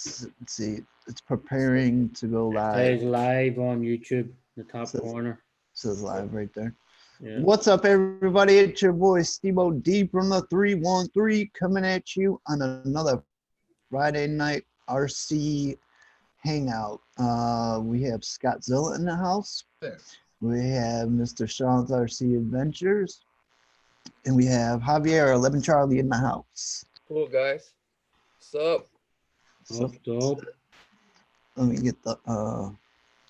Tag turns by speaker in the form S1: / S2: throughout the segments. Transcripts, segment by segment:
S1: let's see. It's preparing to go live.
S2: Says live on YouTube, the top
S1: Says,
S2: corner.
S1: says live right there.
S2: Yeah.
S1: What's up, everybody? It's your boy Steve-O D from the 313 coming at you on another Friday night RC hangout. We have Scott Zilla in the house. We have Mr. Sean's RC Adventures. And we have Javier 11 Charlie in the house.
S3: Cool, guys. What's up?
S1: So
S2: Dope.
S1: let me get the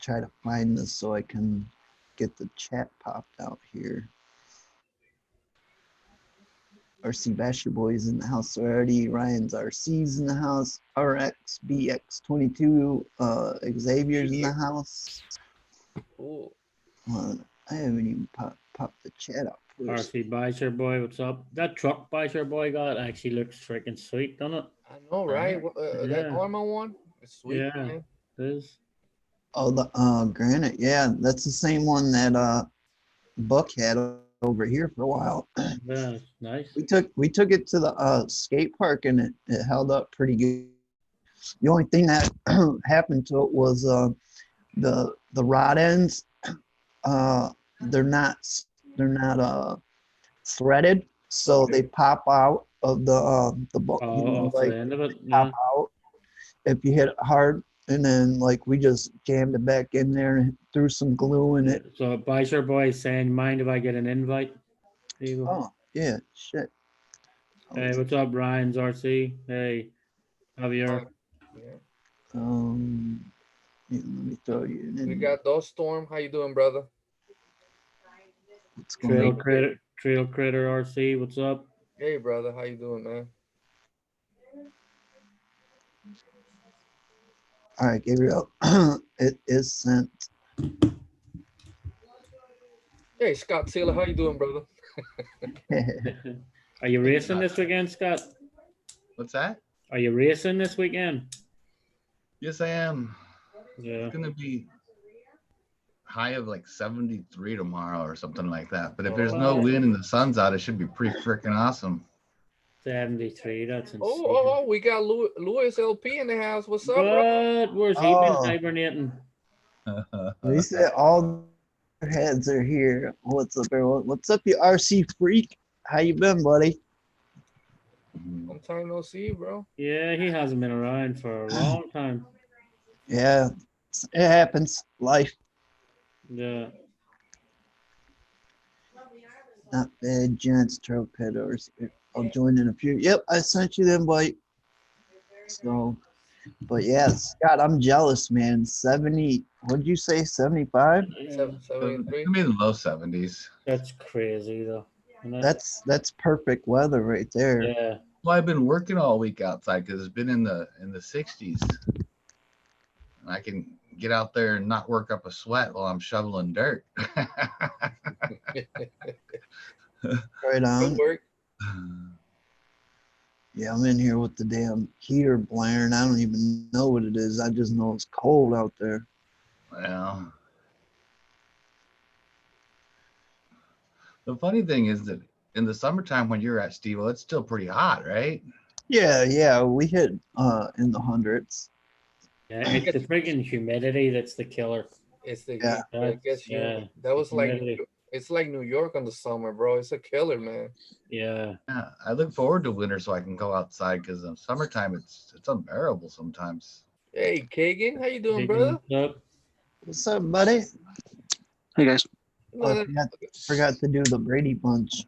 S1: try to find this so I can get the chat popped out here. RC Basher Boys in the house already. Ryan's RC's in the house. RX BX22. Xavier's in the house.
S3: Cool.
S1: I haven't even popped the chat up first.
S2: RC Biker Boy, what's up? That truck Biker Boy got actually looks freaking sweet, doesn't it?
S3: I know, right? That
S2: Yeah.
S3: armor one? It's sweet,
S2: Yeah.
S3: man.
S2: It is.
S1: Oh, the granite. Yeah, that's the same one that Buck had over here for a while.
S2: Yeah, nice.
S1: We took it to the skate park and it held up pretty good. The only thing that happened to it was the rod ends. They're not threaded, so they pop out of the
S2: Off
S1: like
S2: the end of it.
S1: pop
S2: Yeah.
S1: out if you hit it hard. And then like we just jammed it back in there and threw some glue in it.
S2: So Biker Boy is saying, mind if I get an invite? There you go.
S1: Oh yeah, shit.
S2: Hey, what's up, Ryan's RC? Hey, Javier.
S3: Yeah.
S1: Yeah, let me throw you in.
S3: We got Dust Storm. How you doing, brother?
S1: What's going on?
S2: Trail Critter RC, what's up?
S3: Hey, brother. How you doing, man?
S1: All right, Gabriel. It is sent.
S3: Hey, Scott Taylor. How you doing, brother?
S2: Are you racing this weekend, Scott?
S4: What's that?
S2: Are you racing this weekend?
S4: Yes, I am.
S2: Yeah.
S4: It's gonna be high of like 73 tomorrow or something like that. But if there's no wind and the sun's out, it should be pretty freaking awesome.
S2: 73, that's insane.
S3: Oh, we got Louis LP in the house. What's up, bro?
S2: What? Where's he been hibernating?
S1: They said all their heads are here. What's up, everyone? What's up, you RC freak? How you been, buddy?
S3: Long time no see, bro.
S2: Yeah, he hasn't been around for a long time.
S1: Yeah, it happens. Life.
S2: Yeah.
S1: Not bad, gents. Trail pit RC. I'll join in a few. Yep, I sent you the invite. So, but yeah, Scott, I'm jealous, man. 70. What did you say? 75?
S3: 73.
S4: It's gonna be in the low 70s.
S2: That's crazy, though. isn't it?
S1: That's perfect weather right there.
S2: Yeah.
S4: Well, I've been working all week outside because it's been in the 60s. And I can get out there and not work up a sweat while I'm shoveling dirt.
S1: Right on.
S3: Good work.
S1: Yeah, I'm in here with the damn heater blaring. I don't even know what it is. I just know it's cold out there.
S4: Well, the funny thing is that in the summertime when you're at Steve-O, it's still pretty hot, right?
S1: Yeah, we hit in the hundreds.
S2: Yeah, it's the freaking humidity that's the killer.
S3: It's the
S1: Yeah.
S3: I guess you.
S2: Yeah.
S3: That was like
S2: Humidity.
S3: it's like New York in the summer, bro. It's a killer, man.
S2: Yeah.
S4: Yeah, I look forward to winter so I can go outside because in summertime it's unbearable sometimes.
S3: Hey, Kagan, how you doing,
S2: Picking
S3: brother?
S2: up.
S1: What's up, buddy?
S5: Hey guys.
S1: Oh, I forgot to do the Brady Bunch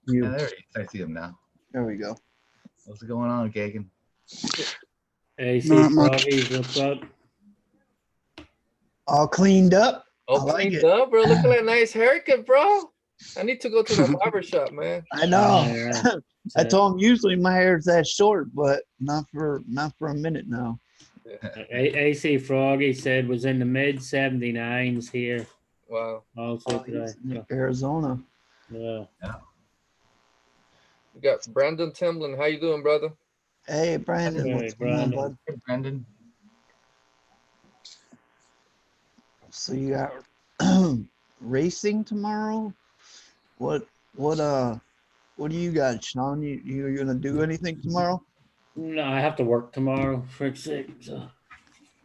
S1: view.
S4: Yeah, there he is. I see him now.
S1: There we go.
S4: What's going on, Kagan?
S2: AC
S5: Not much.
S2: Froggies, what's up?
S1: All cleaned up.
S3: Oh,
S1: I like
S3: cleaned
S1: it.
S3: up, bro. Look at that nice haircut, bro. I need to go to the barber shop, man.
S1: I know.
S2: Yeah.
S1: I told him usually my hair's that short, but not for a minute now.
S2: AC Froggy said was in the mid 79s here
S3: Wow.
S2: also today.
S1: He's in
S2: So,
S1: Arizona.
S2: yeah.
S3: We got Brandon Timlin. How you doing, brother?
S1: Hey, Brandon.
S2: Hey,
S1: What's going on,
S2: Brandon.
S1: bud?
S4: Hey, Brendan.
S1: So you got racing tomorrow? What do you got, Sean? You gonna do anything tomorrow?
S2: No, I have to work tomorrow. Frick's sake. So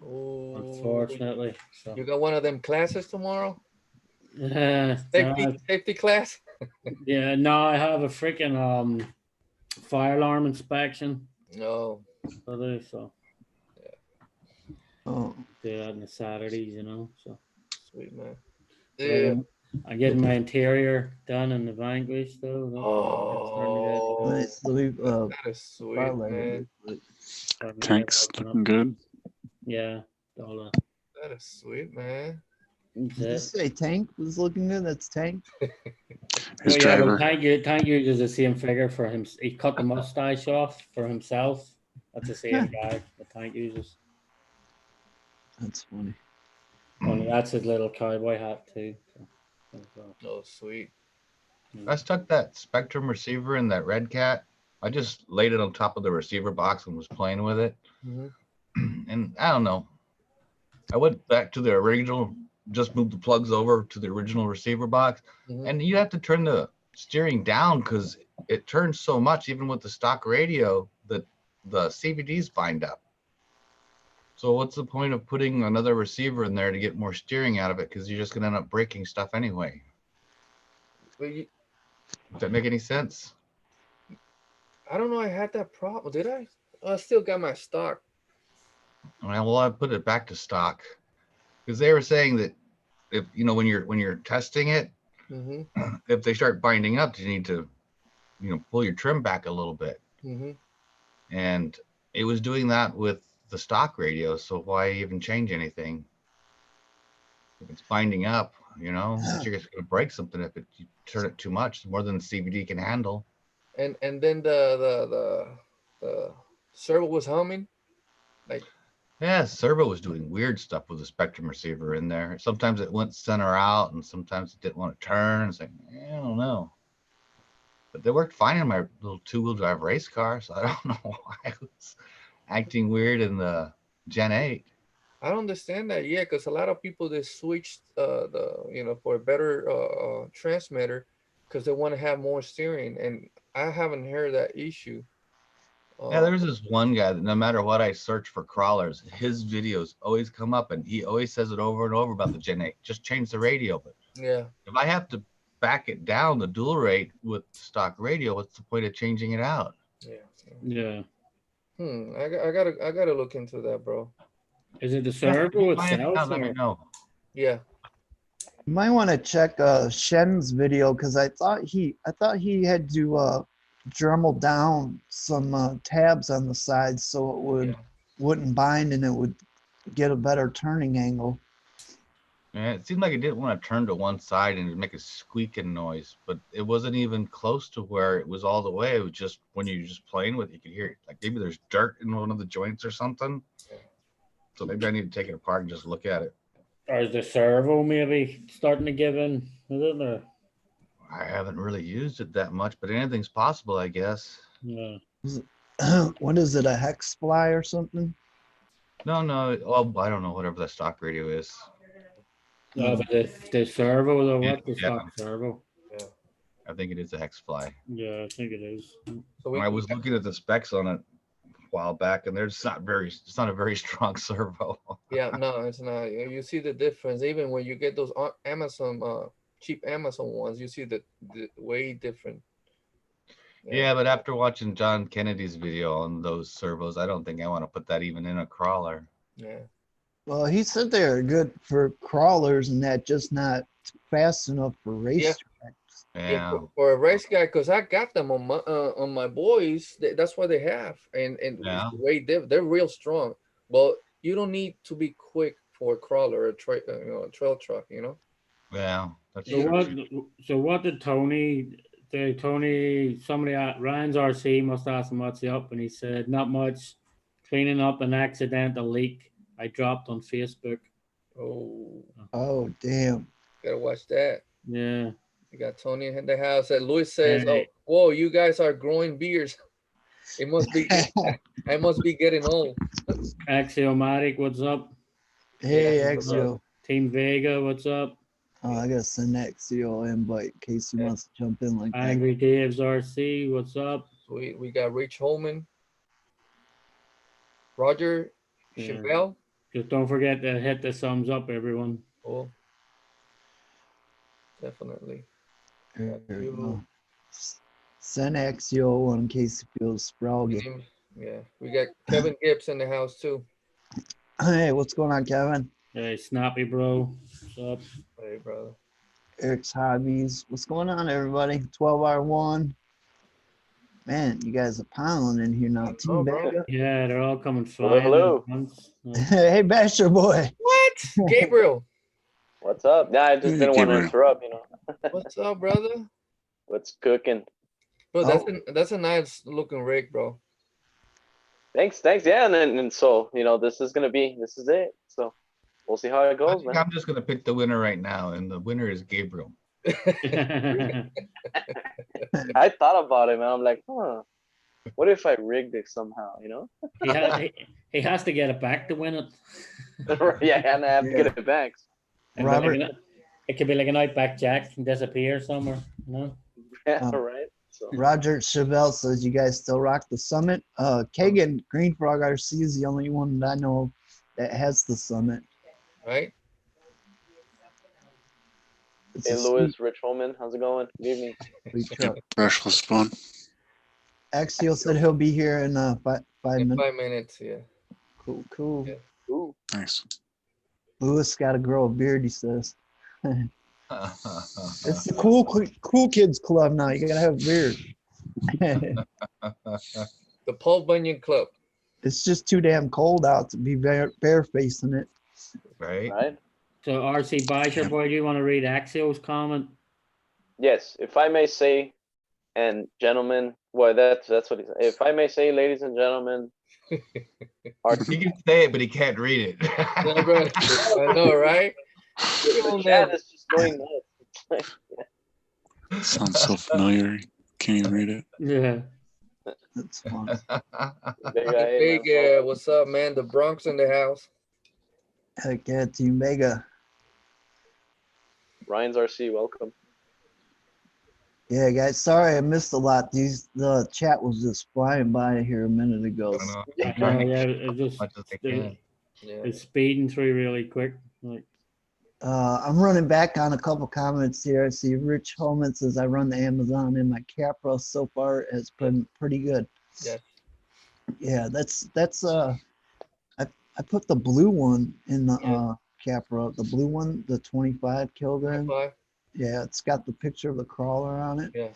S3: Oh,
S2: unfortunately. So
S3: you got one of them classes tomorrow?
S2: no,
S3: Safety class?
S2: yeah, no, I have a freaking fire alarm inspection
S3: No.
S2: today, so
S1: Oh,
S2: do that on the Saturdays, you know. So
S3: Sweet, man.
S2: but
S3: Yeah.
S2: I get my interior done in the Vanquish though. That's starting to get, you know,
S1: nice. Leave,
S3: That is sweet,
S1: spotlight
S3: man.
S1: it.
S2: starting to get
S5: Tank's
S2: open up.
S5: looking good.
S2: Yeah, all the
S3: That is sweet, man.
S2: that's
S1: Did you
S2: it.
S1: say Tank was looking good? That's Tank.
S5: His
S2: Well, yeah,
S5: driver.
S2: but Tank uses the same figure for him. He cut the mustache off for himself. That's the same guy that Tank uses.
S1: That's funny.
S2: Only that's his little cowboy hat too. So,
S3: Oh, sweet.
S4: I stuck that Spectrum receiver in that Red Cat. I just laid it on top of the receiver box and was playing with it.
S3: Mm-hmm.
S4: And I don't know. I went back to the original, just moved the plugs over to the original receiver box.
S3: Mm-hmm.
S4: And you have to turn the steering down because it turns so much, even with the stock radio, that the CVDs bind up. So what's the point of putting another receiver in there to get more steering out of it? Because you're just going to end up breaking stuff anyway.
S3: But you,
S4: Does that make any sense?
S3: I don't know. I had that problem. Did I? I still got my stock.
S4: Well, I put it back to stock because they were saying that if when you're testing it,
S3: Mm-hmm.
S4: if they start binding up, you need to pull your trim back a little bit.
S3: Mm-hmm.
S4: And it was doing that with the stock radio. So why even change anything? If it's binding up, but you're just going to break something if you turn it too much, more than the CVD can handle.
S3: And then the servo was humming. Like,
S4: Yeah, servo was doing weird stuff with the Spectrum receiver in there. Sometimes it went center out, and sometimes it didn't want to turn. It's like, I don't know. But they worked fine in my little two-wheel drive race car, so I don't know why it was acting weird in the Gen 8.
S3: I don't understand that. Yeah, because a lot of people they switched for a better transmitter because they want to have more steering, and I haven't heard that issue.
S4: Yeah, there's this one guy that no matter what I search for crawlers, his videos always come up, and he always says it over and over about the Gen 8. Just change the radio. But
S3: Yeah.
S4: if I have to back it down the dual rate with stock radio, what's the point of changing it out?
S2: yeah.
S3: I gotta look into that, bro.
S2: Is it the
S4: Yeah, if
S2: servo
S4: you find it out,
S2: itself?
S4: let me know.
S3: Yeah.
S1: You might want to check Shen's video because I thought he had to Dremel down some tabs on the sides so it wouldn't bind and it would get a better turning angle.
S4: Yeah, it seemed like it didn't want to turn to one side and make a squeaking noise, but it wasn't even close to where it was all the way. It was just when you're just playing with it, you could hear it. Like maybe there's dirt in one of the joints or something. So maybe I need to take it apart and just look at it.
S2: Or is the servo maybe starting to give in? Is it or?
S4: I haven't really used it that much, but anything's possible, I guess.
S2: Yeah.
S1: What is it, a hex fly or something?
S4: No. Well, I don't know, whatever the stock radio is.
S2: No, but the servo though, what the
S4: Yeah.
S2: stock servo?
S3: Yeah.
S4: I think it is a hex fly.
S2: Yeah, I think it is.
S3: So
S4: I was looking at the specs on it a while back, and it's not a very strong servo.
S3: Yeah, no, it's not. You see the difference even when you get those Amazon cheap Amazon ones. You see the way different.
S4: Yeah, but after watching John Kennedy's video on those servos, I don't think I want to put that even in a crawler.
S3: Yeah.
S1: Well, he said they're good for crawlers and that, just not fast enough for race tracks.
S4: Yeah.
S3: For a race guy, because I got them on my boys. That's what they have, and
S4: Yeah.
S3: they're real strong. But you don't need to be quick for a crawler, a trail truck.
S4: Yeah. That's
S2: So
S4: true.
S2: what did somebody at Ryan's RC must ask him what's he up, and he said not much, cleaning up an accidental leak I dropped on Facebook.
S1: Oh, damn.
S3: Gotta watch that.
S2: Yeah.
S3: You got Tony in the house. And Luis says,
S2: Hey.
S3: "Oh, whoa, you guys are growing beards. It must be. I must be getting old."
S2: Axiomatic, what's up?
S1: Hey,
S3: Yeah,
S1: Axio.
S2: Team Vega, what's up?
S1: Oh, I gotta send Axio an invite in case he wants to jump in like that.
S2: Angry Dave's RC, what's up?
S3: We got Rich Holman. Roger
S2: Yeah.
S3: Chevelle.
S2: Just don't forget to hit the thumbs up, everyone.
S3: Oh, definitely.
S1: There we
S3: you.
S1: go. Send Axio in case it feels sproggy.
S3: Yeah, we got Kevin Gibbs in the house too.
S1: Hey, what's going on, Kevin?
S2: Hey, Snappy bro. What's up?
S3: Hey, brother.
S1: Eric's Hobbies. What's going on, everybody? 12R1. Man, you guys are piling in here now. Team
S3: bro.
S1: Vega.
S2: Yeah, they're all coming flying.
S5: hello.
S2: at once. Like,
S1: Hey, Basher boy.
S3: What? Gabriel.
S5: What's up? Yeah, I just
S6: Hey,
S5: didn't want to
S6: Gabriel.
S5: interrupt, you know.
S3: What's up, brother?
S5: What's cooking?
S3: Bro,
S1: Oh.
S3: that's a nice looking rig, bro.
S5: Thanks. Yeah, and so, you know, this is it. So we'll see how it
S4: I
S5: goes,
S4: think
S5: man.
S4: I'm just gonna pick the winner right now, and the winner is Gabriel.
S5: I thought about it, man. I'm like, what if I rigged it somehow, you know?
S2: he has to get it back to win it.
S5: Yeah, and I have to get
S1: Yeah.
S5: it back.
S1: Robert.
S2: It could be like an outback jack and disappear somewhere, you know?
S5: Yeah,
S1: Oh.
S5: right. So
S1: Roger Chevelle says you guys still rock the Summit. Kagan Green Frog RC is the only one that I know that has the Summit.
S3: Right?
S1: It's
S5: hey,
S1: a
S5: Louis, Rich Holman, how's it going? Good evening.
S1: sweet truck.
S6: Brushless one.
S1: Axio said he'll be here in 5
S3: In
S1: minutes.
S3: 5 minutes, yeah.
S1: Cool.
S3: Yeah.
S5: Ooh.
S6: Nice.
S1: Louis got to grow a beard, he says. It's the cool kids club now. You gotta have a beard.
S3: The Paul Bunyan Club.
S1: It's just too damn cold out to be barefacing it.
S4: Right?
S5: Right?
S2: So RC Beischer boy, do you want to read Axio's comment?
S5: Yes, if I may say, and gentlemen, well, that's what he said. If I may say, ladies and gentlemen,
S4: He can say it, but he can't read it.
S3: Yeah, bro. I know, right?
S5: the chat is just going nuts.
S6: Sounds so familiar. Can't even read it.
S2: Yeah.
S1: That's fun.
S5: Big guy,
S3: Big,
S5: man.
S3: what's up, man? The Bronx in the house.
S1: Heck yeah, Team Vega.
S5: Ryan's RC, welcome.
S1: Yeah, guys. Sorry I missed a lot. The chat was just flying by here a minute ago.
S4: I don't know.
S2: Yeah, it just
S4: Much as they can.
S3: Yeah.
S2: it's speeding through really quick. Like,
S1: I'm running back on a couple comments here. I see Rich Holman says I run the Amazon in my Capra so far. It's been pretty good.
S3: Yeah.
S1: Yeah, that's I put the blue one in the
S3: Yeah.
S1: Capra. The blue one, the 25 kilogram.
S3: 25.
S1: Yeah, it's got the picture of the crawler on it.
S3: Yeah.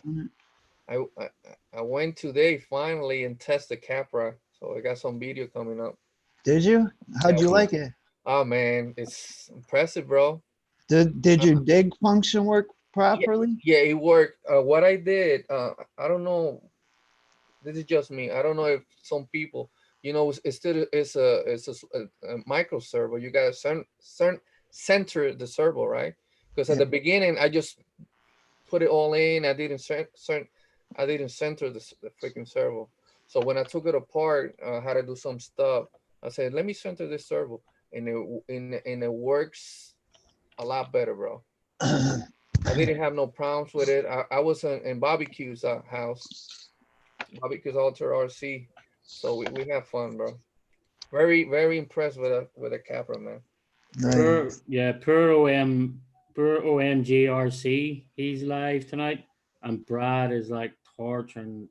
S3: I went today finally and tested Capra, so I got some video coming up.
S1: Did you? How'd
S3: Yeah.
S1: you like it?
S3: Oh man, it's impressive, bro.
S1: Did your dig function work properly?
S3: Yeah, it worked. What I did, I don't know. This is just me. I don't know if some people, you know, it's still it's a micro servo. You gotta center the servo, right? Because at
S1: Yeah.
S3: the beginning I just put it all in. I didn't center the freaking servo. So when I took it apart, I had to do some stuff. I said, let me center this servo, and it works a lot better, bro. I didn't have no problems with it. I was in Barbecue's house, Barbecue's Alter RC, so we have fun, bro. Very impressed with the Capra, man.
S1: Nice.
S2: Poor OMGRC, he's live tonight, and Brad is like torturing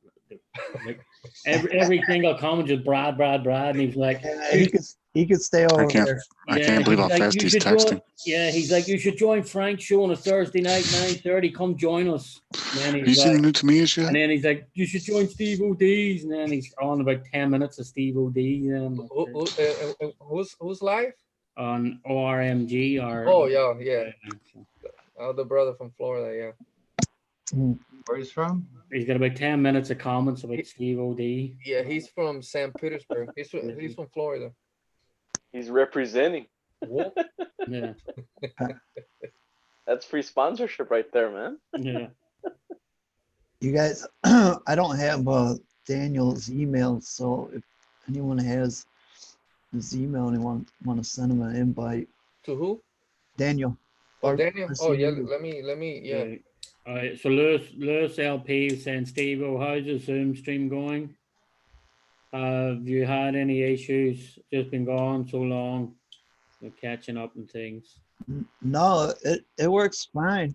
S2: like every single comment just Brad, and he's like,
S1: Yeah, he could stay over there.
S6: I can't believe how
S2: he's like,
S6: fast
S2: "You
S6: he's
S2: should
S6: texting.
S2: he's like, you should join Frank's show on a Thursday night, 9:30. Come join us. And then
S6: Have you seen the new Tamiya's yet?
S2: and then he's like, you should join Steve O'D's. And then he's on about 10 minutes of Steve O'D
S3: Who's live?
S2: on ORMG.
S3: Oh yeah. The brother from Florida, yeah.
S4: Where he's from?
S2: He's got about 10 minutes of comments about Steve O'D.
S3: Yeah, he's from St. Petersburg. He's from Florida.
S5: He's representing.
S3: Whoop.
S2: Yeah.
S5: That's free sponsorship right there, man.
S2: Yeah.
S1: You guys, I don't have Daniel's email, so if anyone has his email and want to send him an invite,
S3: To who?
S1: Daniel.
S3: Oh, Daniel. Oh yeah.
S1: RC.
S3: Let me. Yeah.
S2: All right. So Lewis LP is saying, Steve, how's the Zoom stream going? Have you had any issues? Just been gone so long, with catching up and things.
S1: No, it works fine.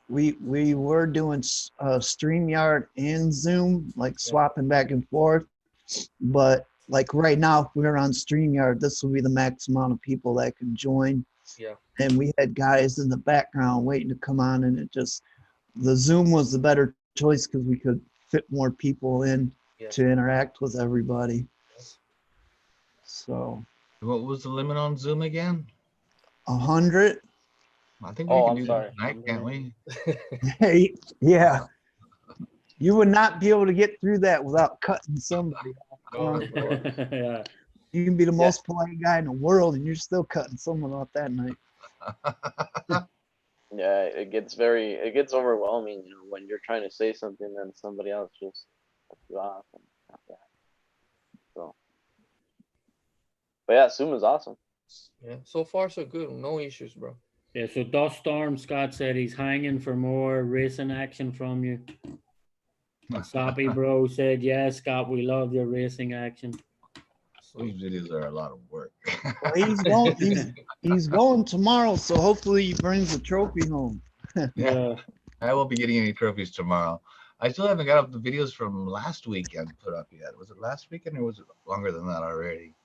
S1: We were doing StreamYard and Zoom, like swapping back and forth. But like right now, if we're on StreamYard, this will be the max amount of people that can join.
S3: Yeah.
S1: And we had guys in the background waiting to come on, and the Zoom was the better choice because we could fit more people in
S3: Yeah.
S1: to interact with everybody. So
S4: What was the limit on Zoom again?
S1: 100.
S4: I think we
S5: Oh,
S4: can
S5: I'm
S4: do
S5: sorry.
S4: that tonight, can't we?
S1: Hey, yeah. You would not be able to get through that without cutting somebody off.
S2: Yeah.
S1: You can be the most polite guy in the world, and you're still cutting someone off that night.
S5: Yeah, it gets overwhelming, when you're trying to say something and somebody else just cuts you off. And not that. So, but yeah, Zoom is awesome.
S3: Yeah. So far, so good. No issues, bro.
S2: Yeah, so Dust Storm Scott said he's hanging for more racing action from you. And Soppy Bro said, yes, Scott, we love your racing action.
S4: Those videos are a lot of work.
S1: Well, he's going tomorrow, so hopefully he brings a trophy home.
S2: Yeah.
S4: I won't be getting any trophies tomorrow. I still haven't got up the videos from last weekend put up yet. Was it last weekend or was it longer than that already?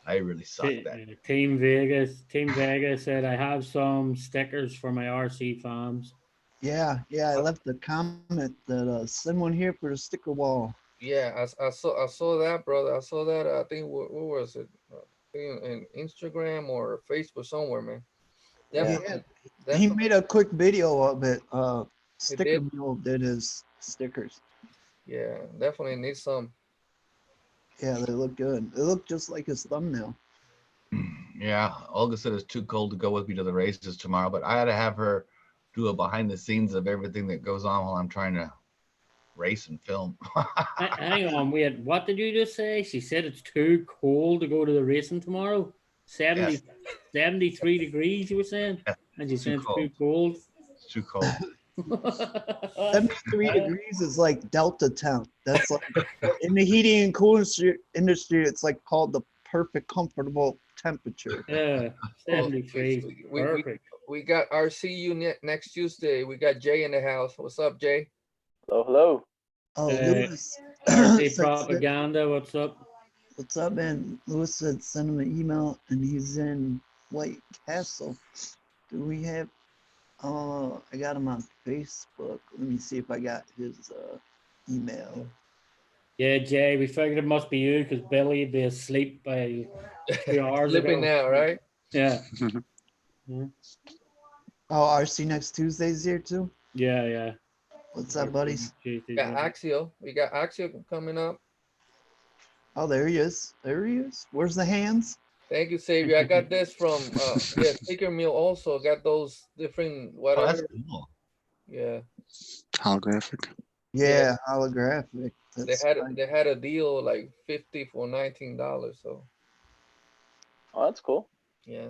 S4: I really suck that.
S2: Team Vegas said, I have some stickers for my RC fans.
S1: Yeah, I left a comment that send one here for the sticker wall.
S3: Yeah, I saw that, brother. I saw that. I think what was it? In Instagram or Facebook somewhere, man. Definitely,
S1: He made a quick video of it.
S3: He
S1: Sticker
S3: did?
S1: Mule did his stickers.
S3: Yeah, definitely need some.
S1: Yeah, they look good. They look just like his thumbnail.
S4: Yeah, Olga said it's too cold to go with me to the races tomorrow, but I had to have her do a behind the scenes of everything that goes on while I'm trying to race and film.
S2: Hang on, wait. What did you just say? She said it's too cold to go to the racing tomorrow. 73 degrees, you were saying?
S4: Yeah,
S2: And you
S4: too
S2: said it's
S4: cold.
S2: too cold.
S4: It's too cold.
S1: 73 degrees is like Delta temp. That's like in the heating and cooling industry, it's like called the perfect comfortable temperature.
S2: Yeah, 73. Perfect.
S3: We got RCU next Tuesday. We got Jay in the house. What's up, Jay?
S5: Hello, hello.
S1: Oh, Lewis.
S2: RC
S1: said-
S2: propaganda, what's up?
S1: What's up, man? Lewis said send him an email, and he's in White Castle. Do we have? Oh, I got him on Facebook. Let me see if I got his email.
S2: Yeah, Jay, we figured it must be you because Billy would be asleep by 2 hours
S3: Sleeping
S2: ago.
S3: now, right?
S2: Yeah.
S1: Oh, RC next Tuesday's here too.
S2: Yeah.
S1: What's up, buddies?
S3: We got Axio. We got Axio coming up.
S1: Oh, there he is. There he is. Where's the hands?
S3: Thank you, Xavier. I got this from Sticker Meal also. Got those different
S4: Oh,
S3: whatever.
S4: that's cool.
S3: Yeah.
S6: Holographic.
S1: Yeah, holographic. That's
S3: They had a deal like 50 for $19. So
S5: Oh, that's cool.
S3: yeah.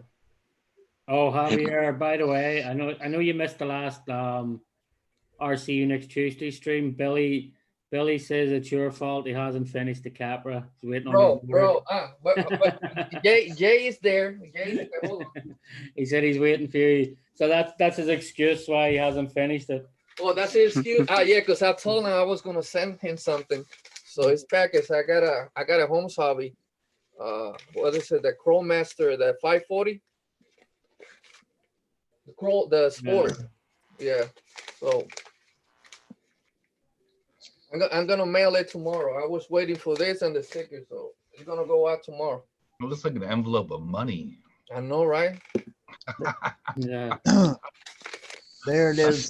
S2: Oh, Javier, by the way, I know you missed the last RCU next Tuesday stream. Billy says it's your fault. He hasn't finished the Capra. He's waiting on
S3: Bro. But Jay is there. Jay is there. Hold on.
S2: He said he's waiting for you. So that's his excuse why he hasn't finished it.
S3: Oh, that's his excuse. Yeah, because I told him I was gonna send him something. So his package, I got a Homes Hobby. What is it? The Crow Master, the 540. The Sport. Yeah. So I'm gonna mail it tomorrow. I was waiting for this and the sticker, so it's gonna go out tomorrow.
S4: It looks like an envelope of money.
S3: I know, right?
S2: Yeah.
S1: there it is.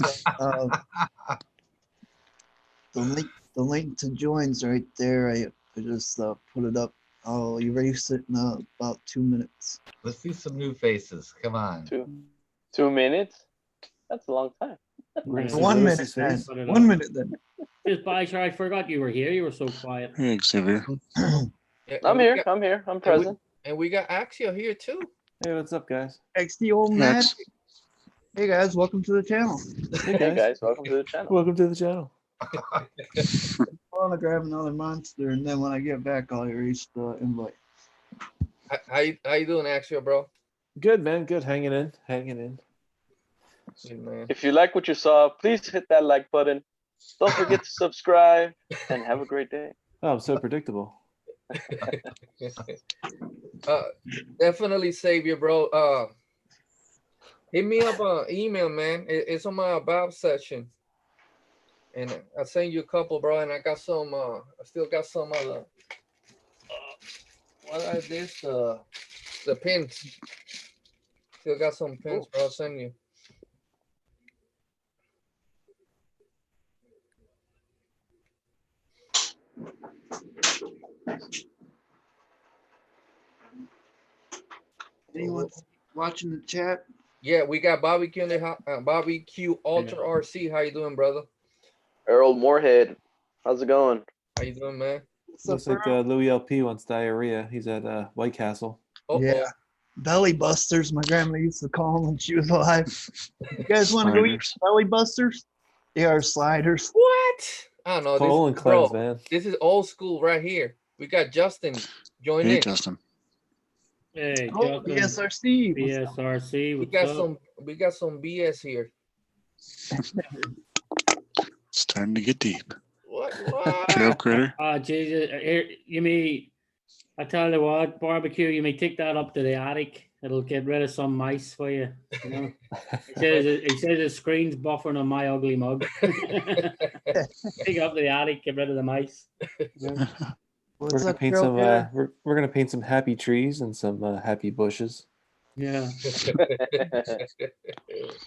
S1: The link to joins right there. I just put it up. I'll erase it in about 2 minutes.
S4: Let's see some new faces. Come on.
S5: 2 minutes? That's a long time.
S2: Yeah.
S1: 1 minute then. 1 minute then.
S2: Just by sure, I forgot you were here. You were so quiet.
S6: Hey, Xavier.
S3: Yeah,
S5: I'm here. I'm present.
S3: And we got Axio here too.
S7: Hey, what's up, guys?
S1: XD old man.
S6: Max.
S1: Hey guys, welcome to the channel.
S5: Hey guys, welcome to the channel.
S7: Welcome to the channel.
S1: want to grab another monster, and then when I get back, I'll erase the invite.
S3: How you doing, Axel, bro?
S7: Good, man. Good. Hanging in. Hanging in.
S3: Good, man.
S5: If you like what you saw, please hit that like button. Don't forget to subscribe and have a great day.
S7: Oh, I'm so predictable.
S3: Definitely Savior, bro. Hit me up on email, man. It's on my about section. And I sent you a couple, bro, and I got some I still got some other what are this? The pins. Still got some pins, bro. I'll send you.
S1: Anyone watching the chat?
S3: Yeah, we got barbecue in the barbecue Ultra RC. How you doing, brother?
S5: Earl Moorhead, how's it going?
S3: How you doing, man?
S7: Looks like Louis LP wants diarrhea. He's at White Castle.
S1: Yeah. Belly busters, my grandma used to call them when she was alive. You guys want to go eat
S6: Sliders.
S1: belly busters? They are sliders.
S3: What? I don't know.
S7: Colon
S3: This,
S7: cleanse,
S3: bro,
S7: man.
S3: this is old school right here. We got Justin join
S6: Hey,
S3: in.
S6: Justin.
S2: Hey,
S1: Oh,
S2: Justin.
S1: BSRC.
S2: BSRC.
S3: We
S2: What's
S3: got
S2: up?
S3: we got some BS here.
S6: It's time to get deep.
S3: What?
S6: Trail critter.
S2: Jesus. Here, you may, I tell you what, barbecue, you may take that up to the attic. It'll get rid of some mice for you. You know? He says the screen's buffering on my ugly mug. Take it up to the attic, get rid of the mice.
S1: What's
S7: We're gonna
S1: up,
S7: paint
S1: Trail
S7: some.
S1: Critter?
S7: We're gonna paint some happy trees and some happy bushes.
S2: Yeah.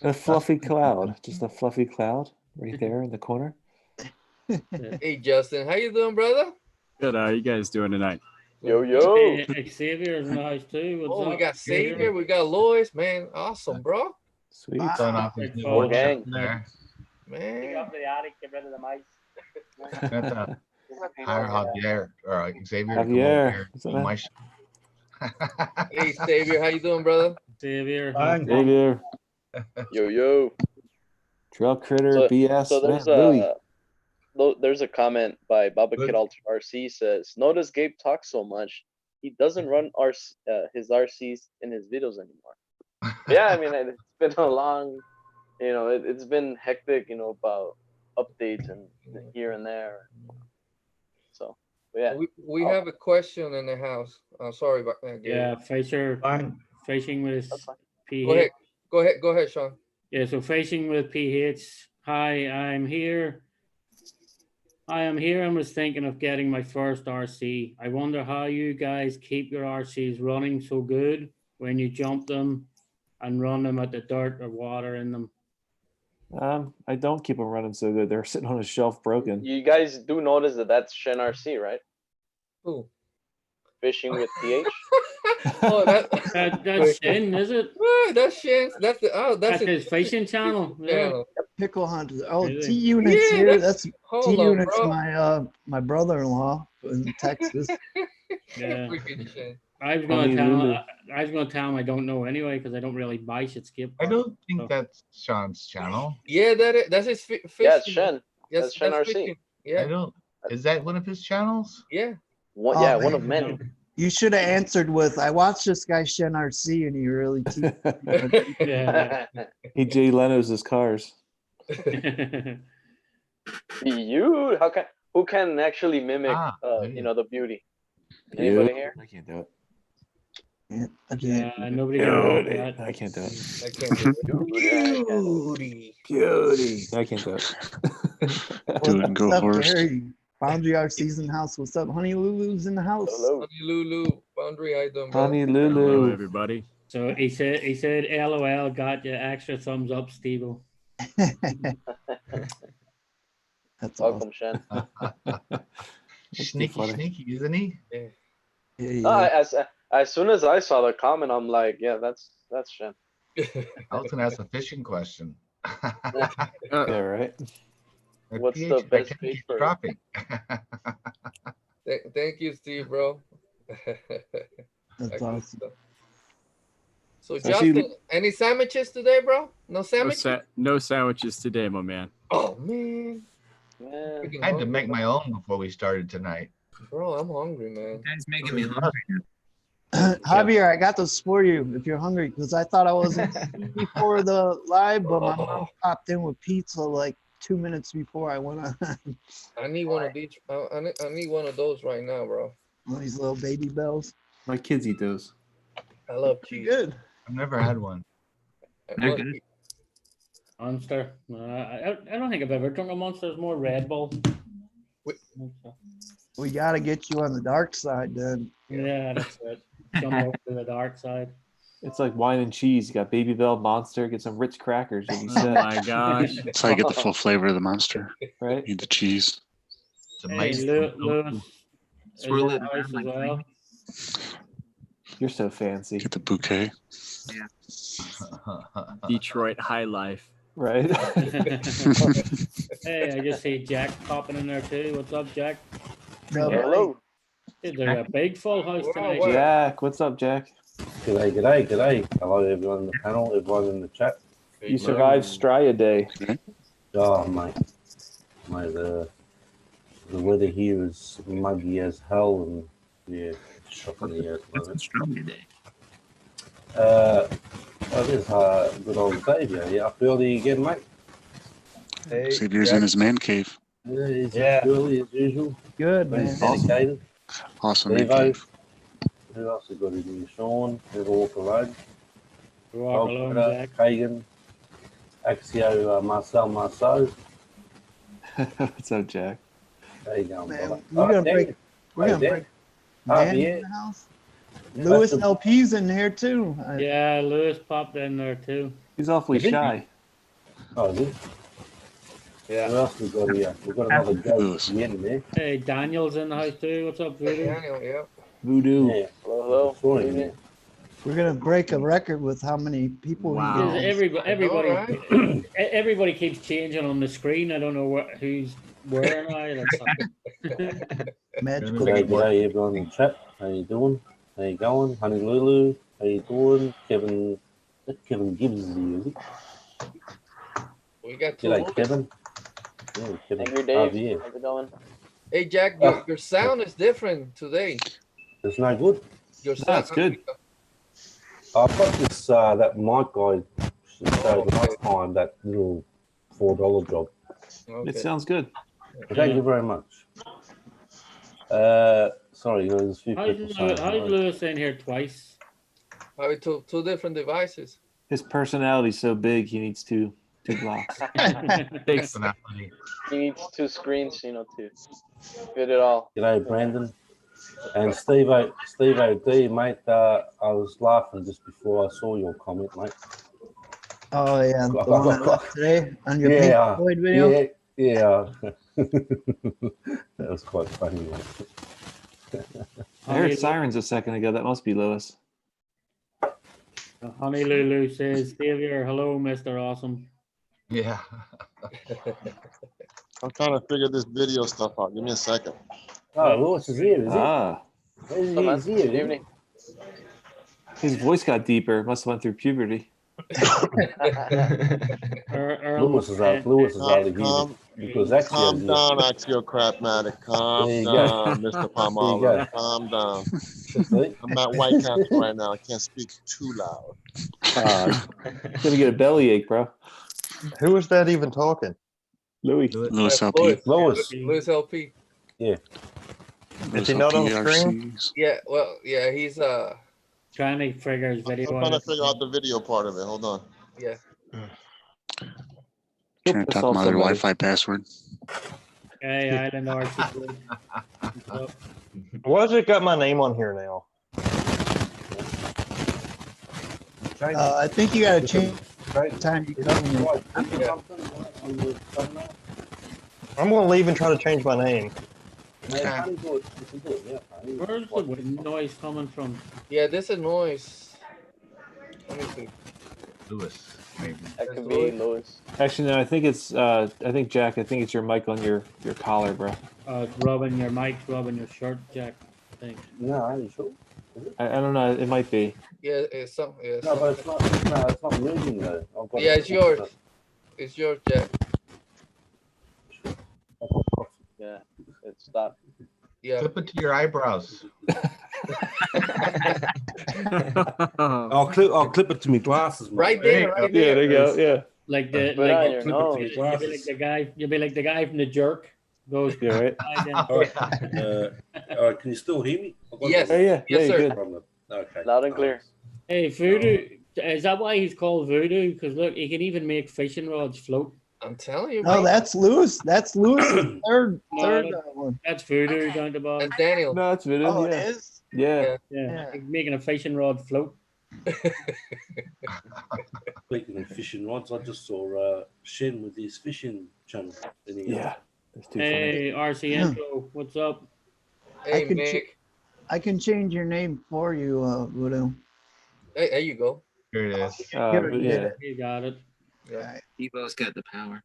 S7: A fluffy cloud, just a fluffy cloud right there in the corner.
S3: Hey, Justin, how you doing, brother?
S8: Good. How are you guys doing tonight?
S5: Yo, yo.
S2: Xavier's nice too. What's
S3: Oh,
S2: up?
S3: we got Savior, we got Lois, man. Awesome, bro.
S7: Sweet.
S4: Showing off his new
S5: Whole
S4: wood shop
S5: gang.
S4: there.
S2: Take
S3: Man.
S2: up to the attic, get rid of the mice.
S4: Got to hire Javier or Xavier to come over
S7: Javier.
S4: here.
S7: Is that
S4: Do
S7: it?
S4: my shop.
S3: Hey, Savior, how you doing, brother?
S2: Xavier.
S7: Xavier,
S5: Yo, yo.
S7: Trail Critter,
S5: So,
S7: BS,
S5: so there's
S7: man, Louis.
S5: there's a comment by Baba
S4: Good.
S5: Kid Ultra RC says, notice Gabe talks so much. He doesn't run his RCs in his videos anymore. Yeah, I mean, it's been a long, it's been hectic, about updates and here and there. So, yeah.
S3: We have a question in the house. Sorry about that. Gabe.
S2: Yeah, facing with
S5: That's fine.
S2: PH.
S3: Go ahead, Sean.
S2: Yeah, so facing with PH. Hi, I'm here. I am here and was thinking of getting my first RC. I wonder how you guys keep your RCs running so good when you jump them and run them at the dirt or water in them.
S7: I don't keep them running so good. They're sitting on a shelf broken.
S5: You guys do notice that that's Shen RC, right?
S3: Who?
S5: Fishing with PH.
S3: Oh,
S2: That's Shin, is it?
S3: that's Shan. That's
S2: That's
S3: his
S2: his fishing channel. Yeah.
S3: channel.
S1: Pickle Hunters. Oh,
S2: Really?
S1: T Units
S3: Yeah,
S1: here. That's
S3: Hold
S1: T
S3: on,
S1: Units.
S3: bro.
S1: My brother-in-law in Texas.
S2: Yeah.
S3: Freaking Shan.
S2: I was gonna
S7: Lulu.
S2: tell him I don't know anyway because I don't really buy shit skip.
S4: I don't think
S2: Oh.
S4: that's Sean's channel.
S3: Yeah, that's his fishing.
S5: Yeah, it's Shen.
S3: Yes,
S5: That's Shen RC.
S3: fishing.
S4: I
S3: Yeah,
S4: don't. Is that one of his channels?
S3: yeah.
S5: One,
S1: Oh,
S5: yeah, one
S1: man.
S5: of many.
S1: You should have answered with, I watched this guy Shen RC and he really
S2: Yeah.
S7: He Jay Leno's his cars.
S5: You? Who can actually mimic,
S4: Yeah.
S5: the beauty? Anybody here?
S7: I can't do it.
S2: Yeah, nobody can do
S7: Beauty.
S2: that.
S7: I can't do it.
S3: I can't do it.
S5: Beauty.
S7: Beauty. I can't do it.
S6: Do it and go horse.
S1: Gary? Boundary RC's in the house. What's up? Honey Lulu's in the house.
S5: Hello.
S3: Honey Lulu, Boundary, I don't know.
S7: Honey
S8: Hello,
S7: Lulu.
S8: everybody.
S2: So he said LOL got you extra thumbs up, Steve.
S1: That's
S5: Welcome,
S1: awesome.
S5: Shen.
S4: Sneaky,
S7: funny.
S4: sneaky, isn't he?
S1: Yeah,
S5: No, as soon as I saw the comment, I'm like, yeah, that's Shen.
S4: I was gonna ask a fishing question.
S7: Yeah, right.
S5: What's
S4: PH,
S5: the
S4: I
S5: best
S4: can't
S5: fish
S4: keep
S5: for-
S4: dropping.
S3: Thank you, Steve, bro.
S1: That's awesome.
S3: So,
S7: So she-
S3: Justin, any sandwiches today, bro? No sandwiches?
S8: No sandwiches today, my man.
S3: Oh man,
S5: Man,
S3: Freaking
S4: I had to
S3: hungry,
S4: make my own before we started tonight.
S3: bro. I'm hungry, man.
S9: Guys making me hungry.
S1: Javier, I got this for you if you're hungry, because I thought I wasn't before the live, but my mom popped in with pizza like 2 minutes before I went on.
S3: I need one of these. I need one of those right now, bro.
S1: One of these little baby bells.
S7: My kids eat those.
S3: I love
S1: Pretty
S3: cheese.
S1: good.
S4: I've never had one.
S9: They're good.
S2: Monster. I don't think I've ever drunk a Monster. It's more Red Bull.
S1: We got to get you on the dark side then.
S2: Yeah, that's it. Jump over to the dark side.
S7: It's like wine and cheese. You got Baby Bell, Monster, get some Ritz crackers, and you
S8: Oh
S7: set.
S8: my gosh.
S6: That's how you get the full flavor of the monster.
S7: Right?
S6: Need the cheese.
S4: It's a
S2: Hey,
S4: mighty
S2: Lewis.
S9: Swirl
S2: is
S9: it
S2: in the house
S9: around
S2: as
S9: like
S2: well.
S7: You're so fancy.
S6: Get the bouquet.
S8: Detroit high life.
S7: Right?
S2: Hey, I just see Jack popping in there too. What's up, Jack?
S5: hello.
S2: Dude, there's a big full house
S3: Wow,
S2: tonight.
S3: wow.
S7: Jack, what's up, Jack?
S10: G'day, g'day, g'day. Hello, everyone in the panel, everyone in the chat.
S7: You survived Straya Day.
S10: Oh, mate. Mate, the weather here is muggy as hell, and yeah, it's shocking here at the
S9: That's
S10: moment.
S9: strong today.
S10: Oh, there's good old Xavier. Yeah, up early again, mate.
S11: Hey,
S6: Xavier's
S11: Jack.
S6: in his man cave.
S10: Yeah, he's
S11: Yeah.
S10: up early as usual.
S1: Good,
S10: Very
S1: man.
S10: dedicated.
S6: Awesome man
S10: Devo.
S6: cave.
S10: Who else has got in here? Sean, Never Walk Alone.
S2: Walk alone,
S10: Walker,
S2: Jack.
S10: Kagan, Axio, Marcel.
S7: What's up, Jack?
S10: How you going,
S1: Man,
S10: brother?
S1: we're gonna break. We're
S10: Hey,
S1: gonna
S10: Dan.
S1: break.
S10: Oh,
S1: Dan
S10: yeah.
S1: in the house. Lewis
S10: That's
S1: LP's in here too.
S2: Yeah, Lewis popped in there too.
S7: He's awfully
S10: Is he?
S7: shy.
S10: Oh, is it?
S3: Yeah.
S10: Who else we got here? We've got another joke
S6: Lewis.
S10: at the end there.
S2: Hey, Daniel's in the house too. What's up, Voodoo?
S3: Daniel, yeah.
S7: Voodoo.
S10: Yeah.
S5: Hello,
S10: Saw
S5: hello.
S10: him there.
S1: We're gonna break a record with how many people
S8: Wow.
S1: we
S2: Because
S1: get.
S2: everybody, everybody keeps changing on the screen. I don't know who's where now.
S1: Magical.
S10: G'day, g'day, everyone in the chat. How you doing? How you going? Honey Lulu, how you doing? Kevin, that Kevin Gibbs is here, is it?
S3: We got two.
S10: G'day, Kevin. Yeah, Kevin.
S5: Angry Dave.
S10: Yeah.
S5: How's it going?
S3: Hey, Jack, your sound is different today.
S10: It's no good.
S3: Your
S7: No,
S3: sound.
S7: it's good.
S10: I've got this, that mic guy showed last time, that little $4 job.
S3: Okay.
S7: It sounds good.
S10: Thank you very much. Sorry, there's a few people saying.
S2: How's Lewis in here twice?
S3: Probably two different devices.
S7: His personality's so big, he needs two blocks.
S4: Personality.
S5: He needs two screens, to fit it all.
S10: G'day, Brandon. And Steve OD, mate, I was laughing just before I saw your comment, mate.
S1: Oh yeah, the one I left today on your Pink
S10: Yeah,
S1: Floyd video.
S10: yeah. That was quite funny, mate.
S7: I heard sirens a second ago. That must be Lewis.
S2: Honey Lulu says, Xavier, hello, Mr. Awesome.
S4: Yeah.
S11: I'm trying to figure this video stuff out. Give me a second.
S10: Oh, Lewis is here, is he?
S7: Ah,
S10: He's
S5: Come on,
S10: here,
S5: good
S10: isn't he?
S5: evening.
S7: his voice got deeper. Must have went through puberty.
S10: Lewis is out of here
S11: Calm
S10: because Axio's here.
S11: down, Axio Crapmatic. Calm
S10: There you
S11: down, Mr.
S10: There you
S11: Palmalo.
S10: go.
S11: Calm down.
S10: See?
S11: I'm at White Castle right now. I can't speak too loud.
S7: Gonna get a bellyache, bro.
S11: Who is that even talking?
S7: Louis.
S6: Lewis
S3: That's
S6: LP.
S3: Lewis LP.
S10: Yeah.
S11: Is he not on the screen?
S6: RCs.
S3: Yeah, well, yeah, he's
S2: Trying to figure his
S11: I'm
S2: video
S11: trying to
S2: out.
S11: figure out the video part of it. Hold on.
S3: yeah.
S6: Trying to talk about their Wi-Fi password.
S2: Hey, Island RC.
S11: Why has it got my name on here now?
S1: I think you gotta change the time you come in.
S11: I'm gonna leave and try to change my name.
S2: Where's the wind noise coming from?
S3: Yeah, this is noise. Let me see.
S4: Lewis, maybe.
S5: That could be Lewis.
S7: Actually, no. I think it's. I think Jack. I think it's your mic on your collar, bro.
S2: Rubbing your mic, rubbing your shirt, Jack. I think.
S10: No, are you sure?
S7: I don't know. It might be.
S3: Yeah, it's some. Yeah,
S10: No, but it's not. No, it's not moving though. I've got
S3: yeah,
S10: it.
S3: it's yours. It's yours, Jack.
S10: Okay.
S5: Stop.
S3: Yeah.
S4: Clip it to your eyebrows.
S10: I'll clip it to my glasses, man.
S3: Right there, right
S7: Yeah,
S3: there.
S7: there you go. Yeah.
S2: Like the
S5: Put it on
S2: like
S5: your
S3: clip it to
S5: nose.
S3: your
S2: you'll be like the guy. You'll be like the guy from the Jerk. Goes.
S7: Yeah, right.
S10: All right. Can you still hear me?
S3: Yes.
S7: Oh yeah,
S3: Yes,
S7: yeah,
S3: sir.
S7: you're good.
S10: Okay.
S5: Loud and clear.
S2: Hey, Voodoo. Is that why he's called Voodoo? Because look, he can even make fishing rods float.
S3: I'm telling you,
S1: No,
S3: bro.
S1: that's Lewis. That's Lewis's third
S2: No,
S1: one.
S2: That's Voodoo down the bottom.
S3: That's Daniel.
S7: No, it's video.
S1: Oh,
S7: yeah.
S1: it is?
S7: Yeah.
S3: Yeah.
S2: Yeah,
S1: Yeah.
S2: he's making a fishing rod float.
S10: Speaking of fishing rods, I just saw Shen with his fishing channel.
S7: Yeah. That's too funny.
S2: Hey, RC Intro, what's up?
S3: Hey,
S1: could
S3: Mick.
S1: I can change your name for you, Voodoo.
S3: Hey, there you go.
S4: Here it is.
S1: Here,
S7: But
S1: get
S7: yeah.
S1: it.
S2: You got it.
S3: Yeah.
S9: Evo's got the power.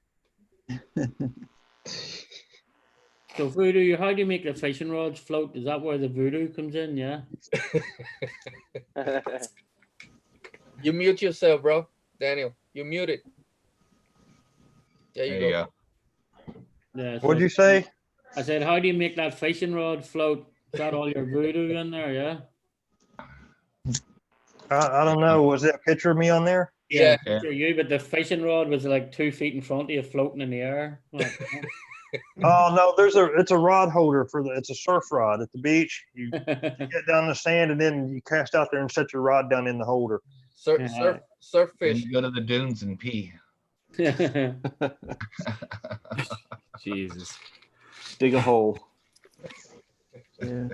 S2: So Voodoo, how do you make the fishing rods float? Is that where the Voodoo comes in? Yeah.
S3: You mute yourself, bro. Daniel, you muted. There you
S4: There
S3: go.
S4: you go.
S2: Yeah.
S11: What'd you say?
S2: I said, how do you make that fishing rod float? Is that all your Voodoo in there? Yeah.
S11: I don't know. Was that a picture of me on there?
S3: Yeah.
S2: Sure, you, but the fishing rod was like 2 feet in front of you, floating in the air. Like,
S11: Oh no, it's a rod holder it's a surf rod at the beach. You get down in the sand and then you cast out there and set your rod down in the holder.
S3: Surf
S4: Then
S3: fish.
S4: you go to the dunes and pee.
S9: Jesus.
S7: Dig a hole.
S1: Yeah.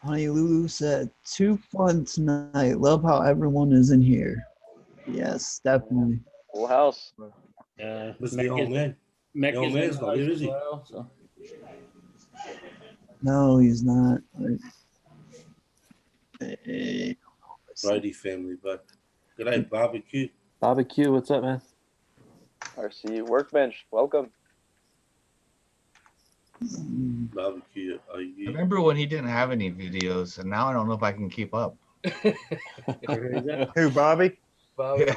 S1: Honey Lulu said, too fun tonight. Love how everyone is in here. Yes, definitely.
S5: Full house.
S2: Yeah.
S10: What's the old man?
S2: Mick
S10: The old
S2: is in
S10: man's
S2: the
S10: not here,
S2: house
S10: is he?
S2: as well, so.
S1: No, he's not. Hey,
S10: Brady family, but g'day barbecue.
S7: Barbecue, what's up, man?
S5: RC Workbench. Welcome.
S10: Barbecue, are
S4: I
S10: you?
S4: remember when he didn't have any videos, and now I don't know if I can keep up.
S11: Who, Bobby?
S10: Yeah.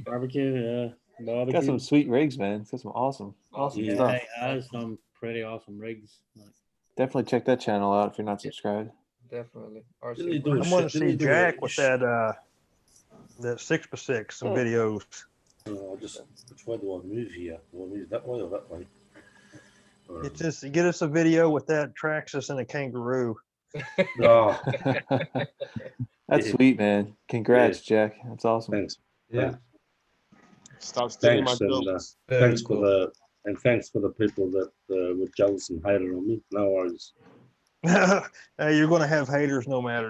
S2: Barbecue, yeah. Barbecue.
S7: Got some sweet rigs, man. Got some awesome
S2: Yeah,
S7: stuff.
S2: he has some pretty awesome rigs.
S7: Definitely check that channel out if you're not subscribed.
S3: Definitely.
S10: Didn't he
S3: RC.
S10: do a
S11: I want to
S10: shit- didn't he
S11: see
S10: do a-
S11: Jack with that 6x6, some videos.
S10: Which way do I move here? Do I move that way or that way?
S11: It's just get us a video with that Traxxas and a kangaroo.
S10: Oh,
S7: That's
S10: Yeah.
S7: sweet, man. Congrats, Jack. That's awesome.
S10: thanks.
S12: Yeah. Stop stealing my
S10: Thanks, and
S12: jokes.
S10: thanks for the people that were jealous and hated on me. No worries.
S11: Hey, you're going to have haters no matter.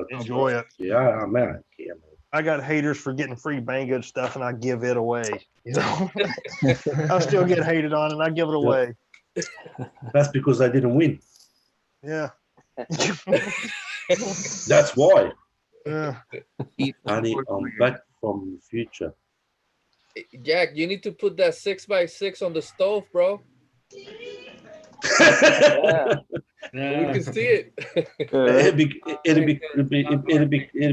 S11: Enjoy it.
S10: Yeah, I'm out. Yeah, man.
S11: I got haters for getting free Banggood stuff and I give it away. You know, I still get hated on and I give it away.
S10: That's because they didn't win.
S11: Yeah.
S10: That's why.
S11: Yeah.
S10: Honey, I'm back from the future.
S3: Jack, you need to put that 6x6 on the stove, bro.
S5: Yeah.
S3: We can see it.
S10: It'll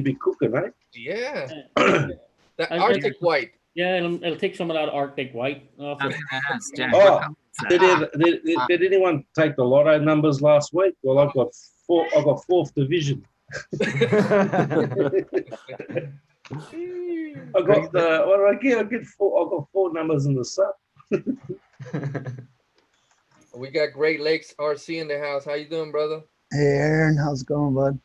S10: be cooking, right?
S3: Yeah. That Arctic white.
S2: Yeah, it'll take some of that Arctic white off it.
S10: Oh, did anyone take the lotto numbers last week? Well, I got fourth division. I got what did I get? I got four numbers in the sub.
S3: We got Great Lakes RC in the house. How you doing, brother?
S1: Hey, Aaron, how's it going, bud?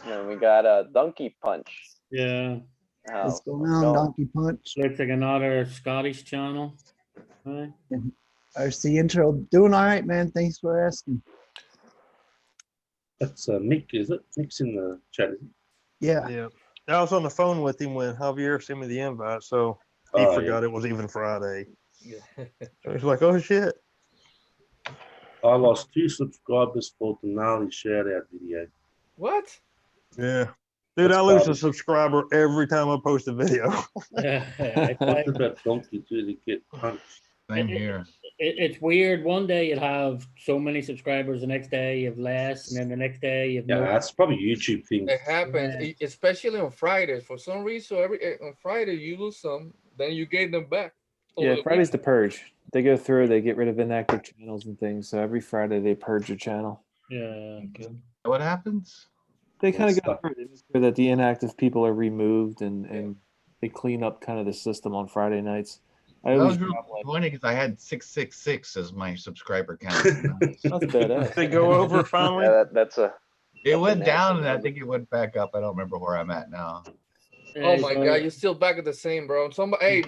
S5: And we got a Donkey Punch.
S2: Yeah.
S1: What's going on, Donkey Punch?
S2: Looks like another Scottish channel. Right.
S1: RC Intro, doing all right, man. Thanks for asking.
S10: That's Mick, is it? Mick's in the chat.
S1: Yeah.
S11: Yeah. I was on the phone with him when Javier sent me the invite, so he forgot it was even Friday.
S3: Yeah.
S11: So he's like, oh shit.
S10: I lost 2 subscribers for the gnarly shout out video.
S3: What?
S11: Yeah. Dude, I lose a subscriber every time I post a video.
S10: What did that donkey do to get punched?
S4: Same here.
S2: It's weird. One day you'll have so many subscribers, the next day you have less, and then the next day you have
S10: Yeah,
S2: more.
S10: that's probably YouTube thing.
S3: It happens, especially on Fridays. For some reason, on Friday you lose some, then you gain them back.
S7: Yeah, Friday's the purge. They go through, they get rid of inactive channels and things. So every Friday they purge a channel.
S2: Yeah, good.
S4: What happens?
S7: They kind of go through. They make sure that the inactive people are removed, and they clean up kind of the system on Friday nights. I
S4: That
S7: always
S4: was really
S7: drop like,
S4: disappointing because I had 666 as my subscriber count.
S7: that's badass.
S11: They go over finally.
S5: Yeah, that's a.
S4: It
S5: That's a
S4: went down,
S5: nasty
S4: and I
S5: number.
S4: think it went back up. I don't remember where I'm at now.
S3: Oh my God, you're still back at the same, bro. Somebody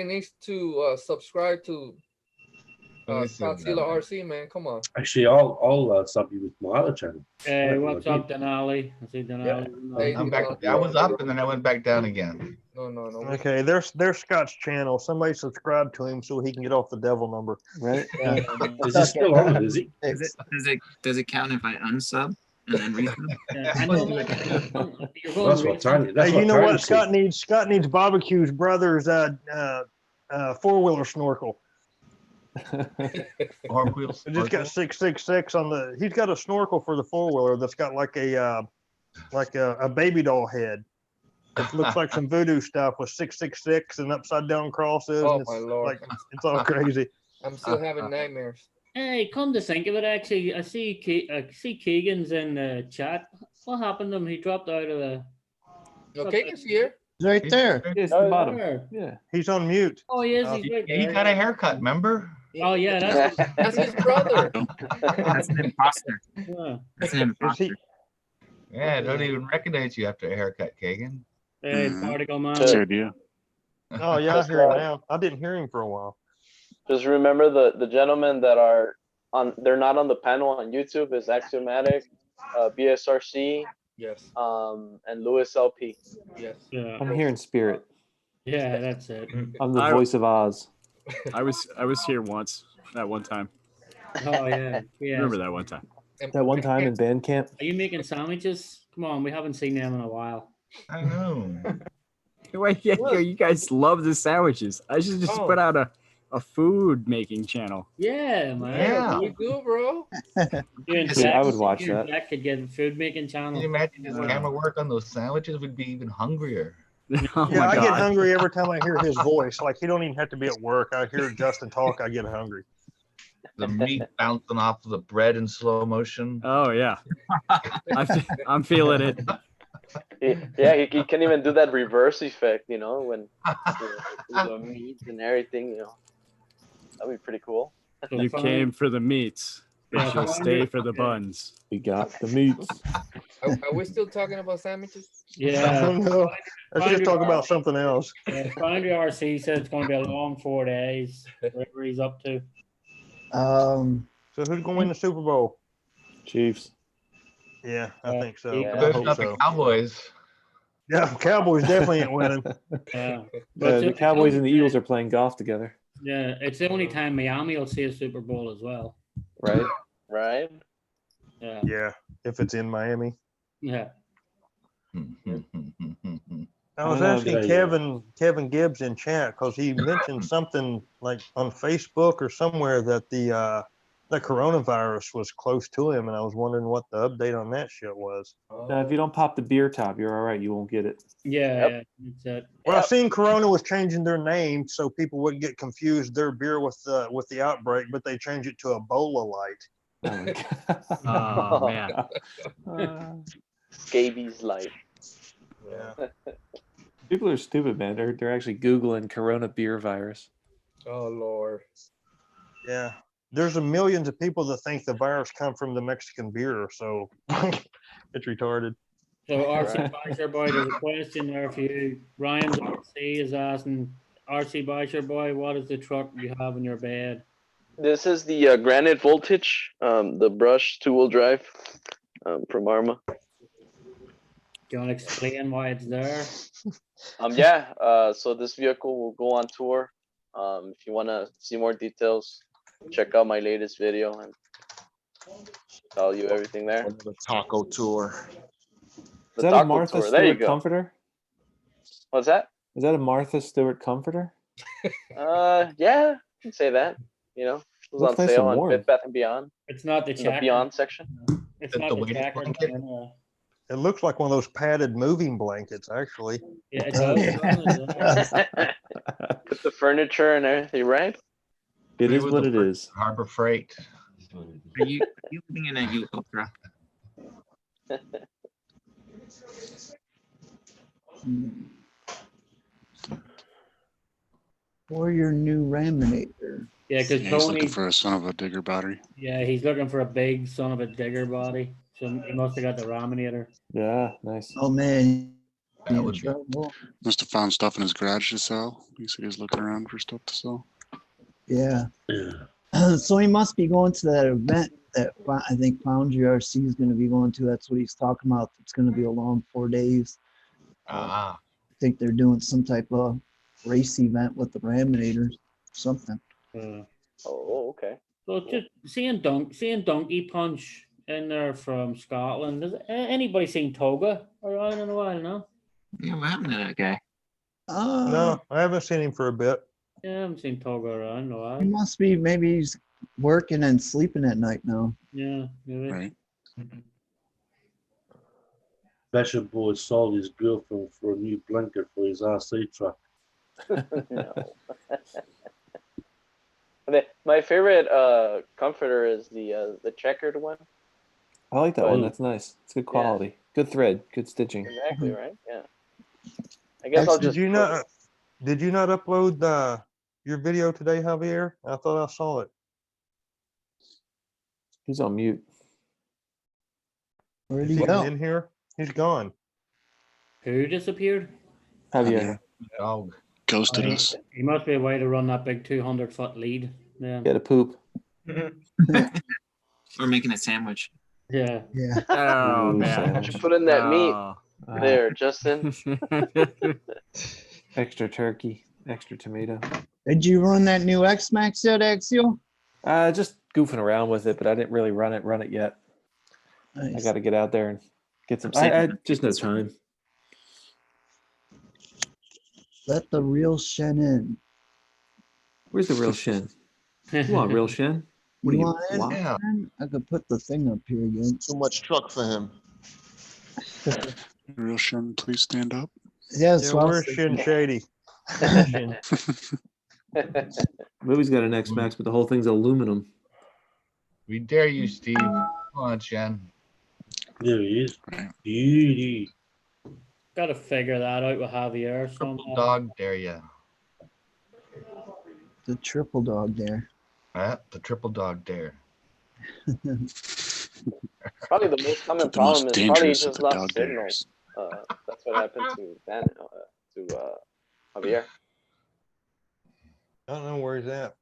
S3: needs to subscribe to
S4: Let me see what
S3: Godzilla
S4: I'm at.
S3: RC, man. Come on.
S10: Actually, I'll sub you with my other channel.
S2: Hey, what's up, Denali? I see
S10: Yeah.
S2: Denali.
S4: I'm back. I was up, and then I went back down again.
S3: No.
S11: Okay, there's Scott's channel. Somebody subscribe to him so he can get off the devil number.
S7: Right?
S10: Is he still on it? Is he?
S9: Does it count if I unsub and then resub?
S10: Well, that's what Tanya. That's
S11: Hey,
S10: what
S11: you know
S10: Tanya
S11: what?
S10: said.
S11: Scott needs barbecue's brother's 4-wheeler snorkel.
S4: Wheels.
S11: It just got 666 on the. He's got a snorkel for the 4-wheeler that's got like a baby doll head. It looks like some voodoo stuff with 666 and upside down crosses.
S3: Oh
S11: and it's
S3: my Lord.
S11: like it's all crazy.
S3: I'm still having nightmares.
S2: Hey, come to think of it, actually, I see Keegan's in the chat. What happened to him? He dropped out of the.
S3: No, Keegan's here.
S1: He's right there.
S7: It's the bottom.
S2: There.
S7: Yeah.
S11: He's on mute.
S2: Oh, he is. He's right
S4: He
S2: there.
S4: got a haircut, remember?
S2: Oh, yeah,
S3: That's his brother.
S9: That's an imposter.
S2: Yeah.
S9: That's an imposter.
S4: Yeah, I don't even recognize you after a haircut, Kagan.
S2: Hey, particle man.
S6: Good idea.
S11: Oh yeah, I hear him now. I didn't hear him for a while.
S5: Just remember the gentlemen that are on. They're not on the panel on YouTube. Is Axiomatic, BSRC,
S3: Yes.
S5: and Louis LP.
S3: Yes.
S2: Yeah.
S7: I'm here in spirit.
S2: Yeah, that's it.
S7: I'm the voice of Oz.
S12: I was here once. That one time.
S2: Oh, yeah. Yeah.
S12: Remember that one time?
S7: That one time in band camp.
S2: Are you making sandwiches? Come on, we haven't seen them in a while.
S4: I know.
S8: Wait, yeah, you guys love the sandwiches. I should just put out a food making channel.
S2: Yeah, man.
S4: Yeah.
S3: You do, bro.
S7: I would watch that.
S2: That could get a food making channel.
S4: Can you imagine his camera work on those sandwiches? Would be even hungrier.
S8: Oh
S11: Yeah,
S8: my
S11: I get
S8: God.
S11: hungry every time I hear his voice. Like he don't even have to be at work. I hear Justin talk, I get hungry.
S4: The meat bouncing off of the bread in slow motion.
S8: Oh yeah, I'm feeling it.
S5: He can even do that reverse effect, you know, when the meat and everything, you know. That'd be pretty cool.
S8: You came for the meats, but you'll stay for the buns.
S7: We got the meats.
S3: Are we still talking about sandwiches?
S11: I
S2: Yeah.
S11: don't know. Let's just talk about something else.
S2: Foundry RC said it's going to be a long 4 days, whatever he's up to.
S11: So who's going to win the Super Bowl?
S7: Chiefs.
S11: Yeah, I think so.
S2: Yeah.
S11: I
S4: There's
S11: hope
S4: not the
S11: so.
S4: Cowboys.
S11: Yeah, Cowboys definitely ain't winning.
S2: Yeah.
S7: The Cowboys and the Eagles are playing golf together.
S2: Yeah, it's the only time Miami will see a Super Bowl as well.
S7: Right?
S5: Right?
S2: Yeah.
S11: Yeah, if it's in Miami.
S2: Yeah.
S11: I was
S7: Yeah,
S11: asking Kevin Gibbs in chat because he mentioned something like on Facebook or somewhere that the coronavirus was close to him, and I was wondering what the update on that shit was.
S7: If you don't pop the beer top, you're all right. You won't get it.
S2: Yeah.
S5: Yep.
S2: Yeah, that's it.
S11: Well, I've seen Corona was changing their name so people wouldn't get confused their beer with the outbreak, but they changed it to Ebola Light.
S7: Oh, my
S8: Oh man,
S7: God.
S5: Scabies light.
S11: Yeah.
S7: People are stupid, man. They're actually Googling Corona beer virus.
S3: Oh Lord.
S11: Yeah. There's millions of people that think the virus come from the Mexican beer, so it's retarded.
S2: So RC Biker Boy, there's a question there for you. Ryan's RC is asking, RC Biker Boy, what is the truck you have in your bed?
S5: This is the Granite Voltage, the brush 2-wheel drive from Arma.
S2: Do you want to explain why it's there?
S5: So this vehicle will go on tour. If you want to see more details, check out my latest video and tell you everything there.
S12: The taco tour.
S7: Is that a Martha
S5: There you
S7: Stewart
S5: go.
S7: comforter?
S5: What's that?
S7: Is that a Martha Stewart comforter?
S5: Yeah, you can say that. You know, it was
S7: Looks
S5: on
S7: nice
S5: sale
S7: and
S5: on
S7: warm.
S5: Bed Bath and Beyond.
S2: It's not the
S5: In the
S2: checker.
S5: Beyond section.
S2: It's
S4: Is
S2: not
S4: the
S2: the
S4: weighted
S2: checker.
S4: blanket?
S11: It looks like one of those padded moving blankets, actually.
S2: Yeah, it does.
S5: With the furniture and everything, right?
S7: It
S4: We
S7: is
S4: were
S7: what
S4: the
S7: it
S4: first
S7: is.
S4: Harbor Freight.
S9: Are you living in a helicopter?
S1: Or your new Raminator.
S2: Yeah, because
S6: Yeah, he's looking
S2: Tony.
S6: for a son of a digger battery.
S2: Yeah, he's looking for a big son of a digger body. So he must have got the Raminator.
S7: Yeah, nice.
S1: Oh man,
S4: That
S1: in
S4: would be
S1: trouble.
S6: Must have found stuff in his garage to sell. He said he's looking around for stuff to sell.
S1: Yeah. So he must be going to that event that I think Foundry RC is going to be going to. That's what he's talking about. It's going to be a long 4 days.
S4: ah.
S1: I think they're doing some type of race event with the Raminators, something.
S5: Oh, okay.
S2: So just seeing Donkey Punch in there from Scotland. Has anybody seen Toga around in a while? No.
S9: Yeah, what happened to that guy?
S11: No, I haven't seen him for a bit.
S2: Yeah, I haven't seen Toga around in a
S1: He
S2: while.
S1: must be, maybe he's working and sleeping at night now.
S2: Yeah, maybe.
S6: Right.
S10: Bishop Boy sold his girlfriend for a new blanket for his RC truck.
S5: No. My favorite comforter is the checkered one.
S7: I like that one.
S5: But-
S7: That's nice. It's good quality. Good thread. Good stitching.
S5: Exactly right. Yeah. I guess I'll just.
S11: Did you not upload your video today, Javier? I thought I saw it.
S7: He's on mute.
S1: Where'd
S11: Is
S1: he
S11: he
S1: go?
S11: in here? He's gone.
S2: Who disappeared?
S7: Javier.
S4: Dog.
S6: Ghosted
S2: he,
S6: us.
S2: he must be a way to run that big 200-foot lead. Yeah.
S7: Get a poop.
S9: We're making a sandwich.
S2: Yeah.
S1: Yeah.
S8: Oh
S7: Ooh,
S8: man.
S7: sandwich.
S5: Put in that meat
S8: Oh.
S5: there, Justin.
S7: Extra turkey. Extra tomato.
S1: Did you run that new X-Max yet, Axial?
S7: Just goofing around with it, but I didn't really run it yet. I
S1: Nice.
S7: got to get out there and get some.
S9: I'm saving
S7: I
S9: that
S7: just no
S9: this one.
S7: time.
S1: Let the real Shen in.
S7: Where's the real Shen? Come on, real Shen. What
S1: You
S7: are you?
S1: want in,
S7: Wow.
S4: Yeah.
S1: Shen? I could put the thing up here again.
S12: Too much truck for him.
S6: Real Shen, please stand up.
S1: Yeah,
S11: Yeah,
S1: so I was
S11: where's
S1: thinking-
S11: Shin Shady? Shin.
S7: Movie's got an X-Max, but the whole thing's aluminum.
S4: We dare you, Steve. Come on, Jen.
S10: There he is.
S6: Right.
S10: Beauty.
S2: Got to figure that out with Javier
S4: Triple
S2: somehow.
S4: dog dare you.
S1: the triple dog there.
S4: The triple dog dare.
S5: Probably the most common
S6: The most
S5: problem is probably
S6: dangerous of
S5: just
S6: the
S5: lost
S6: dog
S5: signal.
S6: dares.
S5: That's what happened to Javier.
S11: I don't know where he's at.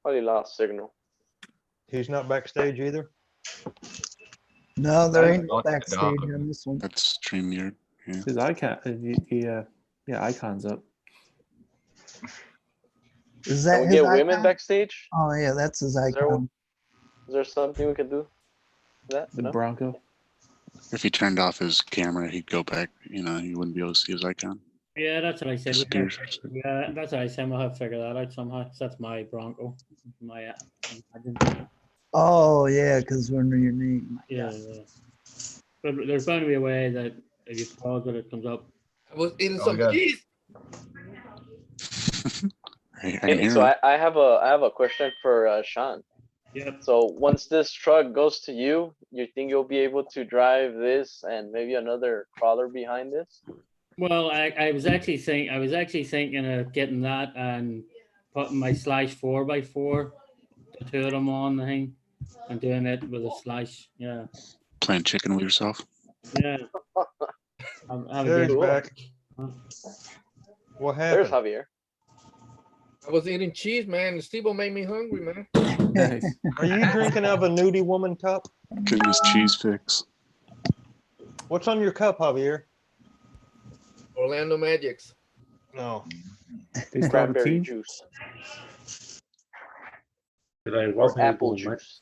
S5: Probably lost signal.
S11: He's not backstage either.
S1: No, there ain't no
S4: Walk the
S1: backstage
S4: dog.
S1: on this one.
S6: That's StreamYard. Yeah.
S7: His icon. Yeah, icon's up.
S1: Is
S5: Can
S1: that
S5: we
S1: his
S5: get women
S1: icon?
S5: backstage?
S1: Oh yeah, that's his
S5: there
S1: icon.
S5: Is there something we could do? for That
S7: The
S5: no?
S7: Bronco.
S6: If he turned off his camera, he'd go back. You know, you wouldn't be able to see his icon.
S2: Yeah, that's what I said.
S6: Disappears.
S2: Yeah, that's what I said. We'll have to figure that out somehow. 'Cause that's my Bronco. My imagine.
S1: Oh yeah, because we're under your name.
S2: Yeah, yeah. But there's bound to be a way that if you pause it, it comes up.
S3: I was eating
S4: Oh,
S3: some
S4: God.
S3: cheese.
S6: I can
S5: Hey,
S6: hear
S5: so
S6: him.
S5: I have a question for Sean.
S2: Yep.
S5: So once this truck goes to you, you think you'll be able to drive this and maybe another crawler behind this?
S2: Well, I was actually thinking of getting that and putting my slash 4x4, the two of them on the thing, and doing it with a slash. Yeah,
S6: Playing chicken with yourself.
S2: yeah. Have a
S11: There's
S2: game.
S11: back. What
S5: There's
S11: happened?
S5: Javier.
S3: I was eating cheese, man. Steve-O made me hungry, man.
S7: Nice.
S11: Are you drinking out of a nudie woman cup?
S6: Getting his cheese fix.
S11: What's on your cup, Javier?
S3: Orlando Magics.
S11: No.
S7: They still have a
S5: Cranberry
S7: team?
S5: juice
S10: Today
S5: or
S10: wasn't
S5: apple
S10: able, mate.
S5: juice.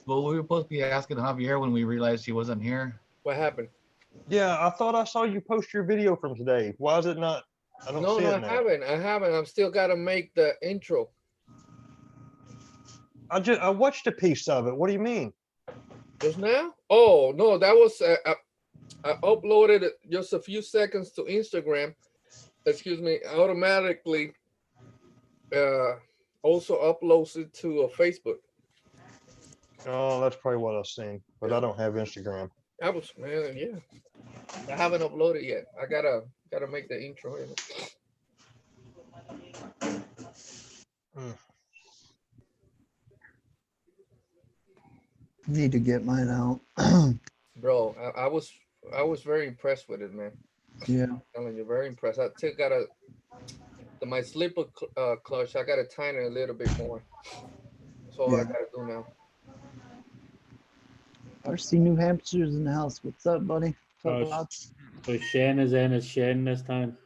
S4: Well, we were supposed to be asking Javier when we realized he wasn't here.
S3: What happened?
S11: Yeah, I thought I saw you post your video from today. Why is it not? I don't
S3: No,
S11: see
S3: no,
S11: it
S3: I
S11: now.
S3: haven't. I haven't. I've still got to make the intro.
S11: I watched a piece of it. What do you mean?
S3: Just now? Oh, no, that was, I uploaded it just a few seconds to Instagram. excuse me, automatically also uploads it to Facebook.
S11: Oh, that's probably what I've seen, but I don't have Instagram.
S3: I was, man, yeah. I haven't uploaded yet. I gotta make the intro.
S1: Need to get mine out.
S3: Bro, I was very impressed with it, man.
S1: Yeah.
S3: I'm telling you, very impressed. I still gotta my slipper clutch. I gotta tighten it a little bit more. That's all I
S1: Yeah.
S3: gotta do now.
S1: RC New Hampshire's in the house. What's up, buddy?
S2: Oh,
S1: What's up,
S2: so Shen is in his Shen this time.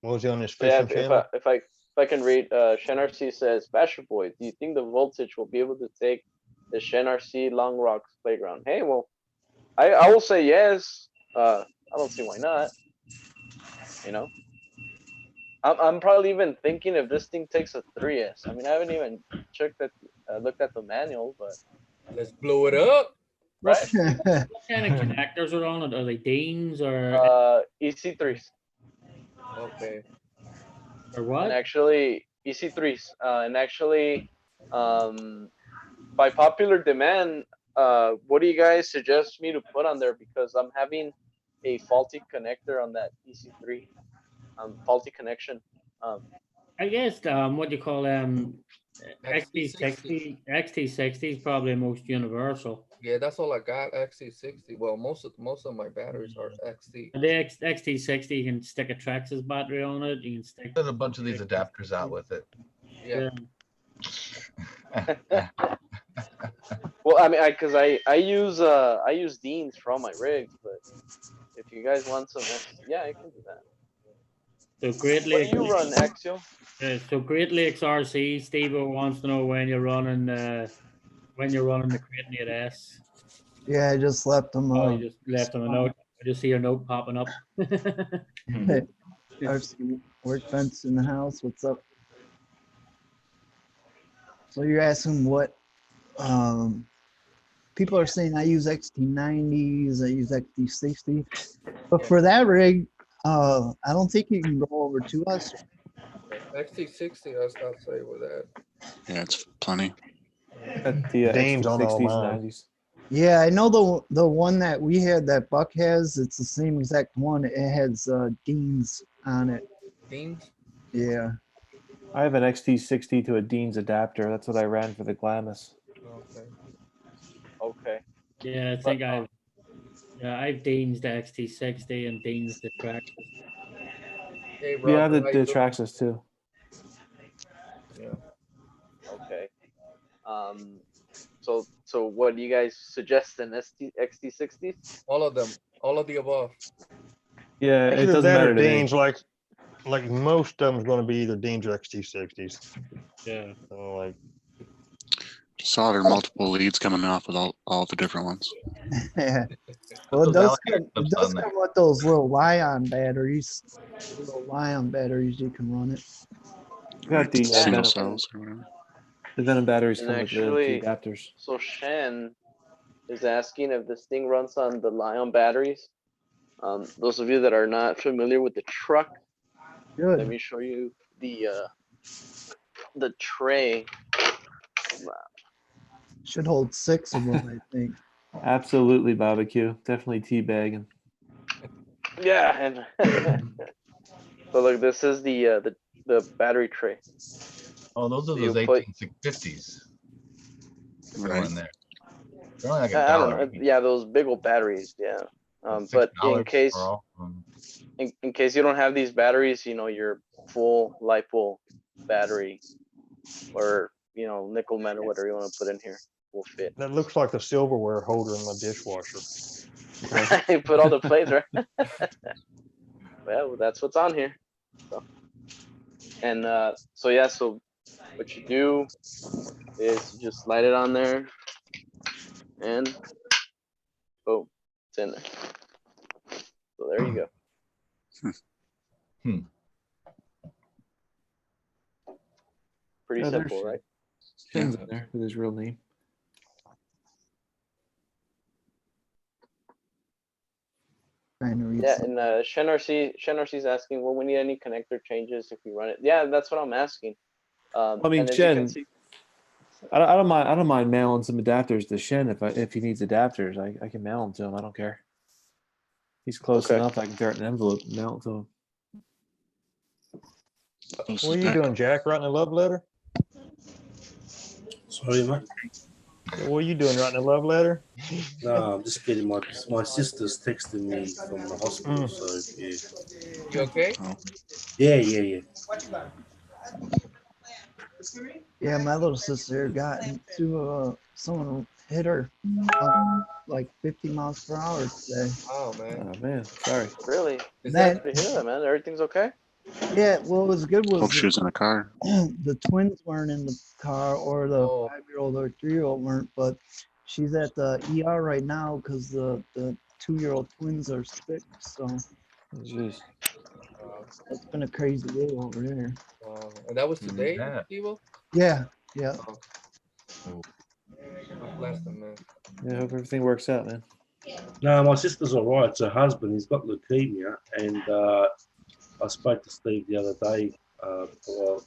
S11: What was he on his
S5: So yeah,
S11: fishing channel?
S5: if I can read, Shen RC says, Basher Boy, do you think the voltage will be able to take the Shen RC Long Rocks playground? Hey, well, I will say yes. I don't see why not. You know, I'm probably even thinking if this thing takes a 3S. I mean, I haven't even looked at the manual, but
S3: let's blow it up.
S5: Right.
S2: What kind of connectors are on it? Are they Deans or
S5: EC3s?
S3: Okay.
S2: Or what?
S5: And actually, EC3s. And actually, by popular demand, what do you guys suggest me to put on there? Because I'm having a faulty connector on that EC3. Faulty connection.
S2: I guess what do you call XT60? XT60 is probably most universal.
S3: Yeah, that's all I got. XT60. Well, most of my batteries are XT.
S2: The XT60, you can stick a Traxxas battery on it. You can stick.
S4: There's a bunch of these adapters out with it.
S3: Yeah.
S5: Well, I mean, because I use Deans for all my rigs, but if you guys want some, yeah, I can do that.
S2: So Great
S5: What
S2: Lakes.
S5: do you run, Axial?
S2: So Great Lakes RC, Steve wants to know when you're running the Crate Near S.
S1: Yeah, I just left them.
S2: Oh, you just left him a note. I just see your note popping up.
S1: RC Workbench in the house. What's up? So you're asking what people are saying I use XT90s, I use XT60. But for that rig, I don't think you can go over to us.
S3: XT60, I'll say with that.
S6: Yeah, it's plenty.
S7: At the
S11: Dane's on all
S7: XT60s,
S11: mine.
S7: 90s.
S1: Yeah, I know the one that we had that Buck has, it's the same exact one. It has Deans on it.
S3: Deans?
S1: Yeah.
S7: I have an XT60 to a Dean's adapter. That's what I ran for the Glamis.
S3: Okay.
S5: Okay.
S2: Yeah, I think I've Dean's the XT60 and Dean's the Traxxas.
S3: Hey,
S7: We have
S3: Rob,
S7: the Traxxas too.
S3: Yeah.
S5: Okay. So what do you guys suggest in XT60s?
S3: All of them. All of the above.
S7: Yeah, it
S11: Either
S7: doesn't
S11: that or
S7: matter to me.
S11: Dean's, like most of them's going to be either Dean's or XT60s.
S2: Yeah.
S11: So like,
S6: Saw there are multiple leads coming off with all the different ones.
S1: Yeah. Well, it
S4: Those
S1: does come with those little Lion batteries. Little Lion batteries, you can run it.
S7: You got the
S6: Single
S7: Venom,
S6: cells or whatever.
S7: the Venom batteries
S5: And
S7: come with
S5: actually,
S7: the adapters.
S5: so Shen is asking if this thing runs on the Lion batteries. Those of you that are not familiar with the truck,
S1: Good.
S5: let me show you the tray.
S1: Should hold 6 of them, I think.
S7: Absolutely barbecue. Definitely teabagging.
S5: Yeah, and so look, this is the battery tray.
S4: Oh, those are
S5: You
S4: those
S5: put-
S4: 1850s.
S6: Right.
S4: In there. They're only like
S5: I don't
S4: $1.
S5: know. Yeah, those big old batteries. Yeah. But in
S4: $6
S5: case
S4: for all of them.
S5: in case you don't have these batteries, your full LiPo battery or nickel metal, whatever you want to put in here, will fit.
S11: that looks like the silverware holder in my dishwasher.
S5: You put all the plates, right? Well, that's what's on here. So. And so yeah, so what you do is you just slide it on there, and boom, it's in there. So there you go. Pretty
S7: Oh, there's
S5: simple, right?
S7: Things in there with his real name.
S1: Trying to read
S5: Yeah,
S1: some.
S5: and Shen RC's asking, will we need any connector changes if we run it? Yeah, that's what I'm asking.
S7: I mean,
S5: And as you can
S7: Shen,
S5: see,
S7: I don't mind. I don't mind mailing some adapters to Shen if he needs adapters. I can mail them to him. I don't care. He's close
S5: Okay.
S7: enough. I can throw it in an envelope and mail it to him.
S11: What are you doing, Jack? Writing a love letter?
S13: Sorry, mate.
S11: What are you doing? Writing a love letter?
S13: No, I'm just getting my sister's texting me from the hospital. So yeah.
S3: You okay?
S13: Yeah.
S1: Yeah, my little sister got into someone hit her like 50 miles per hour today.
S3: Oh man.
S7: Oh man, sorry.
S5: really,
S3: Is
S1: That-
S5: to hear that, man. Everything's okay?
S1: Yeah, what was good
S6: Hope
S1: was
S6: she was in a car.
S1: the twins weren't in the car, or the
S3: Oh.
S1: 5-year-old or 3-year-old weren't, but she's at the ER right now because the 2-year-old twins are sick. So
S7: Jeez.
S1: it's been a crazy day over there.
S3: Wow. And that was today,
S4: Yeah.
S3: Steve-O?
S1: Yeah, yeah.
S3: God bless them, man.
S7: Yeah, hope everything works out, man.
S13: No, my sister's all right. It's her husband. He's got leukemia, and I spoke to Steve the other day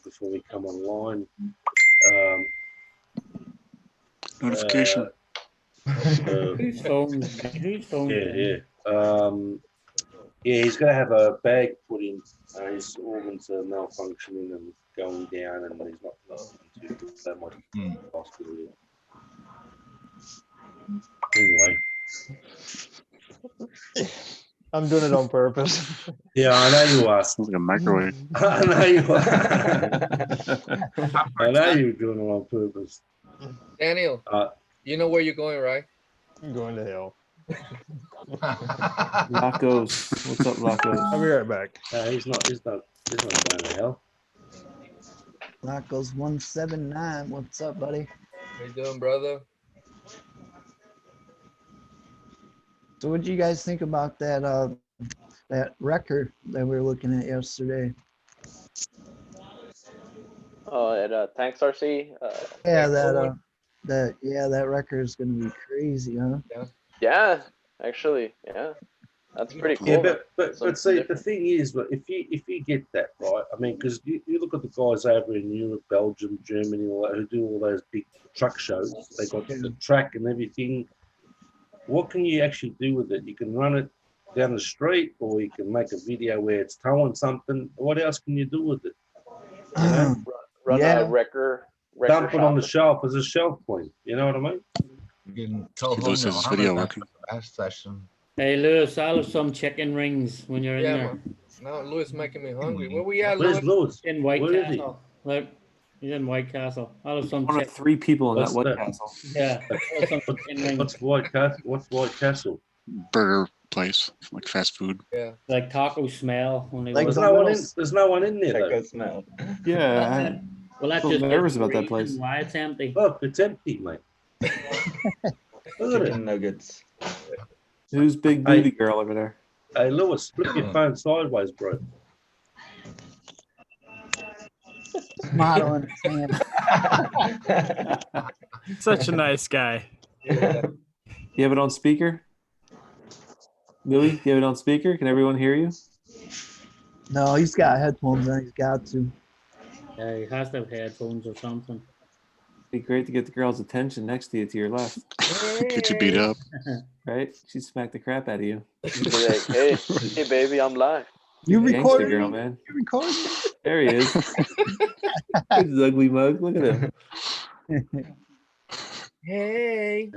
S13: before we come online.
S6: Notification.
S2: Whose phone? Whose phone?
S13: Yeah. Yeah, he's going to have a bag put in. His organs are malfunctioning and going down, and he's not listening to that much hospital yet. Anyway.
S11: I'm doing it on purpose.
S13: Yeah, I know you are.
S6: Sounds like a microwave.
S13: I know you are. I know you're doing it on purpose.
S3: Daniel, you know where you're going, right?
S11: I'm going to hell.
S7: Lacos. What's up, Lacos?
S11: I'll be right back.
S13: He's not going to hell.
S1: Lacos 179. What's up, buddy?
S3: How you doing, brother?
S1: So what do you guys think about that that record that we were looking at yesterday?
S5: Oh, at Thanks RC.
S1: Yeah, that record is gonna be crazy, huh?
S5: Yeah, actually, yeah. That's pretty cool.
S13: Yeah, but
S5: Something
S13: see,
S5: different.
S13: the thing is, but if you get that right, I mean, because you look at the guys over in Europe, Belgium, Germany, all that, who do all those big truck shows. They got the track and everything. What can you actually do with it? You can run it down the street, or you can make a video where it's towing something. What else can you do with it? You know?
S5: Run a wrecker
S13: Dump it on the
S5: shop.
S13: shelf as a shelf point. You know what I mean?
S4: You can tell
S6: He loses his video working.
S4: Last session.
S2: Hey, Lewis, I'll have some chicken rings when you're in
S3: Yeah,
S2: there.
S3: man. Now Louis making me hungry. Where we at,
S13: Where's Lewis?
S2: In White
S13: Where is he?
S2: Castle. Look, he's in White Castle. I'll have some
S7: One of
S2: chicken.
S7: 3 people in
S13: What's
S7: that White
S13: that?
S7: Castle.
S2: Yeah, I'll have some chicken rings.
S13: What's White Castle? What's White Castle?
S6: Burger place, like fast food.
S3: Yeah.
S2: Like taco smell. When they
S1: Like
S2: work.
S13: There's no one in there though.
S9: Smell.
S7: Yeah,
S2: Well, that's
S7: I'm
S2: just
S7: nervous
S2: the
S7: about that
S2: reason
S7: place.
S2: why it's empty.
S13: Look, it's empty, mate. Look at it.
S9: Chicken nuggets.
S7: Who's big booty girl over there?
S13: Hey, Lewis, flip your phone sideways, bro.
S1: Modeling.
S12: Such a nice guy.
S7: You have it on speaker? Louis, you have it on speaker? Can everyone hear you?
S1: No, he's got headphones on. He's got to.
S2: Yeah, he has to have headphones or something.
S7: It'd be great to get the girl's attention next to you to your left.
S6: Get you beat up.
S7: Right? She'd smack the crap out of you.
S5: Be like, hey, baby, I'm live.
S1: You
S7: Gangsta
S1: recorded,
S7: girl, man.
S1: You recorded.
S7: There he is. His ugly mug. Look at him.
S3: Hey.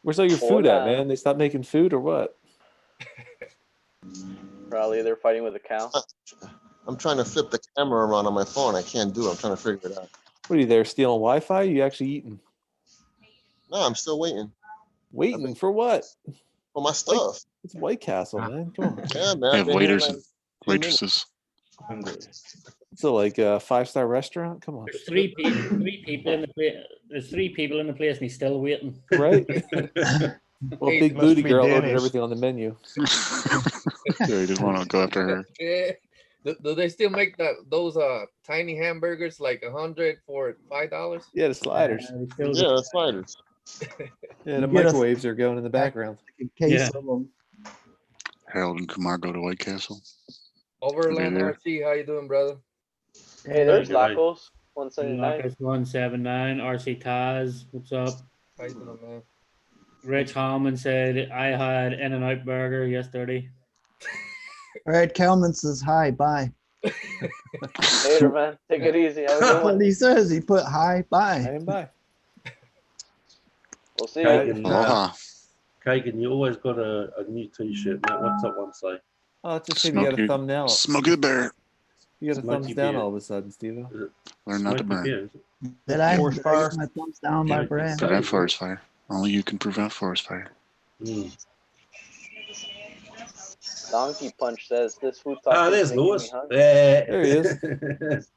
S7: Where's all your food at,
S5: Hola.
S7: man? They stopped making food or what?
S5: Probably they're fighting with a cow.
S14: I'm trying to flip the camera around on my phone. I can't do it. I'm trying to figure it out.
S7: What are you there stealing Wi-Fi? You actually eating?
S14: No, I'm still waiting
S7: Waiting for what?
S14: for my stuff.
S7: It's White Castle, man. Come on.
S14: Yeah, man.
S6: They
S14: I've
S6: have
S14: been here
S6: waiters
S14: like
S6: and
S14: 2 minutes.
S6: waitresses.
S7: So like a 5-star restaurant? Come on.
S2: There's three people in the place. There's 3 people in the place, and he's still waiting.
S7: Right? Well,
S3: Hey,
S7: big
S11: must
S7: booty
S11: be
S7: girl ordered
S11: Denny's.
S7: everything on the menu.
S6: Yeah, he didn't want to go after her.
S3: Yeah. Do they still make those tiny hamburgers like 100 for $5?
S7: Yeah, the sliders.
S2: He still
S14: Yeah, that's fighters.
S7: Yeah, the
S1: You get a-
S7: microwaves are going in the background.
S1: Like a case
S2: Yeah.
S1: of them.
S6: Harold and Kumar go to White Castle.
S3: Overland
S6: there?
S3: RC, how you doing, brother?
S5: Hey, there's
S13: Good night.
S5: Lacos 179.
S2: Marcus 179, RC Taz, what's up?
S3: How you doing, man?
S2: Rich Hallman said I had In-N-Out Burger yesterday.
S1: All right, Kelman says hi, bye.
S5: Later, man. Take it easy. Have a good
S1: That's what
S5: one.
S1: he says. He put hi, bye.
S7: Hi and bye.
S5: We'll see you.
S13: Kagan,
S6: Aloha.
S13: Kagan, you always got a new T-shirt, mate. What's that one say?
S7: Oh, it just said you got a
S6: Smokey-
S7: thumbnail.
S6: Smokey the Bear.
S7: You got a
S13: Smoky
S7: thumbs down
S13: beer.
S7: all of a sudden, Steve.
S6: Learn not to
S13: Smoky
S6: burn.
S13: beer, is it?
S1: Did I
S11: Forest
S1: get
S11: fire.
S1: my thumbs down by
S13: Yeah,
S1: Brad?
S6: Prevent forest fire. Only you can prevent forest fire.
S13: Mm.
S5: Donkey Punch says this food talk
S13: Ah,
S5: is
S13: there's
S5: making me
S13: Lewis.
S5: hungry.
S7: There he is.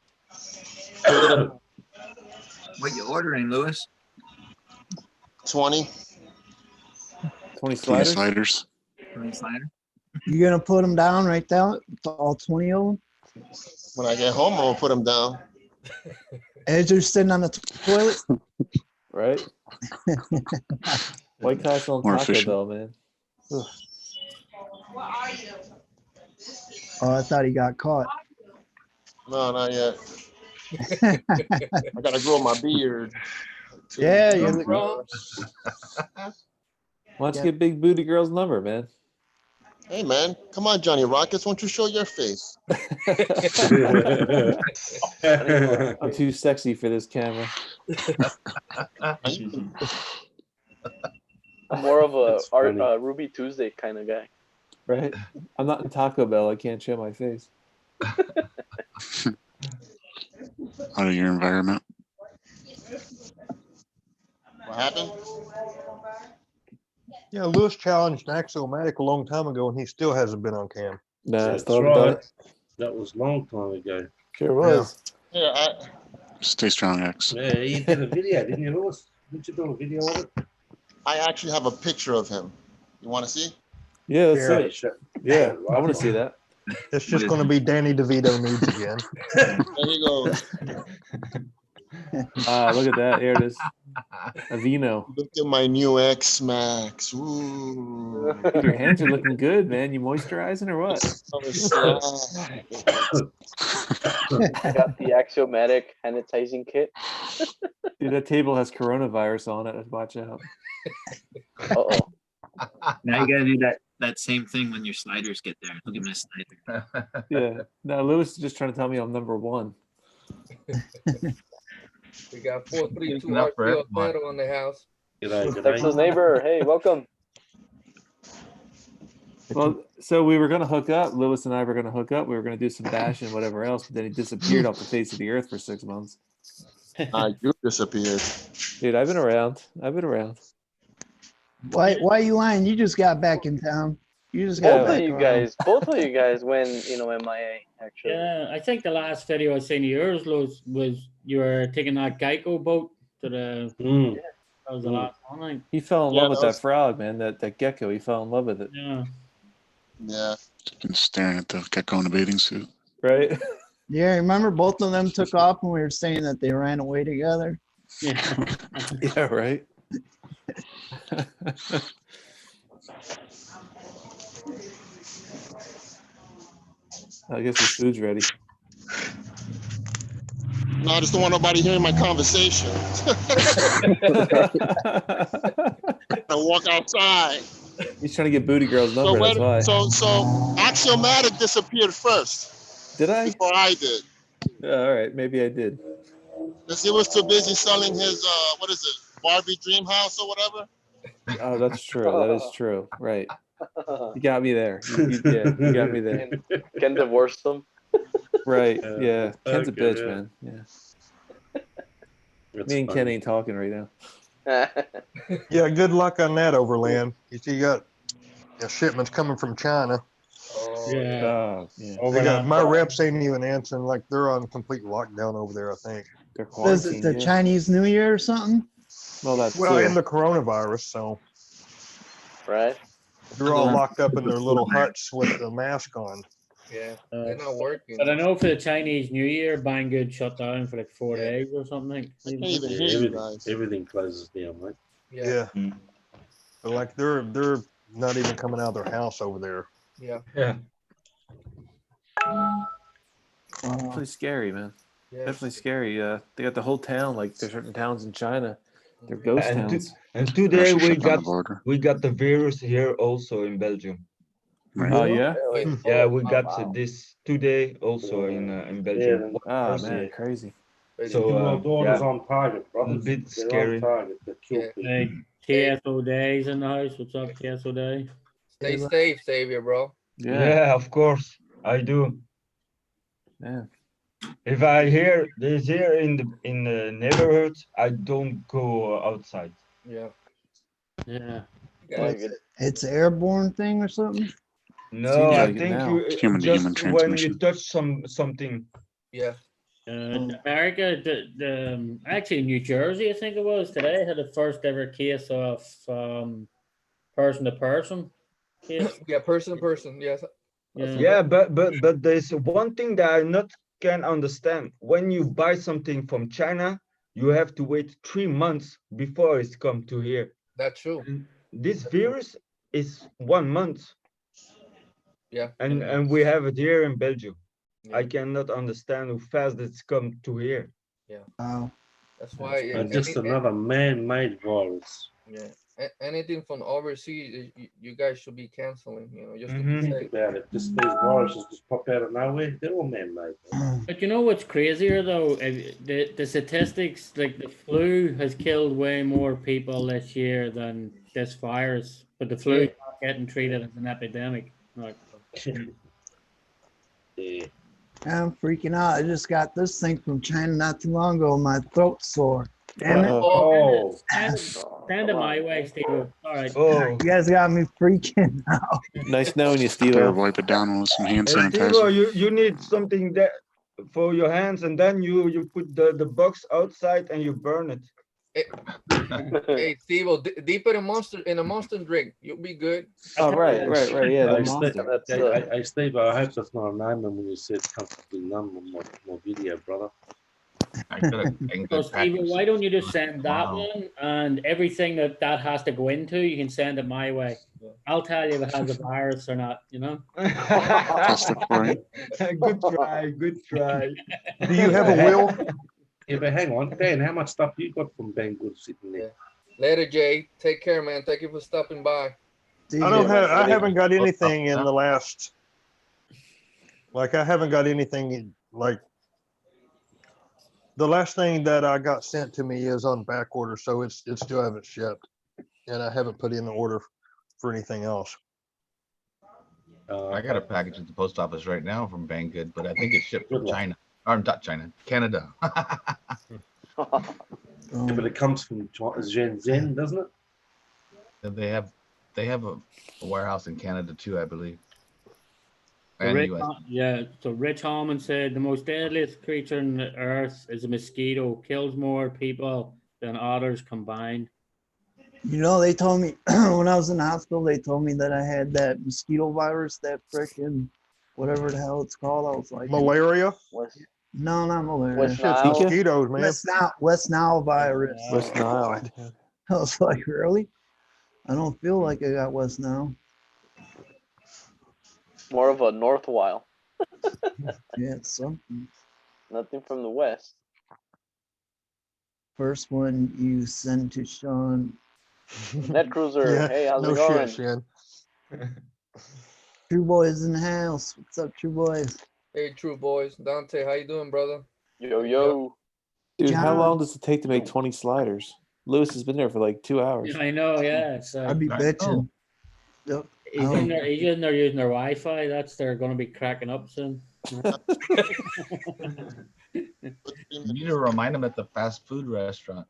S9: What you ordering, Lewis?
S14: 20.
S7: 20
S6: 20
S7: sliders.
S6: sliders.
S9: Slider?
S1: You gonna put them down right down, all 20 of them?
S14: When I get home, I'm gonna put them down.
S1: As you're sitting on the toilet?
S7: Right? White Castle and
S6: More
S7: Taco
S6: efficient.
S7: Bell, man. Ugh.
S1: Oh, I thought he got caught.
S14: No, not yet. I gotta grow my beard.
S1: Yeah, you look.
S7: Why don't you get Big Booty Girl's number, man?
S14: Hey man, come on, Johnny Rockets. Won't you show your face?
S7: I'm too sexy for this camera.
S5: I'm more of a
S13: That's funny.
S5: Ruby Tuesday kind of guy.
S7: Right? I'm not in Taco Bell. I can't show my face.
S6: Out of your environment.
S14: What happened?
S11: Yeah, Lewis challenged Axiomatic a long time ago, and he still hasn't been on cam.
S7: Nah,
S13: That's
S7: still haven't done
S13: right.
S7: it.
S13: That was a long time ago.
S7: Sure was.
S14: Yeah,
S6: Stay strong, X.
S13: Yeah, you did a video, didn't you, Lewis? Didn't you do a video of it?
S14: I actually have a picture of him. You want to see?
S7: Yeah, that's
S11: Yeah.
S7: it. Yeah, I want to see that.
S11: It's just going to be Danny DeVito nudes again.
S14: There he goes.
S7: Look at that. There it is. A vino.
S14: Look at my new X Max. Ooh.
S7: Dude, your hands are looking good, man. You moisturizing or what?
S5: Got the Axiomatic sanitizing kit.
S7: Dude, that table has coronavirus on it. Watch out.
S5: Uh-oh.
S9: Now you gotta do that same thing when your sliders get there. Look at my slider.
S7: Yeah. No, Lewis is just trying to tell me I'm number one.
S3: We got 432
S4: Speaking up for
S3: RC
S4: everyone.
S3: Otero in the house.
S13: G'day,
S5: Texas
S13: g'day.
S5: neighbor. Hey, welcome.
S7: Well, so we were going to hook up. Lewis and I were going to hook up. We were going to do some bash and whatever else, but then he disappeared off the face of the earth for 6 months.
S14: You disappeared.
S7: Dude, I've been around.
S1: Why are you lying? You just got back in town. You just
S5: Both
S1: got back
S5: of you
S1: around.
S5: guys, went, MIA, actually.
S2: Yeah, I think the last video I seen of yours was you were taking that Geico boat to the.
S13: Mm.
S2: That was the last one. Like,
S7: He fell in
S14: Yeah,
S7: love with
S14: that
S7: that
S14: was-
S7: frog, man. That gecko. He fell in love with it.
S2: yeah.
S14: Yeah.
S6: Been staring at the gecko in a bathing suit.
S7: Right?
S1: Yeah, remember both of them took off when we were saying that they ran away together?
S2: Yeah.
S7: Yeah, right. I guess his food's ready.
S14: No, I just don't want nobody hearing my conversation. I walk outside.
S7: He's trying to get Booty Girl's number. That's why.
S14: So Axiomatic disappeared first
S7: Did I?
S14: before I did.
S7: Yeah, all right. Maybe I did.
S14: Because he was too busy selling his what is it, Barbie Dream House or whatever.
S7: Oh, that's true. That is true. Right. You got me there. You got me there.
S5: Ken divorced them.
S7: Right. Yeah. Ken's a
S13: Okay,
S7: bitch,
S13: yeah.
S7: man. Yeah.
S13: That's
S7: Me and Ken
S13: funny.
S7: ain't talking right now.
S11: Yeah, good luck on that, Overland. You got shipments coming from China.
S2: Yeah.
S7: Oh, yeah.
S11: They got, my reps ain't even answering. Like they're on complete lockdown over there, I think.
S7: They're
S1: Was it
S7: quarantined.
S1: the
S7: Yeah.
S1: Chinese New Year or something?
S7: Well, that's
S11: Well,
S7: too.
S11: in the coronavirus, so
S5: Right?
S11: they're all locked up in their little huts with the mask on.
S3: Yeah, they're not working.
S2: But I know for the Chinese New Year, Banggood shut down for like 4 days or something.
S14: I can't even
S13: Yeah,
S14: hear you
S13: everything,
S14: guys.
S13: everything closes down, mate.
S11: Yeah. But like they're not even coming out of their house over there.
S3: Yeah.
S13: Yeah.
S7: Definitely scary, man.
S3: Yeah.
S7: Definitely scary. They got the whole town, like there's certain towns in China. They're ghost
S15: And,
S7: towns.
S15: and today
S6: Russia
S15: we
S6: shut down the
S15: got
S6: border.
S15: the virus here also in Belgium.
S6: Right.
S7: Oh yeah.
S5: Really?
S15: Yeah, we
S5: Oh,
S15: got
S5: wow.
S15: this today also in Belgium.
S13: Yeah,
S15: One
S7: Ah
S15: person.
S7: man, crazy.
S15: So
S13: Two more daughters
S15: yeah,
S13: on target,
S15: a
S13: brothers.
S15: bit
S13: They're
S15: scary.
S13: on target. They kill
S3: Yeah.
S13: people.
S2: Hey, TSO Days in the house. What's up, TSO Day?
S3: Stay safe, Xavier, bro.
S15: Yeah, of course I do.
S7: Yeah.
S15: If I hear this here in the neighborhood, I don't go outside.
S3: Yeah.
S2: Yeah.
S1: It's an airborne thing or something?
S15: No,
S7: Seems
S15: I
S7: like it
S15: think
S7: now.
S15: you
S6: Human to human
S15: just when you
S6: transmission.
S15: touch something.
S3: Yeah.
S2: America, actually New Jersey, I think it was today, had the first ever case of person to person case.
S3: Yeah, person to person. Yes.
S15: Yeah, but there's one thing that I not can understand. When you buy something from China, you have to wait 3 months before it's come to here.
S3: That's true.
S15: And this virus is 1 month.
S3: Yeah.
S15: And we have it here in Belgium.
S3: Yeah.
S15: I cannot understand how fast it's come to here.
S3: Yeah.
S1: Wow.
S3: That's why.
S13: Just another man-made virus.
S3: Yeah. Anything from overseas, you guys should be canceling. You know, just to
S15: Mhm.
S3: be
S13: Think
S3: safe.
S13: about it. Just these viruses just pop out of nowhere. They're all man-made.
S2: But you know what's crazier though? The statistics, like the flu has killed way more people this year than this virus, but the flu is not getting treated as an epidemic. Like,
S13: Yeah.
S1: I'm freaking out. I just got this thing from China not too long ago. My throat's sore. Damn it.
S13: Oh.
S2: Stand in my way, Steve. All right.
S15: Oh.
S1: You guys got me freaking out.
S7: Nice knowing you,
S6: Better
S7: Steve.
S6: wipe it down with some hand
S15: Hey,
S6: sanitizer.
S15: Steve, you need something that for your hands, and then you put the box outside and you burn it.
S3: Hey, Steve, deep in a monster drink, you'll be good.
S7: Oh, right. Yeah, the
S13: Hey,
S7: monster.
S13: Hey, Steve, I hope that's not a name when you said comfortably numb on my video, brother.
S2: So, Stephen, why don't you just send that one and everything that has to go into, you can send it my way. I'll tell you if it has a virus or not, you know?
S6: Test it for you.
S15: Good try.
S11: Do you have a will?
S13: Yeah, but hang on, Dan, how much stuff you got from Banggood sitting there?
S3: Later, Jay. Take care, man. Thank you for stopping by.
S11: I haven't got anything in the last. Like I haven't got anything like. The last thing that I got sent to me is on back order, so it still haven't shipped, and I haven't put in the order for anything else.
S4: I got a package at the post office right now from Banggood, but I think it's shipped from China. Or not China, Canada.
S13: Yeah, but it comes from Shenzhen, doesn't it?
S4: And they have a warehouse in Canada too, I believe.
S2: So
S4: And
S2: Rich,
S4: US.
S2: so Rich Holman said the most deadliest creature on the earth is a mosquito. Kills more people than others combined.
S1: You know, they told me when I was in the hospital, they told me that I had that mosquito virus, that frickin' whatever the hell it's called. I was like,
S11: Malaria?
S1: No, not malaria.
S11: West Nile? Mosquitoes, man.
S1: West Nile virus.
S7: West Nile.
S1: I was like, really? I don't feel like I got West Nile.
S5: More of a north while.
S1: Yeah, it's something.
S5: Nothing from the west.
S1: First one you send to Sean.
S5: Net Cruiser,
S11: Yeah,
S5: hey, how's
S11: no
S5: it going?
S11: shit, Shan.
S1: True Boys in the house. What's up, True Boys?
S3: Hey, True Boys. Dante, how you doing, brother?
S5: Yo.
S7: Dude, how
S1: John.
S7: long does it take to make 20 sliders? Lewis has been there for like 2 hours.
S2: I know, yeah. It's like,
S1: I'd be bitching. Yep.
S2: He's in there using their Wi-Fi. They're going to be cracking up soon.
S4: You need to remind them at the fast food restaurant.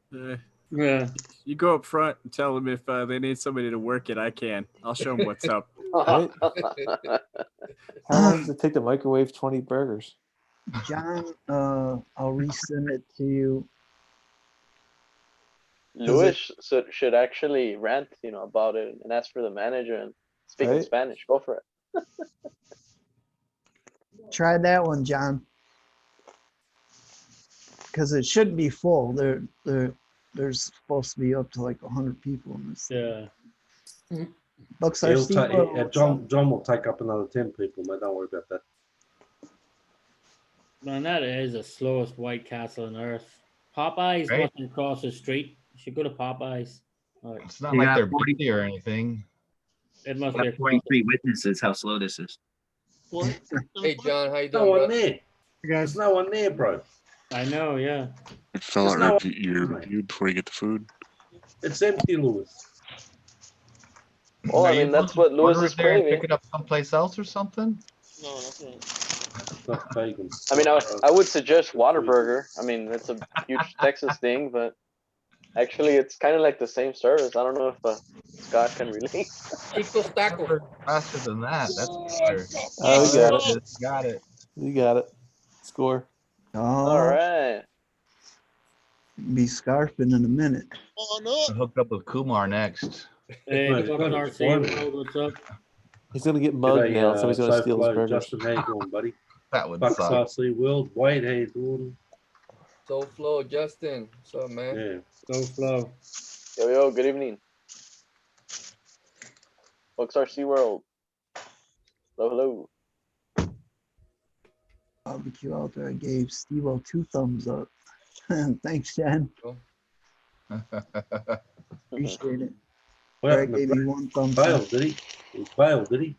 S2: Yeah.
S12: You go up front and tell them if they need somebody to work it. I can. I'll show them what's up.
S7: Right? How long does it take to microwave 20 burgers?
S1: John, I'll resend it to you.
S5: Lewis should actually rant, about it and ask for the manager and speak in
S7: Right?
S5: Spanish. Go for it.
S1: Try that one, John. Because it should be full. There's supposed to be up to like 100 people in this.
S2: Yeah.
S1: Bucks
S13: He'll
S1: are Steve.
S13: take, John will take up another 10 people, mate. Don't worry about that.
S2: Man, that is the slowest White Castle on earth. Popeyes
S4: Right?
S2: must be across the street. You should go to Popeyes. All right.
S4: It's not
S9: You
S4: like
S9: got
S4: they're
S9: 40
S4: busy or anything.
S2: It must
S9: You
S2: be
S9: got
S2: across the
S9: 43 witnesses how slow this is.
S3: Hey John, how you
S13: No
S3: doing,
S13: one
S3: bro?
S13: there. There's no one there, bro.
S2: I know, yeah.
S6: Fill
S13: There's
S6: out
S13: no
S6: your
S13: one, mate.
S6: review before you get the food.
S13: It's empty, Lewis.
S5: Well, I
S4: Are you
S5: mean, that's
S4: supposed to
S5: what Lewis
S4: order
S5: is
S4: it there and
S5: craving.
S4: pick it up someplace else or something?
S14: No, that's right.
S13: It's not vegan.
S5: I mean, I would suggest Whataburger. I mean, it's a huge Texas thing, but actually, it's kind of like the same service. I don't know if Scott can relate.
S3: Chicos tacos.
S4: Faster than that, that's for sure.
S7: Oh, you got
S4: There
S7: it.
S4: Got it.
S7: You got it. Score.
S5: All right.
S1: Be scarfing in a minute.
S4: I'll hook up with Kumar next.
S2: Hey,
S13: Right,
S2: Bucks
S13: good.
S2: are Steve. What's up?
S7: He's gonna get mugged
S13: G'day,
S7: now. Somebody's gonna
S13: So
S7: steal his
S13: Flo,
S7: burgers.
S13: Justin, how you doing, buddy?
S4: That would
S13: Bucks
S4: suck.
S13: RC World. Wade, how you doing?
S3: So Flo, Justin, what's up, man?
S13: Yeah.
S2: Go Flow.
S5: Yo, good evening. Bucks RC World. Hello.
S1: Barbecue out there. I gave Steve-O 2 thumbs up. Thanks, Jen. Appreciate it.
S13: What
S1: Eric
S13: happened
S1: gave
S13: to
S1: me 1 thumbs
S13: Bailed,
S1: up.
S13: did he? He bailed, did he?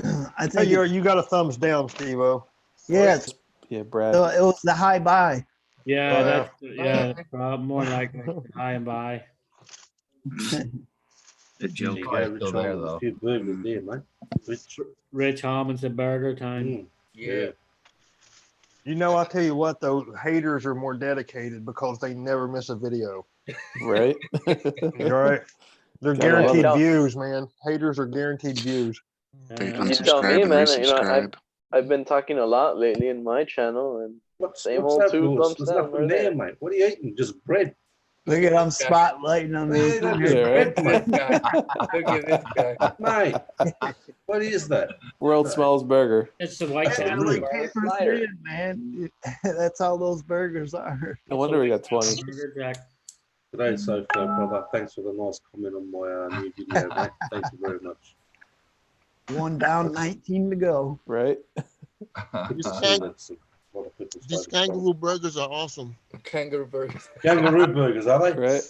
S1: I
S11: Hey,
S1: think
S11: you got a thumbs down, Steve-O.
S1: yes.
S7: Yeah, Brad.
S1: It was the high buy.
S2: Yeah, that's more likely high and by.
S9: A joke.
S13: You
S4: Oh,
S13: got
S4: he's
S13: Rich
S4: still there,
S13: Holmes,
S4: though.
S13: a few burgers there, mate. Rich.
S2: Rich Holman's a burger time.
S3: Yeah.
S11: You know, I'll tell you what, though, haters are more dedicated because they never miss a video.
S7: Right?
S11: Right? They're
S7: Gotta love
S11: guaranteed
S5: it.
S11: views, man. Haters are guaranteed views.
S6: They
S5: You tell
S6: unsubscribe
S5: me,
S6: and
S5: man. You know,
S6: resubscribe.
S5: I've been talking a lot lately in my channel, and
S13: What's
S5: same
S13: what's
S5: old
S13: that,
S5: 2
S13: Lewis?
S5: thumbs
S13: There's
S5: down.
S13: nothing
S5: Right
S13: there,
S5: there.
S13: mate. What are you eating? Just bread.
S1: Look at I'm spotlighting them.
S13: Man, that's just
S7: Yeah,
S13: bread,
S7: right?
S13: mate.
S3: Look at this guy.
S13: Mate, what is that?
S7: World's smallest burger.
S2: It's the White
S13: That's
S2: Castle.
S13: unreal.
S1: Paper
S5: Slider.
S1: thin, man. That's all those burgers are.
S7: No wonder we got 20.
S2: Burger Jack.
S13: G'day, Soflo, brother. Thanks for the nice comment on my new video, mate. Thank you very much.
S1: 1 down, 19 to go.
S7: Right?
S13: Good to
S14: These
S13: see that's a lot of people
S14: These
S13: focused on it.
S14: kangaroo burgers are awesome.
S3: Kangaroo burgers.
S13: Kangaroo burgers, are they?
S7: Right?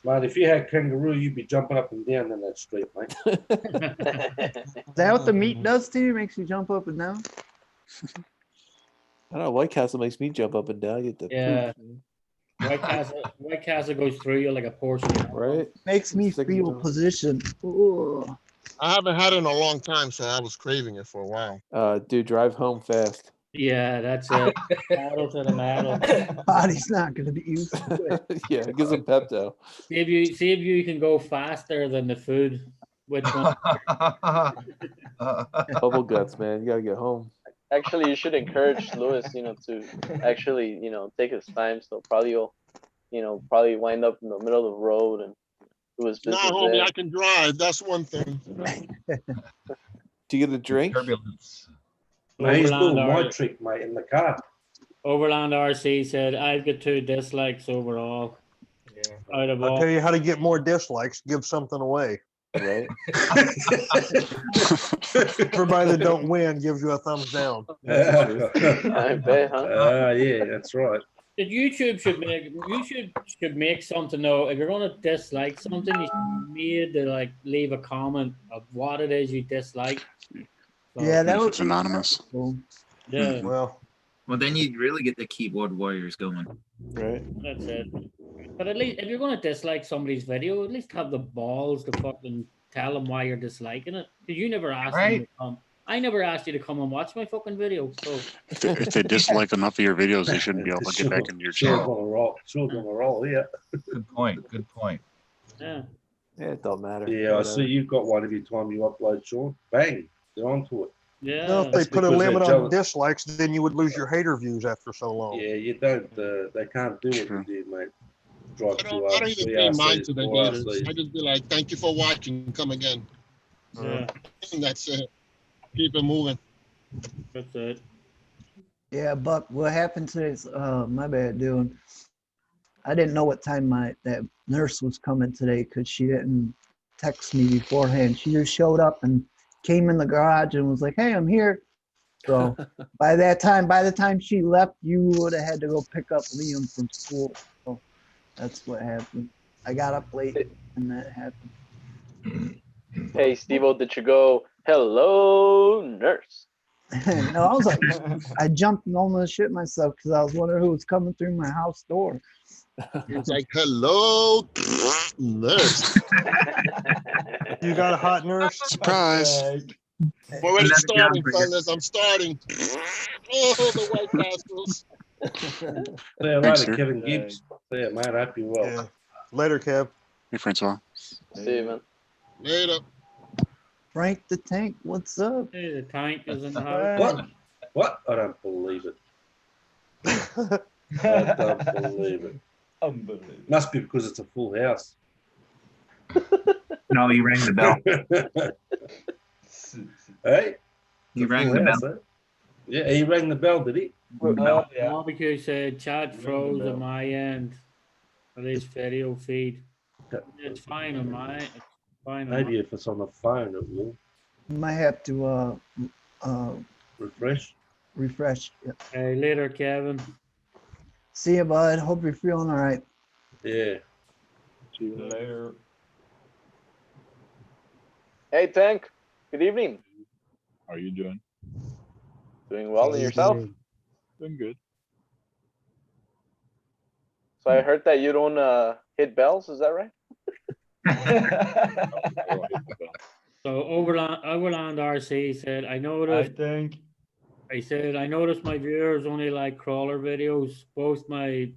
S13: Mate, if you had kangaroo, you'd be jumping up and down in that street, mate.
S1: Is that what the meat does to you? Makes you jump up and down?
S7: I don't know. White Castle makes me jump up and down. I get the
S2: Yeah.
S7: poop.
S2: White Castle goes through you like a portion.
S7: Right?
S1: Makes me
S7: Stick in
S1: feel
S7: the-
S1: position. Ooh.
S14: I haven't had it in a long time, so I was craving it for a while.
S7: Dude, drive home fast.
S2: Yeah, that's it. Battle to the metal.
S1: Body's not going to be used to it.
S7: Yeah, get some Pepto.
S2: See if you can go faster than the food. Which one?
S7: Bubble guts, man. You gotta get home.
S5: Actually, you should encourage Lewis, you know, to actually, you know, take his time. So probably you'll, you know, probably wind up in the middle of the road and do his business
S14: Nah, homie,
S5: there.
S14: I can drive. That's one thing.
S7: Do you get a drink?
S4: Turbulence.
S13: No, he's
S2: Overland
S13: doing my
S2: R-
S13: trick, mate, in the car.
S2: Overland RC said, I've got 2 dislikes overall.
S3: Yeah.
S2: Out of
S11: I'll
S2: all.
S11: tell you how to get more dislikes. Give something away.
S7: Right?
S11: Everybody that don't win gives you a thumbs down.
S5: I bet, huh?
S13: Yeah, that's right.
S2: That YouTube should make something though. If you're gonna dislike something, you should be made to like leave a comment of what it is you dislike. So,
S1: Yeah, that
S6: If
S1: was
S6: it's anonymous.
S1: cool.
S2: yeah,
S11: Well,
S9: Well, then you'd really get the keyboard warriors going.
S7: Right?
S2: that's it. But at least if you're gonna dislike somebody's video, at least have the balls to fucking tell them why you're disliking it. Because you never asked them to come. I never asked you to come and watch my fucking video. So
S6: If they dislike enough of your videos, they shouldn't be able to get back into your
S13: Sure
S6: channel.
S13: gonna roll. Sure gonna roll, yeah.
S4: Good point. Good point.
S2: yeah.
S7: Yeah, it don't matter.
S13: Yeah, I
S7: Whatever.
S13: see you've got one every time you upload, Sean. Bang, they're onto it.
S2: Yeah.
S11: no, if they
S13: That's
S11: put a
S13: because they're
S11: limit on
S13: jealous.
S11: dislikes, then you would lose your hater views after so long.
S13: Yeah, you don't. They can't do what
S6: True.
S13: you did, mate. Drive
S14: I
S13: 2
S14: don't
S13: hours,
S14: even
S13: 3
S14: pay
S13: hours,
S14: mind to the
S13: 4 hours,
S14: haters. I just be like, thank you for watching. Come again.
S2: Yeah.
S14: And that's it. Keep it moving.
S2: That's it.
S1: Yeah, Buck, what happened today is, my bad, doing. I didn't know what time that nurse was coming today because she didn't text me beforehand. She just showed up and came in the garage and was like, "Hey, I'm here." So by the time she left, you would have had to go pick up Liam from school. So that's what happened. I got up late and that happened.
S5: Hey, Steve-O, did you go, hello, nurse?
S1: No, I was like, I jumped and almost shit myself because I was wondering who was coming through my house door.
S14: It's like, hello, nurse.
S11: You got a hot nurse?
S6: Surprise.
S14: I'm already starting, fellas. I'm starting. Oh, the White Castles.
S13: Say hello
S6: Thanks,
S13: to
S6: sir.
S13: Kevin Gibbs. There, mate. I hope you're well.
S11: Yeah. Later, Kev.
S6: Hey, Francois.
S5: See you, man.
S14: Later.
S1: Frank the Tank, what's up?
S2: Hey, the tank is in the house.
S13: What? What? I don't believe it. I don't believe it.
S15: Unbelievable.
S13: Must be because it's a full house.
S9: No, you rang the bell.
S13: Hey?
S9: He
S13: It's a
S9: rang
S13: full
S9: the
S13: house,
S9: bell.
S13: eh? Yeah, he rang the bell, did he?
S15: Oh, yeah.
S2: Barbecue said chat froze
S13: bell.
S2: on my end of this video feed. It's fine on my. It's fine on
S13: Maybe if it's on the phone, it will
S1: You might have to
S13: refresh.
S1: refresh. Yeah.
S2: Hey, later, Kevin.
S1: See you, bud. Hope you're feeling all right.
S13: Yeah.
S15: See you later.
S5: Hey, Tank. Good evening.
S16: How are you doing?
S5: Doing well,
S1: How
S5: and
S1: you
S5: yourself?
S1: doing?
S16: Doing good.
S5: So I heard that you don't hit bells. Is that right?
S2: So Overland RC said, I
S15: I
S2: noticed.
S15: think.
S2: I said I noticed my viewers only like crawler videos. Both my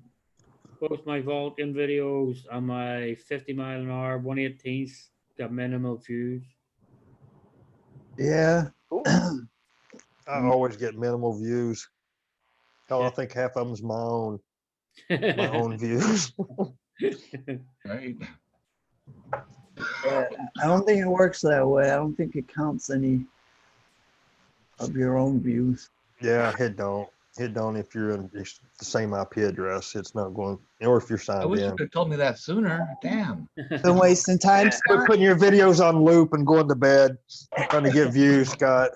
S2: Vulcan videos and my 50-mile-an-hour 1/18 got minimal views.
S1: Yeah.
S11: I always get minimal views. Hell, I think half of them's my own views.
S4: Right.
S1: Yeah, I don't think it works that way. I don't think it counts any of your own views.
S11: Yeah, it don't. It don't if you're in the same IP address. It's not going, or if you're
S4: I
S11: signed
S4: wish you
S11: in.
S4: could have told me that sooner. Damn.
S1: Been wasting time,
S11: Quit
S1: Scott.
S11: putting your videos on loop and going to bed trying to get views, Scott.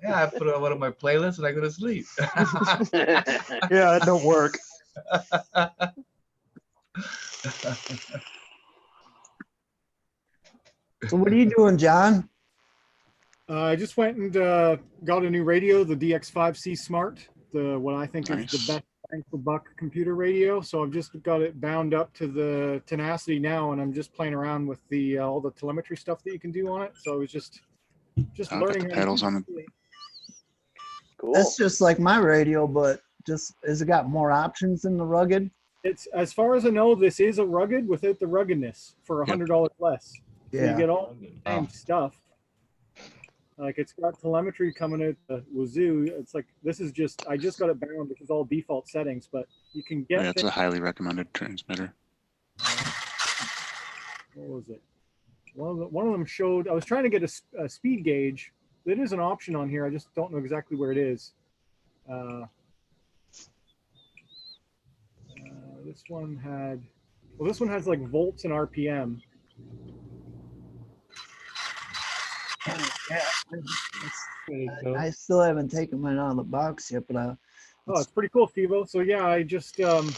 S4: Yeah, I put on one of my playlists and I go to sleep.
S11: Yeah, it don't work.
S1: So what are you doing, John?
S17: I just went and got a new radio, the DX5C Smart, the what I think is the best bang for buck computer radio. So I've just got it bound up to the Tenacity now, and I'm just playing around with the all the telemetry stuff that you can do on it. So I was just
S6: Got
S17: learning.
S6: the pedals on it.
S5: Cool.
S1: That's just like my radio, but just has it got more options than the rugged?
S17: It's as far as I know, this is a rugged without the ruggedness for $100 less. So
S1: Yeah.
S17: you get all the same stuff. Like it's got telemetry coming out the wazoo. It's like this is just I just got it bound, which is all default settings, but you can get.
S6: Yeah, it's a highly recommended transmitter.
S17: What was it? One of them showed. I was trying to get a speed gauge. It is an option on here. I just don't know exactly where it is. This one had. Well, this one has like volts and RPM.
S1: Yeah. I still haven't taken mine out of the box yet, but
S17: Oh, it's pretty cool, Steve-O. So yeah, I just I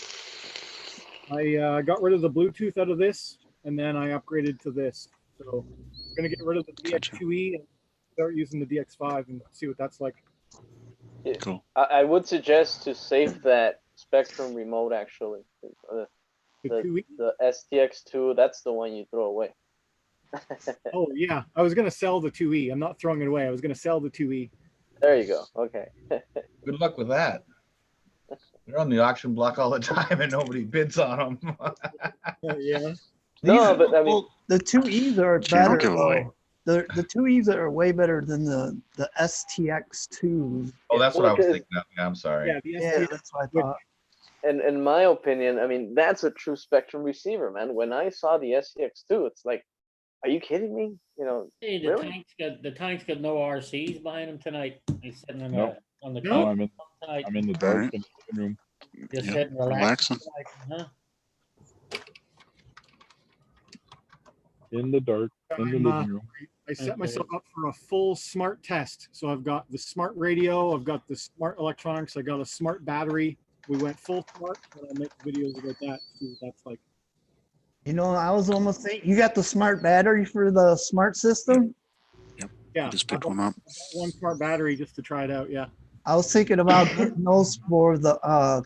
S17: got rid of the Bluetooth out of this, and then I upgraded to this. So I'm gonna get rid of the DX2E and start using the DX5 and see what that's like.
S5: Yeah.
S6: Cool.
S5: I would suggest to save that Spectrum remote actually. The STX2, that's the one you throw away.
S17: Oh yeah, I was gonna sell the 2E. I'm not throwing it away. I was gonna sell the 2E.
S5: There you go. Okay.
S4: Good luck with that. They're on the auction block all the time and nobody bids on them.
S17: Yeah.
S5: No, but I mean,
S1: the 2Es are
S4: Channel
S1: better.
S4: giveaway.
S1: The 2Es are way better than the STX2s.
S4: Oh, that's what
S5: Well,
S4: I was
S5: 'cause-
S4: thinking of. Yeah, I'm sorry.
S17: Yeah, the
S1: Yeah,
S17: STX,
S1: that's what I thought.
S5: and in my opinion, I mean, that's a true Spectrum receiver, man. When I saw the STX2, it's like, are you kidding me? You know,
S2: Hey,
S5: really?
S2: the tank's got no RCs behind him tonight. He's sitting on
S16: Nope.
S2: on the
S16: No,
S2: couch
S16: I'm
S2: tonight.
S16: in the dark in the living room.
S2: Just
S6: Yep,
S2: sitting
S6: relaxing.
S2: relaxing. Huh?
S16: in the dark in the living room.
S17: I set myself up for a full smart test. So I've got the smart radio, I've got the smart electronics, I got a smart battery. We went full smart, and I'll make videos about that. See what that's like.
S1: You know, I was almost thinking, you got the smart battery for the smart system?
S17: Yeah,
S6: Just picked
S17: I
S6: one up.
S17: got one smart battery just to try it out. Yeah.
S1: I was thinking about getting those for the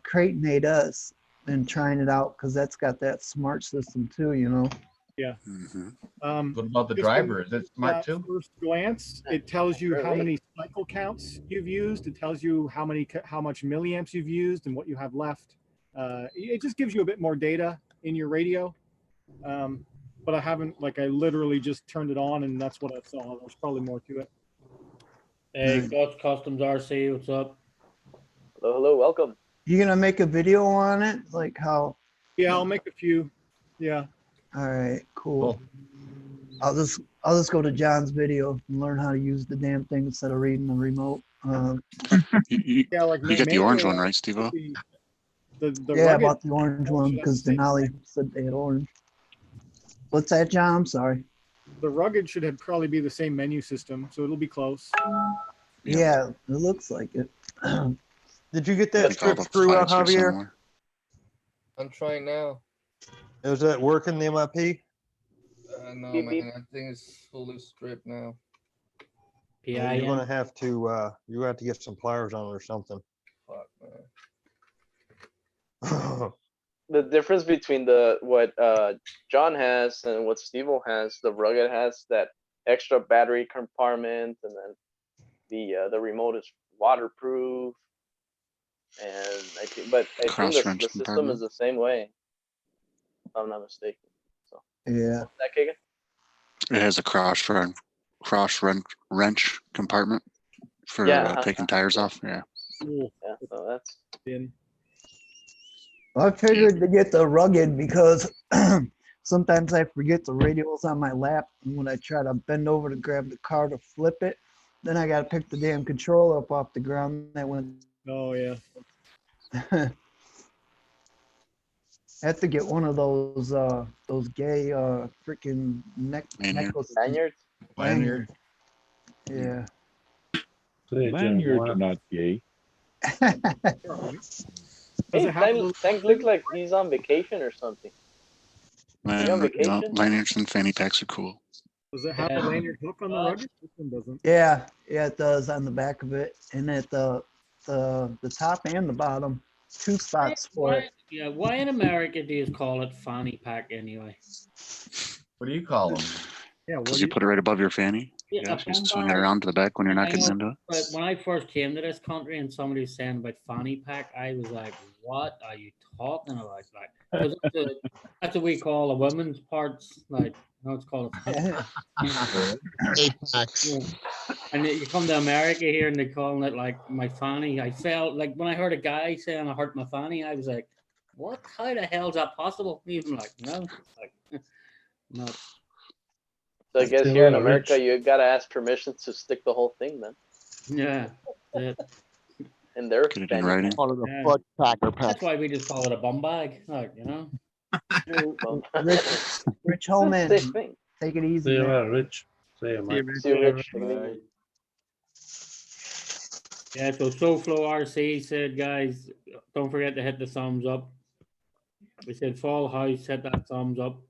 S1: Creighton 8S and trying it out because that's got that smart system too, you know.
S17: Yeah.
S4: What about the
S17: just
S4: driver?
S17: in,
S4: Is it smart too?
S17: First glance, it tells you how many cycle counts you've used. It tells you how much milliamps you've used and what you have left. It just gives you a bit more data in your radio. But I haven't, I literally just turned it on and that's what I saw. There's probably more to it.
S2: Hey, Dutch Customs RC, what's up?
S5: Hello, hello, welcome.
S1: You gonna make a video on it? Like how?
S17: Yeah, I'll make a few. Yeah.
S1: All right, cool. I'll just go to John's video and learn how to use the damn thing instead of reading the remote.
S6: You got the orange one, right, Steve-O?
S1: Yeah, I bought the orange one because Denali said they had orange. What's that, John? I'm sorry.
S17: The rugged should probably be the same menu system, so it'll be close.
S1: Yeah, it looks like it.
S11: Did you get that strip screw out, Javier?
S3: I'm trying now.
S11: Is that working, the MIP?
S3: No, man. I think it's fully stripped now.
S11: Yeah, you're gonna have to get some pliers on it or something.
S3: Fuck, man.
S5: The difference between what John has and what Steve-O has, the rugged has that extra battery compartment, and then the remote is waterproof. And I think the system is the same way, if I'm not mistaken. So
S1: yeah.
S5: That Kagan?
S6: It has a cross wrench compartment for taking tires off. Yeah.
S17: Cool.
S5: Yeah, so that's
S17: in.
S1: I figured to get the rugged because sometimes I forget the radio's on my lap, and when I try to bend over to grab the car to flip it, then I gotta pick the damn controller up off the ground. That went.
S17: Oh yeah.
S1: I have to get one of those gay freaking necklaces.
S5: Lanyard.
S1: Yeah.
S16: Lanyards are not gay.
S5: Hey, Tank looks like he's on vacation or something.
S6: Lanyards and fanny packs are cool.
S17: Does it have a lanyard hook on the rugged? This one doesn't.
S1: Yeah, it does on the back of it, and at the top and the bottom, 2 spots for it.
S2: Yeah, why in America do you call it fanny pack anyway?
S4: What do you call them?
S17: Yeah,
S6: because you put it right above your fanny.
S2: Yeah,
S6: you just swing it around to the back when you're not getting into it.
S2: But when I first came to this country and somebody was saying about fanny pack, I was like, "What are you talking about?" Like, that's what we call a women's parts. Like, it's called a and you come to America here and they're calling it like my fanny. I felt like when I heard a guy saying I hurt my fanny, I was like, "What? How the hell is that possible?" Even like, no, no.
S5: So I guess here in America, you gotta ask permission to stick the whole thing, then.
S2: Yeah.
S5: And they're
S14: Call it a foot packer pack.
S2: That's why we just call it a bum bag,
S1: Rich Holman, take it easy.
S13: See you
S1: man.
S13: later, Rich. See you, mate.
S5: See you, Rich.
S2: Yeah, so SoFlo RC said, guys, don't forget to hit the thumbs up. We said Fall House, hit that thumbs up.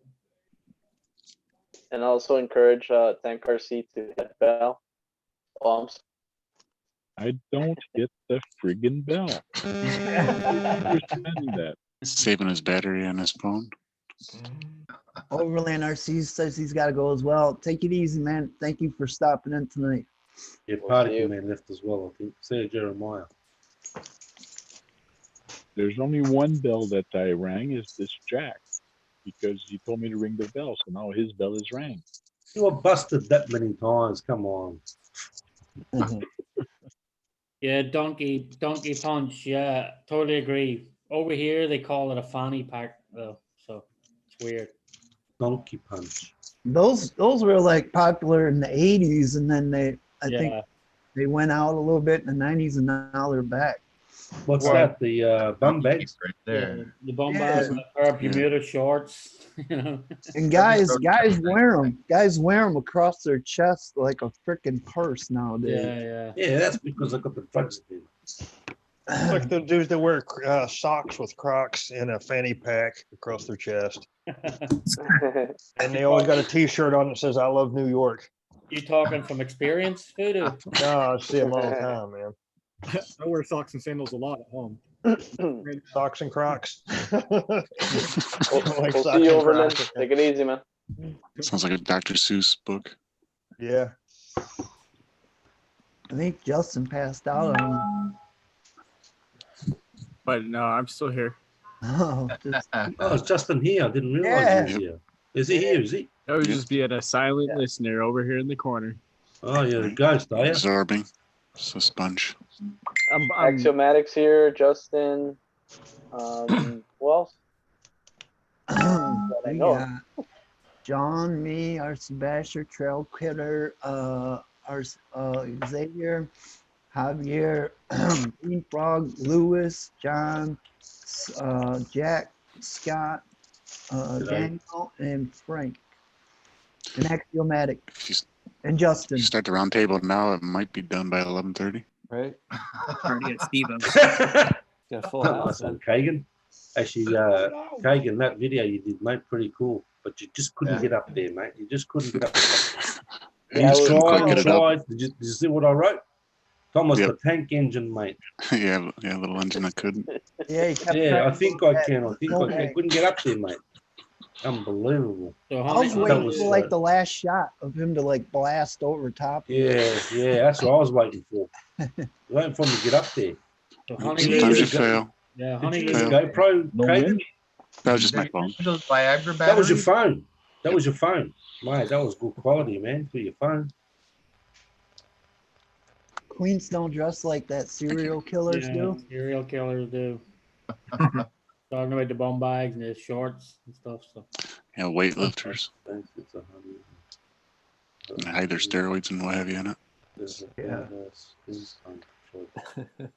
S5: And also encourage Tank RC to hit bell. Bombs.
S16: I don't hit the friggin' bell. That.
S6: Saving his battery on his phone.
S1: Overland RC says he's got to go as well. Take it easy, man. Thank you for stopping in tonight.
S13: Yeah, Particle Man left as well, I think. See you, Jeremiah.
S16: There's only one bell that I rang, is this Jack, because he told me to ring the bell, so now his bell is rang.
S13: You were busted that many times. Come on.
S2: Yeah, donkey punch. Yeah, totally agree. Over here, they call it a fanny pack, though, so it's weird.
S13: Donkey punch.
S1: Those were like popular in the 80s, and then I think they went out a little bit in the 90s, and now they're back.
S13: What's
S2: Well,
S13: that? The bum bags?
S4: Right
S2: Yeah,
S4: there.
S2: the bum
S1: Yeah.
S2: bags, a pair of Bermuda shorts. You know.
S1: And guys wear them. Guys wear them across their chest like a freaking purse nowadays.
S2: Yeah.
S13: Yeah, that's because I got the drugs in.
S11: It's like the dudes that wear socks with Crocs and a fanny pack across their chest. And they always got a T-shirt on that says "I love New York."
S2: You talking from experience, Voodoo?
S11: No, I see them all the time, man.
S17: I wear socks and sandals a lot at home.
S11: Socks and Crocs.
S5: We'll see you, Overland. Take it easy, man.
S6: Sounds like a Dr. Seuss book.
S11: Yeah.
S1: I think Justin passed out on.
S12: But no, I'm still here.
S1: Oh,
S13: Oh, it's Justin here. I didn't realize he was here. Is he here? Is he?
S12: I was just being a silent listener over here in the corner.
S13: Oh, you're the ghost, are you?
S6: Absorbing. It's a sponge.
S5: Axiomatics here, Justin. Who else?
S1: We
S5: know.
S1: got John, me, our Sebastian Trail Critter, our Xavier, Javier, Frog, Lewis, John, Jack, Scott, Daniel, and Frank. And Axiomatic. And Justin.
S6: If you start the round table now, it might be done by 11:30.
S7: Right.
S9: Already at Steve.
S7: Got a full house.
S13: Listen, Kagan. Actually, Kagan, that video you did, mate, pretty cool. But you just couldn't get up there, mate. You just couldn't get up there.
S6: Yeah,
S13: You tried. Did you see what I wrote? Thomas,
S6: Yep.
S13: the tank engine, mate.
S6: yeah, little engine I couldn't.
S1: Yeah,
S13: I think I can. I think I couldn't get up there, mate. Unbelievable.
S1: I was waiting for like the last shot of him to like blast over top.
S13: Yeah, that's what I was waiting for. Waiting for him to get up there.
S6: Sometimes you fail.
S2: Yeah,
S13: Did you
S2: honey.
S13: use a GoPro? Kagan?
S6: That was just my phone.
S4: Those Viagra
S13: That was your
S4: batteries?
S13: phone. That was your phone. Mate, that was good quality, man, for your phone.
S1: Queens don't dress like that serial killers do.
S2: Serial killers do. Talking about the bum bags and the shorts and stuff. So.
S6: Yeah, weightlifters. And hide their steroids and what have you in it.
S1: Yeah.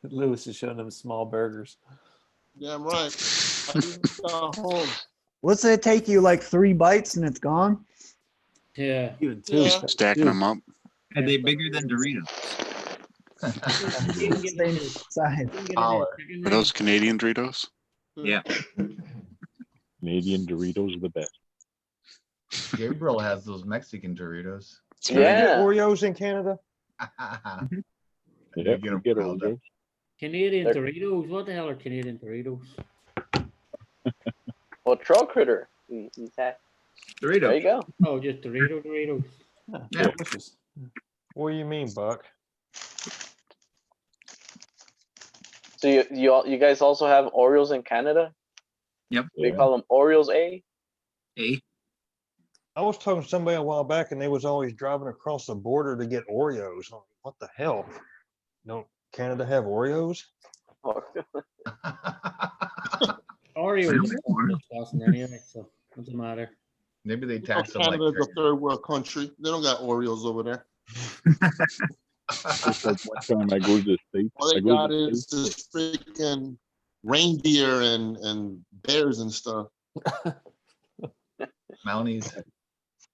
S7: Lewis is showing them small burgers.
S14: Yeah, I'm right. I just got home.
S1: What's it take you like 3 bites and it's gone?
S2: Yeah.
S7: Even
S14: two.
S6: Just stacking them up.
S9: Are they bigger than Doritos?
S1: Same size.
S6: Are those Canadian Doritos?
S9: Yeah.
S16: Canadian Doritos are the best.
S4: Gabriel has those Mexican Doritos.
S11: You get Oreos in Canada?
S16: Yeah,
S4: Get 'em
S16: get
S4: piled
S16: Oreos.
S4: up.
S2: Canadian Doritos? What the hell are Canadian Doritos?
S5: Well, Troll Critter. He's had.
S9: Dorito.
S5: There you go.
S2: Oh, just Doritos.
S7: Yeah, delicious.
S11: What do you mean, Buck?
S5: So you guys also have Oreos in Canada?
S9: Yep.
S5: They call them Oreos A.
S11: I was talking to somebody a while back, and they was always driving across the border to get Oreos. I'm like, what the hell? Don't Canada have Oreos?
S2: Oreos are disgusting anyway, so what's the matter?
S4: Maybe they tax them like
S14: Canada's a third world country. They don't got Oreos over there.
S16: Just like one time I go to the States.
S14: All they
S16: I go
S14: got
S16: to the
S14: is
S16: States.
S14: this freaking reindeer and bears and stuff.
S4: Mounties.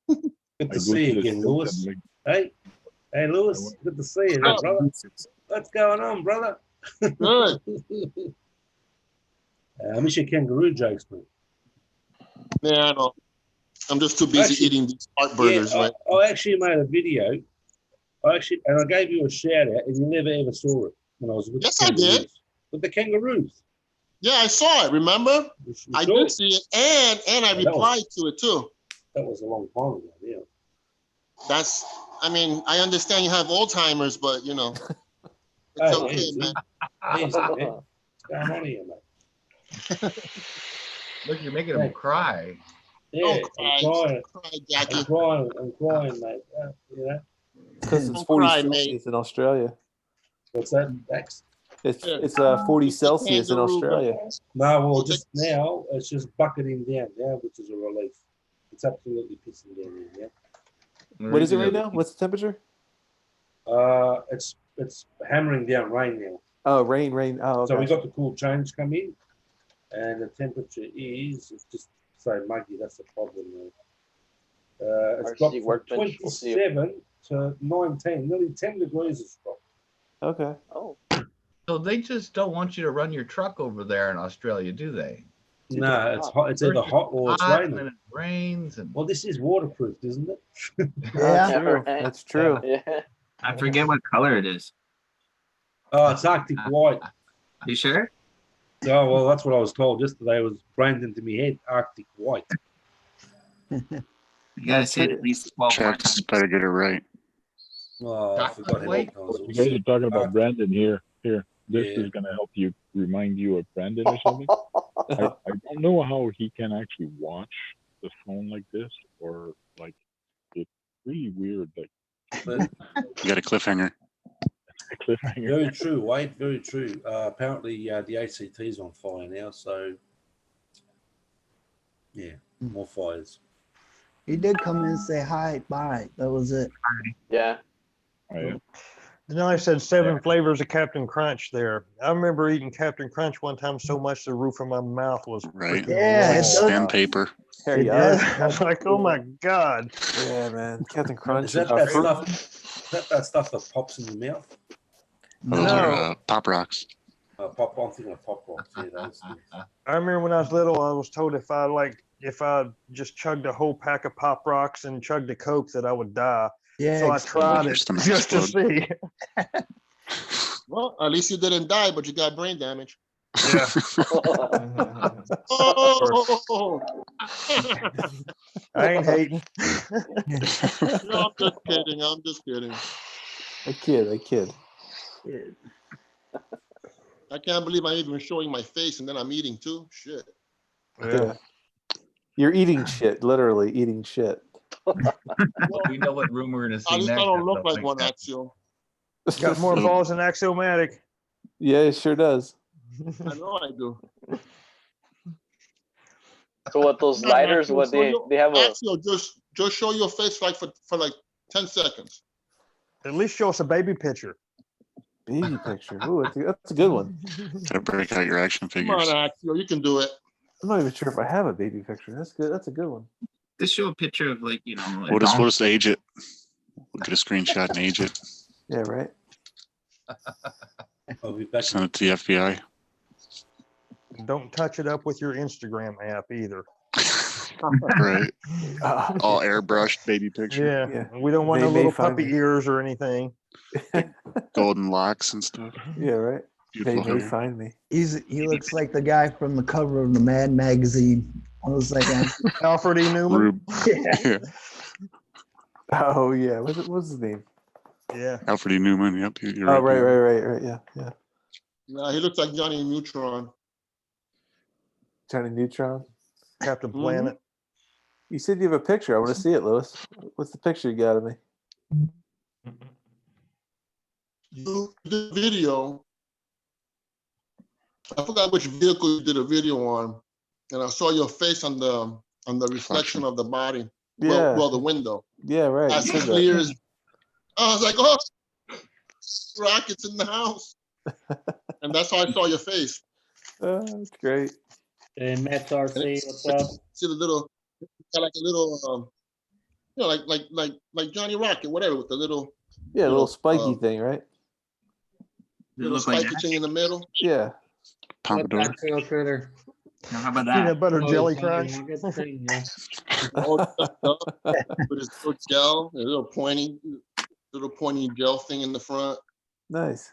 S13: Good
S16: I
S13: to
S16: go
S13: see you
S16: to the
S13: again,
S16: States,
S13: Lewis.
S16: I'm like,
S13: Hey, Lewis. Good to see you, brother. What's going on, brother?
S14: Good.
S13: I miss your kangaroo jokes, man.
S14: Yeah, I know. I'm just too busy eating these heart burgers,
S13: Yeah,
S14: right?
S13: I actually made a video. And I gave you a shout out, and you never ever saw it when I was with
S14: Yes,
S13: the
S14: I did.
S13: kangaroos. With the kangaroos.
S14: Yeah, I saw it. Remember? I
S13: saw
S14: did
S13: it?
S14: see it, and I
S13: Yeah, that was-
S14: replied to it too.
S13: That was a long time ago. Yeah.
S14: That's. I mean, I understand you have Alzheimer's, but you know, it's
S13: Hey,
S14: okay,
S13: easy.
S14: man.
S13: Easy, man. What's going on here, mate?
S4: Look, you're making them cry.
S13: Yeah,
S14: Don't cry.
S13: I'm crying.
S14: Cry, Jackie.
S13: I'm crying, mate. You know?
S7: Because it's
S14: Don't
S7: 40
S14: cry, mate.
S7: Celsius in Australia.
S13: What's that, Max?
S7: It's 40 Celsius in Australia.
S13: No, well, just now, it's just bucketing down now, which is a relief. It's absolutely pissing down there, yeah?
S7: What is it right now? What's the temperature?
S13: It's hammering down rain now.
S7: Oh, rain. Oh,
S13: So we
S7: gotcha.
S13: got the cool change come in, and the temperature is it's just so muggy. That's the problem. It's
S5: RC
S13: dropped from
S5: workbench, we'll see.
S13: 27 to 19, nearly 10 degrees it's dropped.
S7: Okay.
S5: Oh.
S4: So they just don't want you to run your truck over there in Australia, do they?
S13: No, it's hot. It's either hot or it's
S4: hot,
S13: raining.
S4: and then it rains. And
S13: well, this is waterproof, isn't it?
S7: That's
S5: Yeah,
S7: true.
S5: right.
S7: That's true.
S5: Yeah.
S9: I forget what color it is.
S13: Oh, it's Arctic white.
S9: You sure?
S13: Oh, well, that's what I was told yesterday. It was branded into my head, Arctic white.
S9: You gotta say it at least 12 more
S6: Chad's
S9: times.
S6: better get it right.
S13: Oh, I forgot how it was.
S16: You guys are talking about Brandon here. Here, this
S13: Yeah.
S16: is going to help you remind you of Brandon or something. I don't know how he can actually watch the phone like this, or like it's really weird. Like
S13: But
S6: You got a cliffhanger.
S16: a cliffhanger.
S13: very true, Wade. Very true. Apparently, the ACT is on fire now. So, yeah, more fires.
S1: He did come in and say hi, bye. That was it.
S5: Yeah.
S16: Oh, yeah.
S11: Then I said 7 flavors of Captain Crunch there. I remember eating Captain Crunch one time so much the roof of my mouth was
S6: Right.
S11: freaking
S1: Yeah, it
S11: raw.
S1: does.
S6: Sandpaper.
S7: Harry,
S11: It did. I was like, oh my God.
S7: Yeah, man. Captain Crunch.
S13: Is that that stuff? Is that stuff that pops in your mouth?
S6: Those
S11: No.
S6: are Pop Rocks.
S13: I'm thinking of pop rocks. Yeah, those things.
S11: I remember when I was little, I was told if I just chugged a whole pack of Pop Rocks and chugged a Coke that I would die.
S1: Yeah,
S11: So I tried
S6: Your
S11: it
S6: stomach
S11: just to
S6: explode.
S11: see.
S14: Well, at least you didn't die, but you got brain damage.
S11: Yeah.
S14: Oh,
S11: I ain't hating.
S14: no, I'm just kidding. I'm just kidding.
S7: I kid.
S14: I can't believe I'm even showing my face and then I'm eating too. Shit.
S7: Yeah. You're eating shit, literally eating shit.
S4: we know what room we're going to
S14: At
S4: see
S14: least
S4: next.
S14: I don't look
S4: so
S14: like one, Axel.
S11: Got more balls than Axiomatic.
S7: Yeah, it sure does.
S14: I know I do.
S5: So what those lighters? What they have a
S14: Axel, just show your face like for like 10 seconds.
S11: At least show us a baby picture.
S7: Baby picture. Ooh, that's a good one.
S6: Gotta break out your action
S14: Come
S6: figures.
S14: on, Axel, you can do it.
S7: I'm not even sure if I have a baby picture. That's good. That's a good one.
S9: Just show a picture of like
S6: We'll just age it. We'll get a screenshot and age it.
S7: Yeah, right.
S13: I'll be back.
S6: Send it to the FBI.
S11: Don't touch it up with your Instagram app either.
S6: Right. All airbrushed baby picture.
S11: Yeah. We don't want
S7: They
S11: no
S7: may
S11: little
S7: find
S11: puppy
S7: me.
S11: ears or anything.
S6: Golden locks and stuff.
S7: Yeah, right.
S6: Beautiful
S7: They may
S6: hair.
S7: find me.
S1: He looks like the guy from the cover of the Mad magazine. I was like,
S11: Alfred E. Newman.
S6: Rube. Yeah.
S7: Oh yeah. What's his name?
S11: Yeah.
S6: Alfred E. Newman. Yep. You're
S7: Oh
S6: right.
S7: right. Yeah.
S14: Nah, he looks like Johnny Neutron.
S7: Johnny Neutron.
S11: Captain Planet.
S7: You said you have a picture. I want to see it, Lewis. What's the picture you got of me?
S14: You did a video. I forgot which vehicle you did a video on, and I saw your face on the reflection of the body.
S7: Yeah.
S14: Well, the window.
S7: Yeah, right.
S14: As
S7: You said that.
S14: clear as. I was like, oh, rockets in the house, and that's how I saw your face.
S7: That's great.
S2: Hey, Mets RC, what's up?
S14: See the little, got like a little, like Johnny Rocket, whatever, with the little.
S7: Yeah, a little spiky thing, right?
S14: Little spiky thing in the middle.
S7: Yeah.
S6: Pompadour.
S2: What's that, tail critter?
S9: Now, how about that?
S11: Peanut butter jelly
S2: yeah,
S11: crunch.
S2: good thing, yeah.
S14: All stuffed up with his little gel, a little pointy gel thing in the front.
S7: Nice.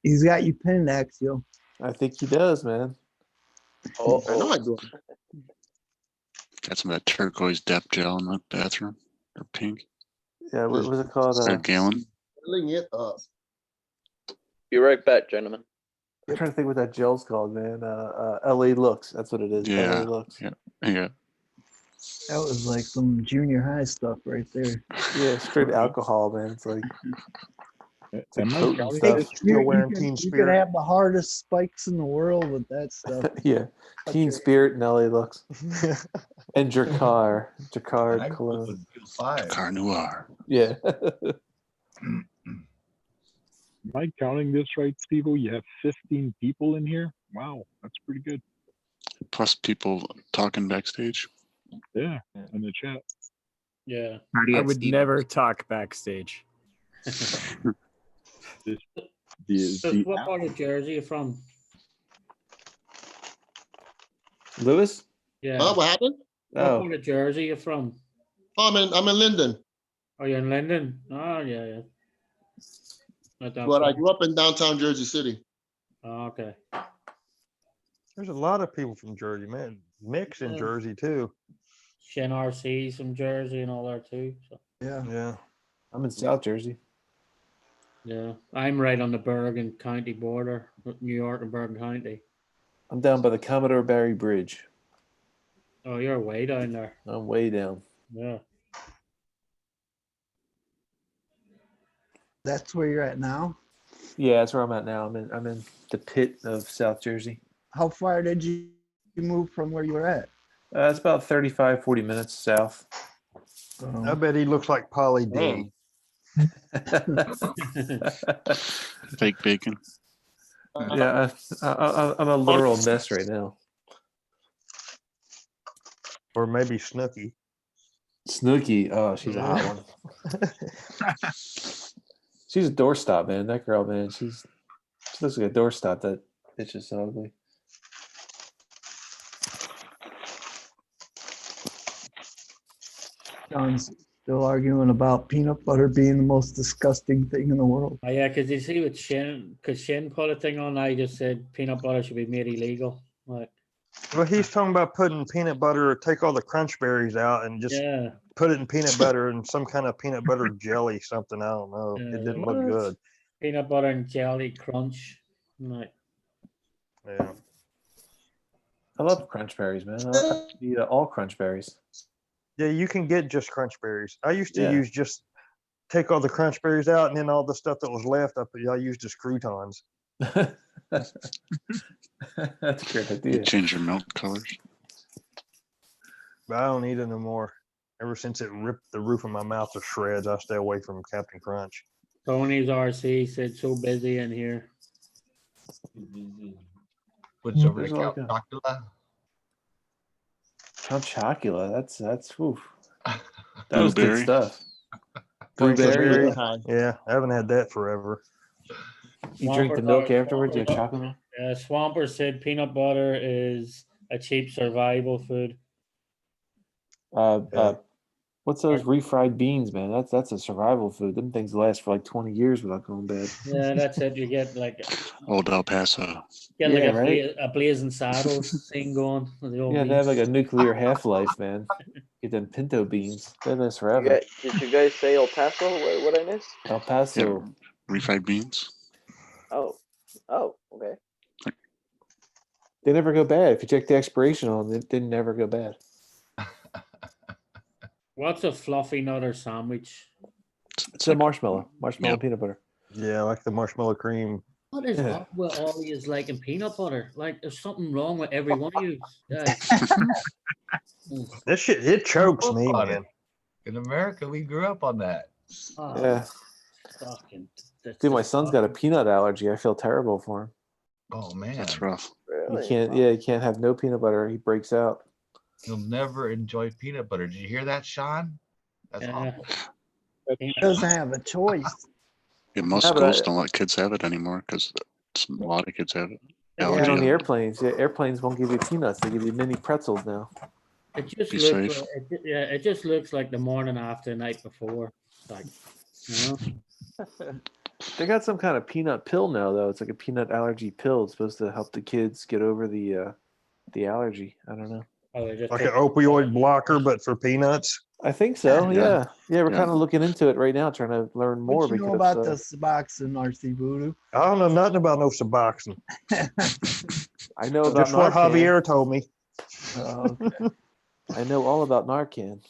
S1: he's got you pinned, Axel.
S7: I think he does, man.
S5: Oh,
S14: I know I do.
S6: Got some of that turquoise depth gel in the bathroom. Or pink.
S7: Yeah, what was it called?
S6: A gallon.
S14: Filling it up.
S5: Be right back, gentlemen.
S7: I'm trying to think what that gel's called, man. LA Looks. That's what it is.
S6: Yeah.
S7: LA Looks.
S6: Yeah.
S1: That was like some junior high stuff right there.
S7: Yeah, straight alcohol, man. It's like it's like
S16: Am I
S7: potent
S16: counting
S7: stuff.
S16: this?
S11: Still wearing Teen
S1: You could
S11: Spirit.
S1: have the hardest spikes in the world with that stuff.
S7: Yeah. Teen Spirit and LA Looks. And Jacquard
S4: I
S7: cologne.
S4: was 5.
S6: Car Noir.
S7: Yeah.
S16: Am I counting this right, Steve? You have 15 people in here? Wow, that's pretty good.
S6: Plus people talking backstage.
S16: Yeah, in the chat.
S2: Yeah.
S8: I would never talk backstage.
S2: So
S16: The
S2: what part of Jersey are you from?
S7: Lewis?
S2: Yeah.
S14: Huh? What happened?
S2: What part of Jersey are you from?
S14: Oh, I'm in Linden.
S2: Oh, you're in Linden? Oh, yeah. Not that
S14: But I
S2: far.
S14: grew up in downtown Jersey City.
S2: Oh, okay.
S11: There's a lot of people from Jersey, man. Mix in
S2: Yeah.
S11: Jersey too.
S2: Shin RC's from Jersey and all that too. So.
S11: Yeah.
S7: I'm in South Jersey.
S2: Yeah, I'm right on the Bergen County border, with New York and Bergen County.
S7: I'm down by the Commodore Barry Bridge.
S2: Oh, you're way down there.
S7: I'm way down.
S2: Yeah.
S1: That's where you're at now?
S7: Yeah, that's where I'm at now. I'm in the pit of South Jersey.
S1: How far did you move from where you were at?
S7: It's about 35, 40 minutes south.
S11: I bet he looks like Pauly D.
S6: Fake bacon.
S7: Yeah, I'm a literal mess right now.
S11: Or maybe Snooky.
S7: Snooky, oh, she's a hot one. She's a doorstop, man. That girl, man, she looks like a doorstop. That bitch is so ugly.
S1: John's still arguing about peanut butter being the most disgusting thing in the world.
S2: Oh, yeah, because you see with Shin, because Shin put a thing on, I just said peanut butter should be made illegal. Like,
S11: Well, he's talking about putting peanut butter, take all the crunch berries out and just
S2: yeah.
S11: put it in peanut butter and some kind of peanut butter jelly, something. I don't know. It didn't look
S2: What?
S11: good.
S2: Peanut butter and jelly crunch. Like,
S11: Yeah.
S7: I love crunch berries, man. I eat all crunch berries.
S11: Yeah, you can get just crunch berries. I used to
S7: Yeah.
S11: use just take all the crunch berries out and then all the stuff that was left, I used as croutons.
S7: That's a great
S6: You
S7: idea.
S6: change your milk colors.
S11: But I don't eat it no more. Ever since it ripped the roof of my mouth to shreds, I stay away from Captain Crunch.
S2: Tony's RC said so busy in here.
S4: What's over
S7: There's
S4: at
S7: like
S4: Count
S7: a-
S4: Chocula?
S7: Count Chocula. That's oof. That was good
S6: Blueberry.
S7: stuff.
S11: Blueberry.
S7: Blueberry.
S11: Yeah, I haven't had that forever.
S7: You drink the milk afterwards. You have chocolate milk.
S2: Swamper said peanut butter is a cheap survival food.
S7: What's those refried beans, man? That's a survival food. Them things last for like 20 years without going bad.
S2: Yeah, that's it. You get like
S6: Old El Paso.
S2: get like
S7: Yeah,
S2: a,
S7: right?
S2: a blazing saddles thing going. With the old
S7: Yeah, they have like a
S2: beans.
S7: nuclear half-life, man. Get them pinto beans. They last forever.
S5: Did you guys say El Paso? What I missed?
S7: El Paso.
S6: Refried beans.
S5: Oh, okay.
S7: They never go bad. If you check the expiration on them, they never go bad.
S2: What's a fluffy nutter sandwich?
S7: It's a marshmallow peanut butter.
S11: Yeah, I like the marshmallow cream.
S2: What is up with all you liking peanut butter? Like, there's something wrong with every one of you guys.
S11: This shit, it chokes me,
S4: on
S11: man.
S4: In America, we grew up on that.
S2: Oh,
S7: Yeah.
S2: fucking.
S7: Dude, my son's got a peanut allergy. I feel terrible for him.
S4: Oh man,
S6: That's rough.
S7: You can't. Yeah, you can't have no peanut butter. He breaks out.
S4: You'll never enjoy peanut butter. Did you hear that, Sean? That's awful.
S1: He doesn't have a choice.
S6: Yeah, most
S7: Yeah, but
S6: schools
S7: I-
S6: don't let kids have it anymore because a lot of kids have it.
S7: Yeah,
S6: Allergy
S7: on the
S6: on it.
S7: airplanes. Yeah, airplanes won't give you peanuts. They give you mini pretzels now.
S2: It just
S6: Be
S2: looks
S6: safe.
S2: like, it just looks like the morning after the night before. Like, you know?
S7: They got some kind of peanut pill now, though. It's like a peanut allergy pill. It's supposed to help the kids get over the allergy. I don't know.
S2: Oh, they just
S11: Like an opioid blocker, but for peanuts.
S7: I think so.
S11: Yeah.
S7: Yeah. We're
S11: Yeah.
S7: kind of looking into it right now, trying to learn more.
S1: What you know
S7: because,
S1: about the Suboxone, RC Voodoo?
S11: I don't know nothing about no Suboxone.
S7: I know about
S11: Just what
S7: Narcan.
S11: Javier told me.
S1: Oh, okay.
S7: I know all about Narcan.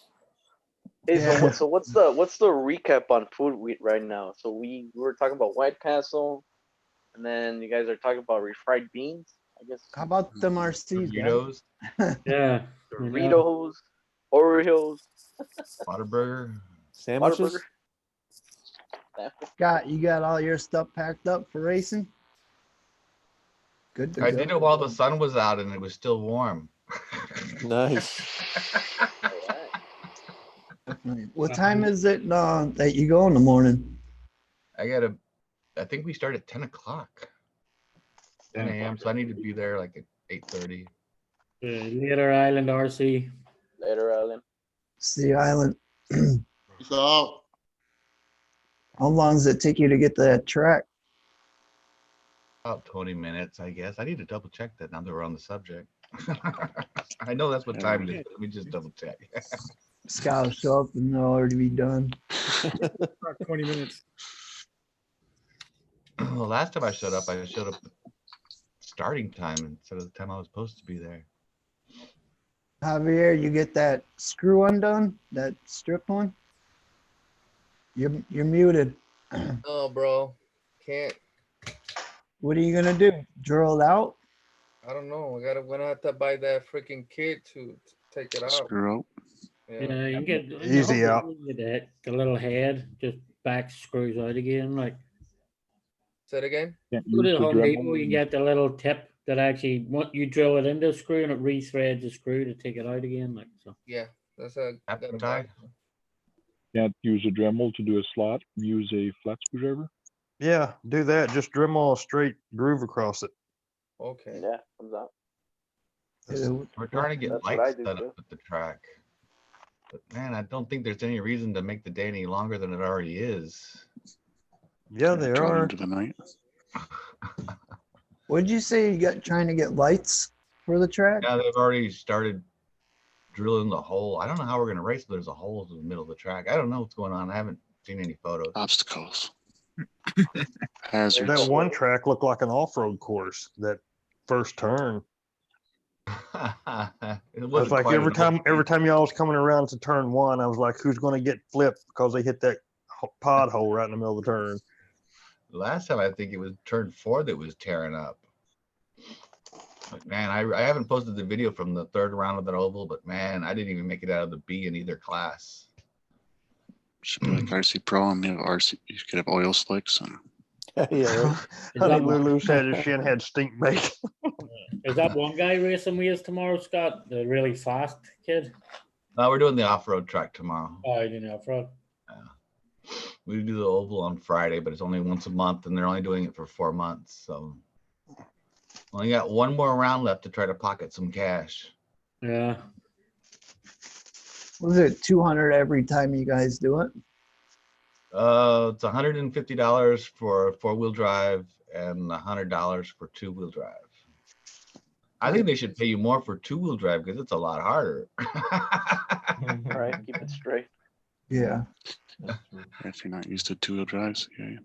S5: Hey, so what's the recap on food wheat right now? So we were talking about White Castle, and then you guys are talking about refried beans. I guess.
S1: How about them RCs?
S4: Doritos,
S2: Yeah.
S5: Doritos, Oreos,
S4: Whataburger.
S7: Sandwiches?
S5: Whataburger.
S1: Scott, you got all your stuff packed up for racing? Good to
S4: I
S1: go.
S4: did it while the sun was out and it was still warm.
S7: Nice.
S1: What time is it that you go in the morning?
S4: I think we start at 10 o'clock. 10 a.m. So I need to be there like at 8:30.
S2: Later Island RC.
S5: Later, Island.
S1: It's the island.
S14: So
S1: How long does it take you to get to that track?
S4: About 20 minutes, I guess. I need to double check that now that we're on the subject. I know that's what time it is, but let me just double check.
S1: Scott will show up and they'll already be done.
S17: About 20 minutes.
S4: Well, last time I showed up starting time instead of the time I was supposed to be there.
S1: Javier, you get that screw undone? That strip one? You're muted.
S3: Oh, bro, can't.
S1: What are you gonna do? Drill it out?
S3: I don't know. Gonna have to buy that freaking kit to take it out.
S6: Screw out.
S2: Yeah, you can get
S11: Easy
S2: hopefully
S11: out.
S2: you can get the little head just back screws out again. Like
S3: Say it again.
S16: Can't
S2: go to
S16: use
S2: the
S16: the
S2: Home Depot, you can
S16: Dremel.
S2: get the little tip that actually you drill it into the screw and it rethreads the screw to take it out again. Like so.
S3: Yeah, that's a.
S4: Captain Ty?
S16: Can't use a Dremel to do a slot. Use a flat screwdriver.
S11: Yeah, do that. Just Dremel a straight groove across it.
S3: Okay.
S5: Yeah, comes out.
S4: We're trying to get
S5: That's what I
S4: lights
S5: do,
S4: set
S5: too.
S4: up at the track. But man, I don't think there's any reason to make the day any longer than it already is.
S11: Yeah, they
S6: Drawn
S11: are.
S6: into the night.
S1: What did you say you got trying to get lights for the track?
S4: Yeah, they've already started drilling the hole. I don't know how we're gonna race, but there's a hole in the middle of the track. I don't know what's going on. I haven't seen any photos.
S6: Obstacles. Hazards.
S11: That one track looked like an off-road course. That first turn.
S4: It
S11: It was
S4: wasn't
S11: like
S4: quite
S11: every
S4: an
S11: time y'all was coming around to turn one, I was like, who's going to get flipped because they hit that pod hole right in the middle of the turn.
S4: Last time I think it was turn 4 that was tearing up. But man, I haven't posted the video from the third round of that oval, but man, I didn't even make it out of the B in either class.
S6: Should be like RC Pro and have RC. You could have oil slicks and.
S11: Yeah, right. Honey Lulu said his shin had stink bacon.
S2: Is that one guy racing with us tomorrow, Scott? The really fast kid?
S4: No, we're doing the off-road track tomorrow.
S2: Oh, you know, off-road.
S4: We do the oval on Friday, but it's only once a month, and they're only doing it for 4 months. So only got one more round left to try to pocket some cash.
S2: Yeah.
S1: Was it 200 every time you guys do it?
S4: It's $150 for 4-wheel drive and $100 for 2-wheel drive. I think they should pay you more for 2-wheel drive because it's a lot harder.
S1: Right.
S5: Keep it straight.
S1: Yeah.
S6: If you're not used to 2-wheel drives, yeah.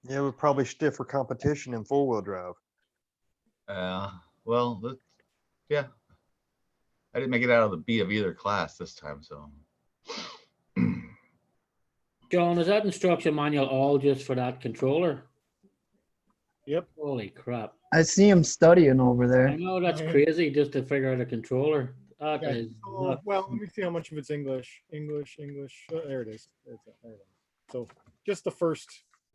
S11: Yeah, we're probably stiff for competition in 4-wheel drive.
S4: Well, yeah. I didn't make it out of the B of either class this time, so.
S2: John, is that instruction manual all just for that controller?
S17: Yep.
S2: Holy crap.
S1: I see him studying over
S2: I
S1: there.
S2: know that's crazy just to figure out a controller. That
S17: Yeah.
S2: is
S17: Oh,
S2: nuts.
S17: well, let me see how much of it's English. English. There it is. There it is. So just the first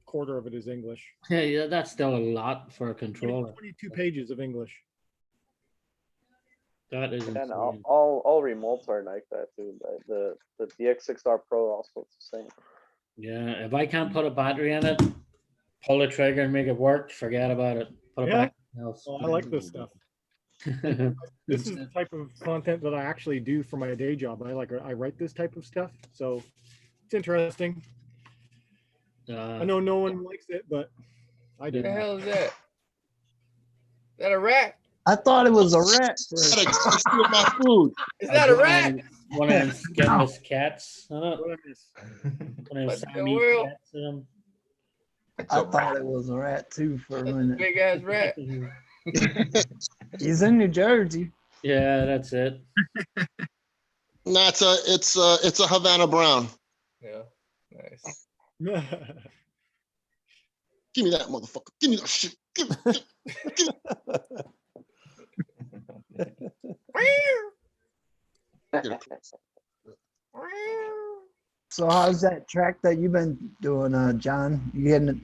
S17: quarter of it is English.
S2: Yeah, that's still a lot for a controller.
S17: 22 pages of English.
S2: That is
S5: And
S2: insane.
S5: all remotes are like that too. The DX6R Pro also it's the same.
S2: Yeah, if I can't put a battery in it, pull the trigger and make it work, forget about it. Put it
S17: Yeah.
S2: back. Else.
S17: Well, I like this stuff. This is the type of content that I actually do for my day job. I write this type of stuff, so it's interesting. I know no one likes it, but I do.
S3: What the hell is that? Is that a rat?
S1: I thought it was a rat.
S14: Steal my food.
S3: Is that a rat?
S2: One of them skinless cats. One of them
S3: What's the
S2: Siamese
S3: world?
S2: cats.
S1: I thought it was a rat too for a minute.
S3: Big ass rat.
S1: He's in New Jersey.
S2: Yeah, that's it.
S14: No, it's a Havana Brown.
S3: Yeah, nice.
S14: Give me that motherfucker. Give me that shit. Give
S1: So how's that track that you've been doing, John? You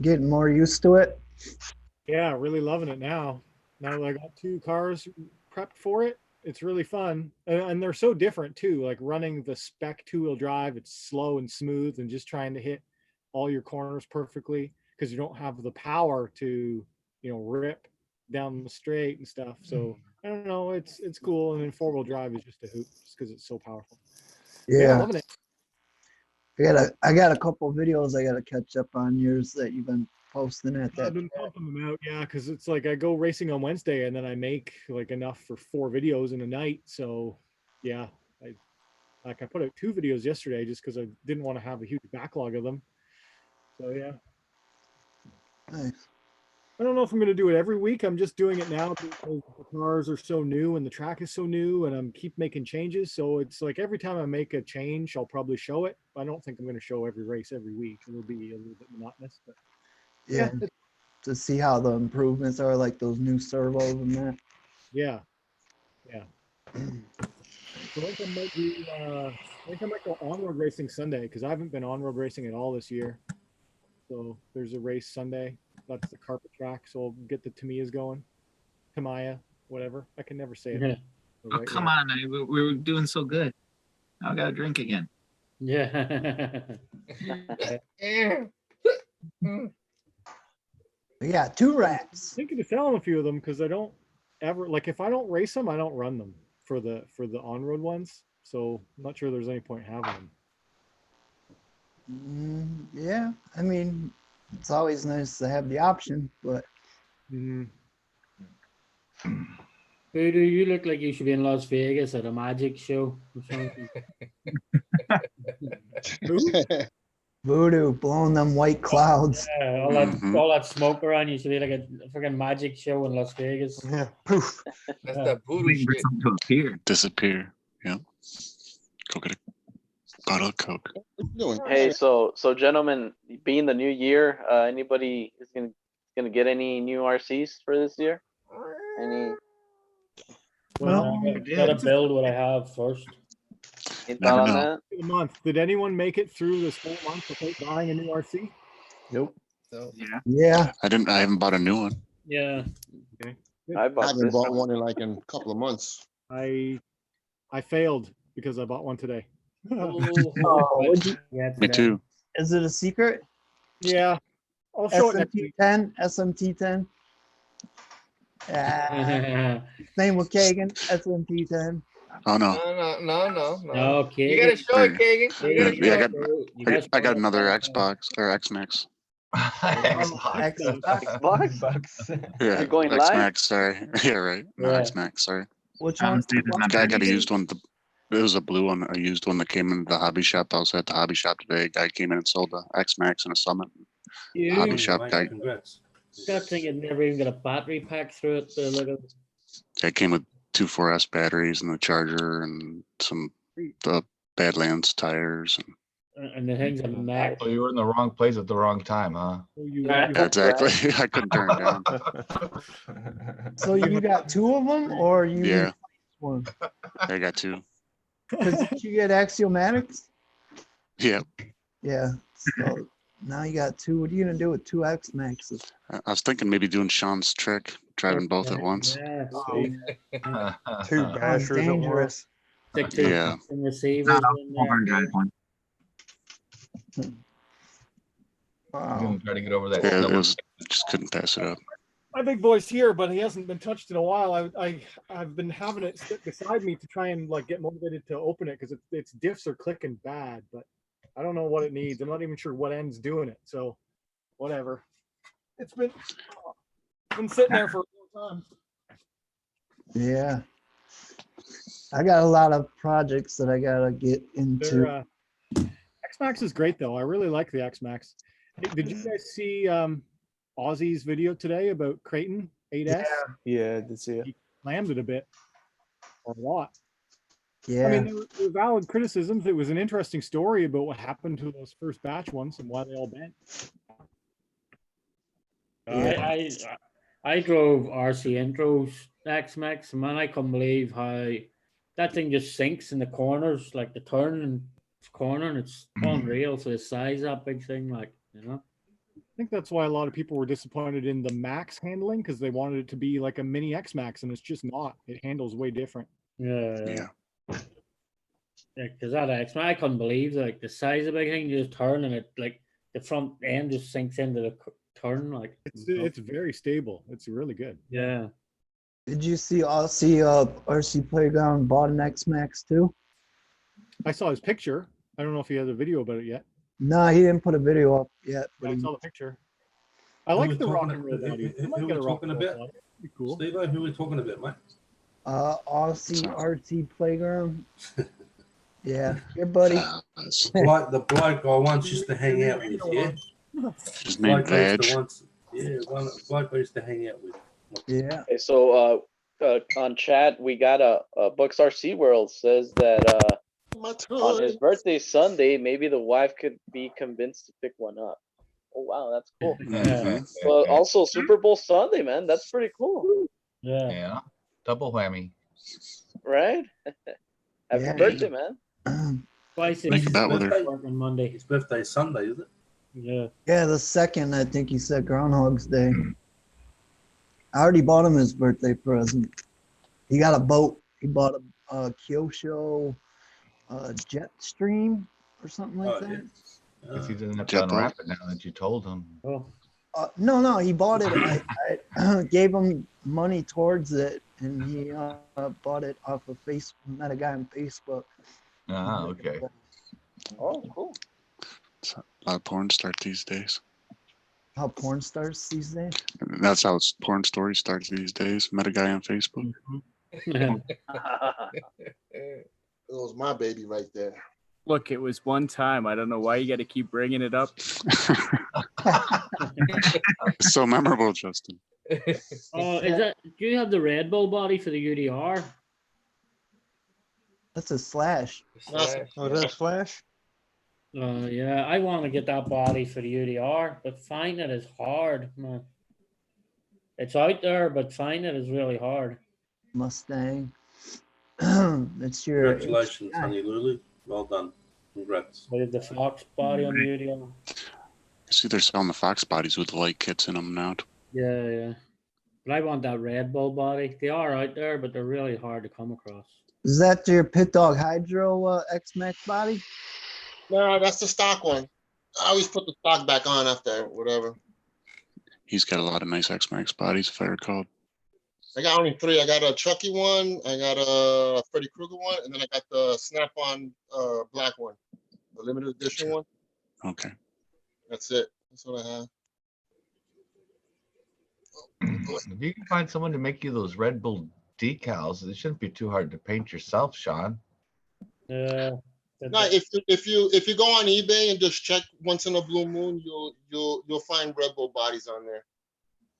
S1: getting more used to it?
S17: Yeah, really loving it now. Now that I got 2 cars prepped for it, it's really fun. And they're so different too. Like running the spec 2-wheel drive, it's slow and smooth and just trying to hit all your corners perfectly because you don't have the power to, rip down the straight and stuff. So I don't know, it's cool. And then 4-wheel drive is just a hoot just because it's so powerful. Yeah, loving it.
S1: I got a couple videos I gotta catch up on yours that you've been posting at that.
S17: I've been pumping them out, yeah, because it's like I go racing on Wednesday and then I make like enough for 4 videos in a night. So yeah, I put out 2 videos yesterday just because I didn't want to have a huge backlog of them. So yeah.
S1: Nice.
S17: I don't know if I'm going to do it every week. I'm just doing it now because the cars are so new and the track is so new and I'm keep making changes. So it's like every time I make a change, I'll probably show it. I don't think I'm going to show every race every week. It'll be a little bit monotonous, but
S1: Yeah. To see how the improvements are, like those new servos and that.
S17: yeah. So I think I might go on-road racing Sunday because I haven't been on-road racing at all this year. So there's a race Sunday. That's the carpet track. So I'll get the Tamiyas going. Tamaya, whatever. I can never say it.
S9: Yeah.
S17: the
S9: Oh,
S17: right
S9: come
S17: way.
S9: on. We were doing so good. Now I got to drink again.
S2: Yeah.
S1: We got 2 rats.
S17: I'm thinking of selling a few of them because I don't ever like if I don't race them, I don't run them for the on-road ones. So I'm not sure there's any point having them.
S1: Yeah, I mean, it's always nice to have the option, but
S2: Voodoo, you look like you should be in Las Vegas at a magic show or something.
S1: Voodoo blowing them white clouds.
S2: Yeah, all that smoke around you should be like a freaking magic show in Las Vegas.
S11: Yeah, poof.
S3: That's that voodoo shit.
S6: To appear. Disappear. Yeah. Go get a bottle of Coke.
S5: Hey, so gentlemen, being the new year, anybody is gonna get any new RCs for this year? Any?
S2: Well, I gotta build what I have first.
S5: Any thought on that?
S17: The month. Did anyone make it through this whole month without buying a new RC?
S7: Nope.
S3: So,
S1: Yeah.
S6: I haven't bought a new one.
S2: Yeah.
S17: Okay.
S5: I
S14: haven't bought one in like in a couple of months.
S17: I failed because I bought one today.
S6: Me too.
S1: Is it a secret?
S17: Yeah. I'll show it next week.
S1: SMT10. Same with Kagan, SMT10.
S6: Oh no.
S3: No.
S2: Okay.
S3: You gotta show it, Kagan. You gotta show it.
S6: I got another Xbox or X-Max.
S5: Xbox?
S6: Yeah,
S5: You're going live?
S6: X-Max, sorry. Yeah, right. No,
S5: Yeah.
S6: X-Max, sorry.
S1: Which one?
S6: I got a used one. It was a blue one, a used one that came into the hobby shop. I was at the hobby shop today. A guy came in and sold the X-Max and a Summit.
S2: Yeah.
S6: Hobby shop guy.
S13: Congrats.
S2: That thing had never even got a battery pack through it. So look at
S6: It came with 2 4S batteries and the charger and some the Badlands tires.
S2: and the thing's a Mac.
S4: So you were in the wrong place at the wrong time, huh?
S6: Yeah, exactly. I couldn't turn it down.
S1: So you got 2 of them, or you
S6: Yeah.
S1: replaced one?
S6: I got 2.
S1: Did you get Axiomatics?
S6: Yeah.
S1: Yeah. So now you got 2. What are you gonna do with 2 X Maxes?
S6: I was thinking maybe doing Sean's trick, driving both at once.
S2: Yeah.
S11: Two bashers at once.
S2: Stick to
S6: Yeah.
S2: some receivers in there.
S4: I'm gonna try to get over that.
S6: Yeah, it was just couldn't pass it up.
S17: My big boy's here, but he hasn't been touched in a while. I've been having it sit beside me to try and like get motivated to open it because its diffs are clicking bad, but I don't know what it needs. I'm not even sure what end's doing it. So whatever. It's been sitting there for a long time.
S1: Yeah. I got a lot of projects that I gotta get into.
S17: X-Max is great though. I really like the X-Max. Hey, did you guys see Ozzy's video today about Creighton 8S?
S7: Yeah, I did see it.
S17: He slammed it a bit, or a lot.
S1: Yeah.
S17: I mean, there were valid criticisms. It was an interesting story about what happened to those first batch ones and why they all bent.
S2: I drove RC Intros X-Max, and man, I couldn't believe how that thing just sinks in the corners, like the turn, and corner, and it's unreal. So the size of that big thing, like, you know.
S17: I think that's why a lot of people were disappointed in the Max handling, because they wanted it to be like a mini X Max, and it's just not. It handles way different.
S2: Yeah. Yeah, because that X Man, I couldn't believe like the size of the big thing. You just turn and it like the front end just sinks into the turn. Like
S17: It's very stable. It's really good.
S2: Yeah.
S1: Did you see RC Playground bought an X Max too?
S17: I saw his picture. I don't know if he has a video about it yet.
S1: No, he didn't put a video up yet.
S17: But I
S1: he-
S17: saw the picture. I
S13: Who
S17: like
S13: we
S17: the rock
S13: talking-
S17: and roll body. I might
S13: Who
S17: get
S13: we
S17: a rock
S13: talking
S17: and roll
S13: about?
S17: body. Be cool.
S13: Steve-O, who are we talking about, mate?
S1: RC Playground. Yeah, here, buddy.
S13: Like the bloke I once used to hang out with, yeah?
S6: His name
S13: Bloke I used to
S6: Vag.
S13: once- Yeah, one bloke I used to hang out with.
S1: Yeah.
S5: Okay, so on chat we got a Bucks RC World says that on his birthday Sunday, maybe the wife could be convinced to pick one up. Oh wow, that's cool. Well, also Super Bowl Sunday, man, that's pretty cool.
S4: Yeah. Double whammy.
S5: Right? Happy
S1: Yeah.
S5: birthday, man.
S2: Twice
S6: Make a bet with her.
S2: work on Monday.
S13: His birthday is Sunday, is it?
S2: Yeah.
S1: Yeah, the second, I think he said Groundhog's Day. I already bought him his birthday present. He got a boat. He bought a Kyosho Jetstream or something like that.
S4: Guess he doesn't have to
S6: Jet
S4: unwrap it now that you told him.
S2: Oh.
S1: No, he bought it. I gave him money towards it, and he bought it off of Facebook. Met a guy on Facebook.
S4: Ah, okay.
S5: Oh, cool.
S6: It's a lot of porn start these days.
S1: How porn starts these days?
S6: That's how porn story starts these days. Met a guy on Facebook.
S14: It was my baby right there.
S12: Look, it was one time. I don't know why you got to keep bringing it up.
S6: It's so memorable, Justin.
S2: Oh, is that? Do you have the Red Bull body for the UDR?
S1: That's a Slash.
S11: Oh, that's Slash?
S2: Yeah, I want to get that body for the UDR, but finding it is hard, man. It's out there, but finding it is really hard.
S1: Mustang. It's your.
S13: Congratulations, honey Lulu. Well done. Congrats.
S2: We have the Fox body on the UDR.
S6: I see they're selling the Fox bodies with the light kits in them now.
S2: Yeah. But I want that Red Bull body. They are out there, but they're really hard to come across.
S1: Is that your Pit Dog Hydro X-Max body?
S14: No, that's the stock one. I always put the stock back on after whatever.
S6: He's got a lot of nice X-Max bodies, if I recall.
S14: I got only three. I got a Chucky one, I got a Freddy Krueger one, and then I got the Snap-on black one, the limited edition one.
S6: Okay.
S14: That's it. That's what I have.
S4: If you can find someone to make you those Red Bull decals, it shouldn't be too hard to paint yourself, Sean.
S2: Yeah.
S14: No, if you go on eBay and just check once in a blue moon, you'll find Red Bull bodies on there.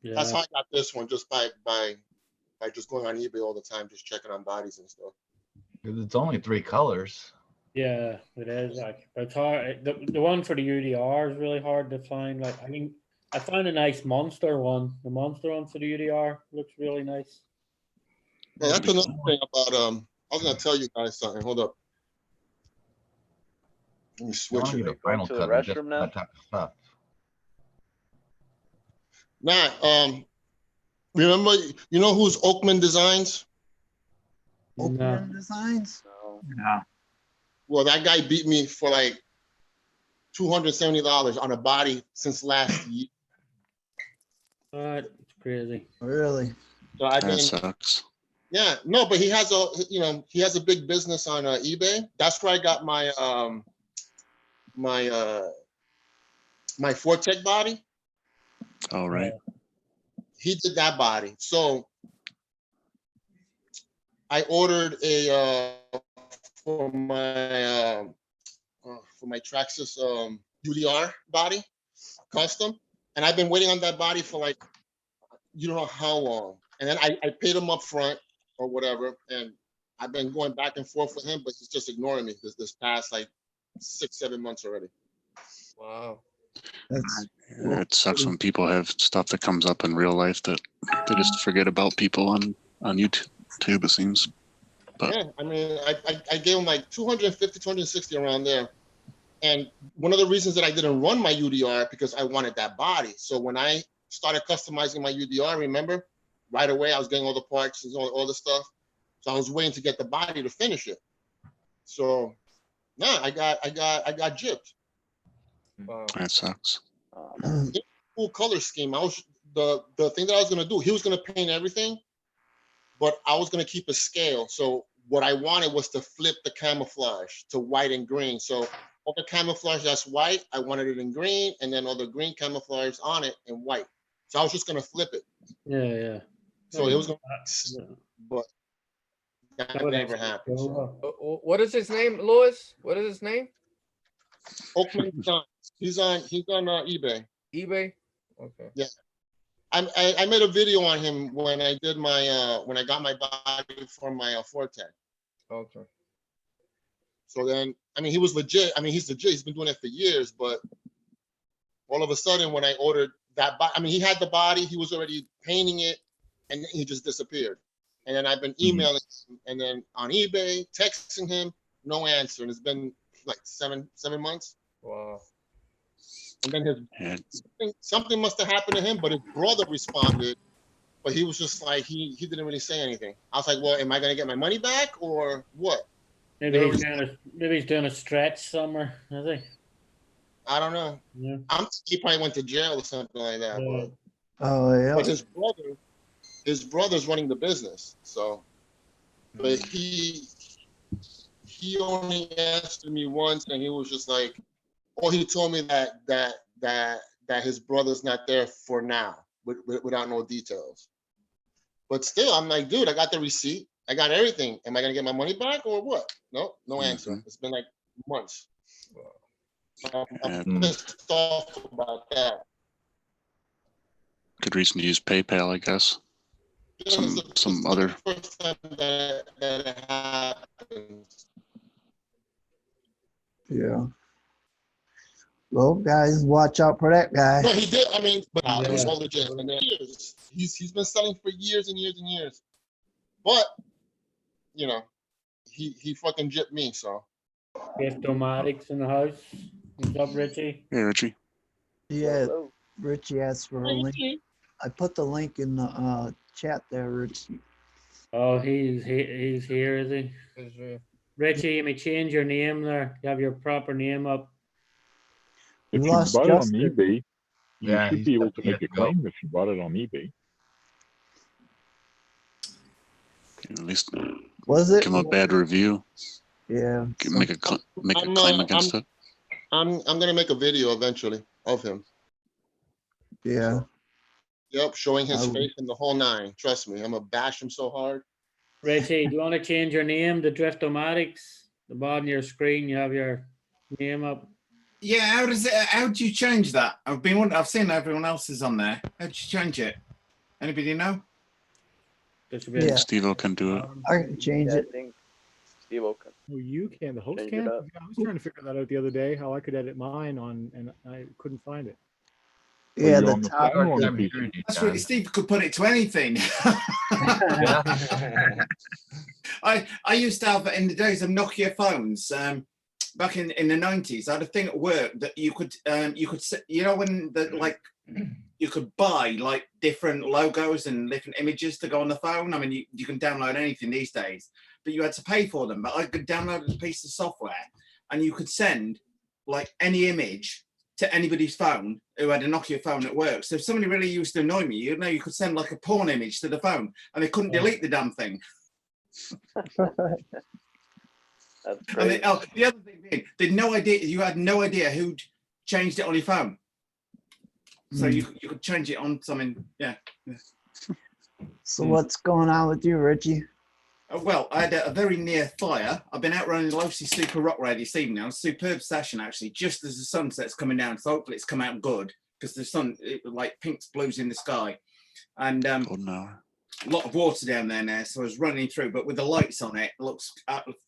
S2: Yeah.
S14: That's how I got this one, just by just going on eBay all the time, just checking on bodies and stuff.
S4: It's only 3 colors.
S2: Yeah, it is. Like, but it's hard. The one for the UDR is really hard to find. Like, I mean, I found a nice monster one. The monster one for the UDR looks really nice.
S14: Yeah, that's another thing about I was gonna tell you guys something. Hold up. Let me switch it.
S4: A final
S5: to the
S4: cut of just
S5: restroom now?
S4: that type of stuff.
S14: Matt, remember, you know who's Oakman Designs?
S1: Oakman Designs?
S8: No.
S14: Well, that guy beat me for like $270 on a body since last year.
S2: It's crazy.
S1: Really?
S14: So I've
S6: That
S14: been,
S6: sucks.
S14: yeah, no, but he has a big business on eBay. That's where I got my my Fortec body.
S6: All right.
S14: He did that body. So I ordered a for my Traxxas UDR body, custom, and I've been waiting on that body for like you don't know how long. And then I paid him up front or whatever, and I've been going back and forth with him, but he's just ignoring me this past like 6-7 months already.
S3: Wow.
S6: It sucks when people have stuff that comes up in real life that they just forget about people on YouTube, it seems.
S14: Yeah, I mean, I gave him like 250, 260 around there. And one of the reasons that I didn't run my UDR because I wanted that body. So when I started customizing my UDR, remember, right away I was getting all the parts and all the stuff. So I was waiting to get the body to finish it. So yeah, I got gypped.
S3: Wow.
S6: That sucks.
S14: Cool color scheme. I was the thing that I was gonna do. He was gonna paint everything, but I was gonna keep a scale. So what I wanted was to flip the camouflage to white and green. So all the camouflage that's white, I wanted it in green, and then all the green camouflage on it in white. So I was just gonna flip it.
S2: Yeah.
S14: So it was gonna, but
S2: That
S14: that
S2: would
S14: never
S2: actually
S14: happened.
S2: go
S14: So.
S3: What is his name, Louis? What is his name?
S14: Oakman Designs. He's on eBay.
S3: eBay. Okay.
S14: Yeah. I made a video on him when I did my when I got my body for my Forte.
S3: Okay.
S14: So then, I mean, he was legit. I mean, he's legit. He's been doing it for years, but all of a sudden, when I ordered that body, I mean, he had the body. He was already painting it, and then he just disappeared. And then I've been emailing him, and then on eBay, texting him, no answer. And it's been like seven months.
S3: Wow.
S14: And then something must have happened to him, but his brother responded, but he was just like, he didn't really say anything. I was like, well, am I going to get my money back or what?
S2: Maybe he's doing a stretch somewhere, is he?
S14: I don't know.
S2: Yeah.
S14: He probably went to jail or something like that.
S2: Yeah.
S14: But his brother's running the business. So, but he only answered me once, and he was just like, or he told me that his brother's not there for now, without no details. But still, I'm like, dude, I got the receipt. I got everything. Am I gonna get my money back or what? No answer. It's been like months. I'm pissed off about that.
S6: Good reason to use PayPal, I guess. Some other.
S14: First time that it happens.
S1: Yeah. Well, guys, watch out for that guy.
S14: No, he did. I mean, but it was all legit. And then years. He's been selling for years and years and years. But you know, he fucking gypped me. So.
S2: Domatics in the house. What's up, Richie?
S6: Hey, Richie.
S1: Yeah, Richie asked for a link. I put the link in the chat there, Richie.
S2: Oh, he's here, is he? Richie, you may change your name there. You have your proper name up.
S16: If you bought it on eBay, you should be able to make a claim if you bought it on eBay.
S6: At least
S1: was it?
S6: Give him a bad review.
S1: Yeah.
S6: Make a claim against it.
S14: I'm gonna make a video eventually of him.
S1: Yeah.
S14: Yep, showing his face in the whole nine. Trust me, I'm gonna bash him so hard.
S2: Richie, do you want to change your name to Driftomatics? The bottom of your screen, you have your name up.
S9: Yeah, how do you change that? I've seen everyone else's on there. How do you change it? Anybody know?
S1: Yeah.
S6: Steve-O can do it.
S1: I can change it.
S5: I think Steve-O can.
S17: Oh, you can. The host
S5: Change
S17: can.
S5: it
S17: Yeah,
S5: up.
S17: I was trying to figure that out the other day. How I could edit mine on, and I couldn't find it.
S1: Yeah, the top.
S9: That's what Steve could put it to anything. I used to have in the days of Nokia phones. Back in the 90s, I had a thing at work that you could you know when you could buy like different logos and different images to go on the phone. I mean, you can download anything these days, but you had to pay for them. But I could download a piece of software, and you could send like any image to anybody's phone who had a Nokia phone at work. So if somebody really used to annoy me, you know, you could send like a porn image to the phone, and they couldn't delete the damn thing.
S5: That's
S9: And
S5: crazy.
S9: the other thing being, you had no idea who'd changed it on your phone. So you could change it on something, yeah.
S1: So what's going on with you, Richie?
S9: Well, I had a very near fire. I've been out running the Losi Super Rock Ride this evening. A superb session, actually, just as the sunset's coming down. So hopefully it's come out good, because the sun, like pinks, blues in the sky. And a lot of water down there now, so I was running through, but with the lights on it, looks,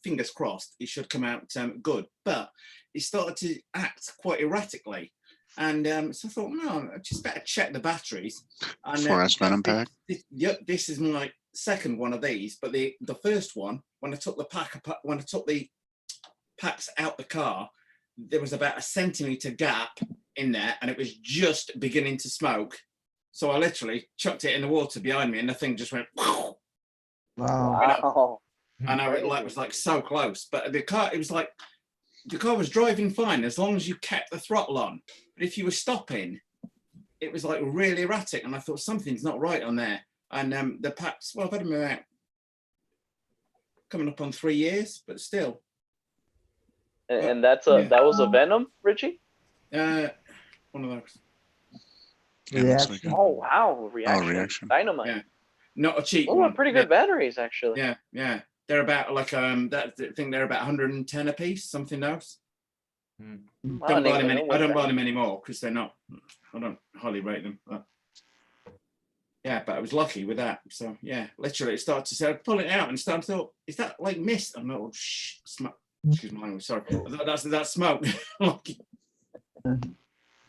S9: fingers crossed, it should come out good. But it started to act quite erratically. And so I thought, no, I just better check the batteries. And
S6: 4S Venom pack?
S9: Yep, this is my second one of these, but the first one when I took the packs out the car, there was about a centimeter gap in there, and it was just beginning to smoke. So I literally chucked it in the water behind me, and the thing just went.
S1: Wow.
S5: Wow.
S9: I know it was like so close, but the car was driving fine as long as you kept the throttle on. But if you were stopping, it was like really erratic, and I thought something's not right on there. And the packs, well, I've had them about coming up on 3 years, but still.
S5: And that was a Venom, Richie?
S9: One of those.
S1: Reaction.
S5: Oh wow, reaction. Dynamite.
S9: Yeah. Not a cheap
S5: Those
S9: one.
S5: are pretty good batteries, actually.
S9: Yeah. They're about like that thing. They're about 110 a piece, something else. I don't buy them anymore because they're not. I don't highly rate them. But yeah, but I was lucky with that. So yeah, literally, it started to say, pull it out and started to thought, is that like mist? I'm not smoke. Excuse my language. Sorry, I thought that's smoke.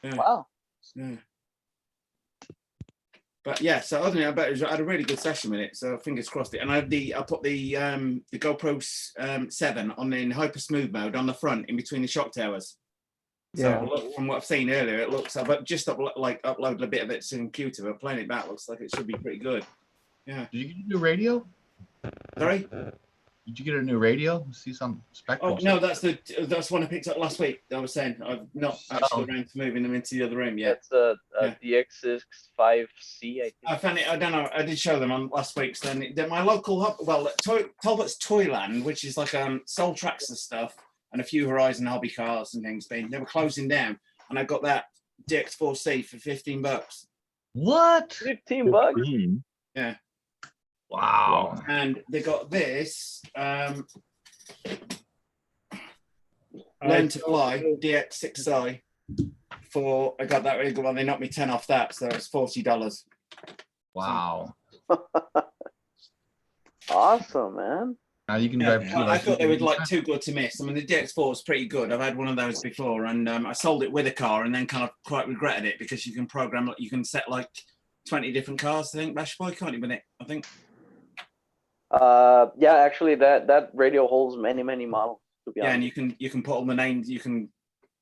S9: Yeah.
S5: Wow.
S9: Yeah. But yeah, so other than that, I had a really good session with it. So fingers crossed it. And I put the GoPro 7 on in hyper smooth mode on the front in between the shock towers. So from what I've seen earlier, it looks. I've just uploaded a bit of it to the computer, but playing it back looks like it should be pretty good. Yeah.
S4: Did you get a new radio?
S9: Sorry.
S4: Did you get a new radio? See some Spectrum?
S9: Oh no, that's one I picked up last week. I was saying I've not actually around to moving them into the other room yet.
S5: That's a DX65C, I think.
S9: I found it. I don't know. I did show them on last week's. Then my local hub, Talbot's Toyland, which is like Soul Traxxer stuff and a few Horizon hobby cars and things. They were closing down, and I got that DX4C for $15.
S4: What?
S5: $15?
S9: Yeah.
S4: Wow.
S9: And they got this Learn to Fly DX6i for, I got that really good one. They knocked me 10 off that, so it's $40.
S4: Wow.
S5: Awesome, man.
S4: Now you can drive.
S9: Well, I thought they were like too good to miss. I mean, the DX4 is pretty good. I've had one of those before, and I sold it with a car, and then kind of quite regretted it because you can program, you can set like 20 different cars. I think Bash Boy can't you with it? I think.
S5: Yeah, actually, that radio holds many models. To be honest.
S9: And you can put all the names. You can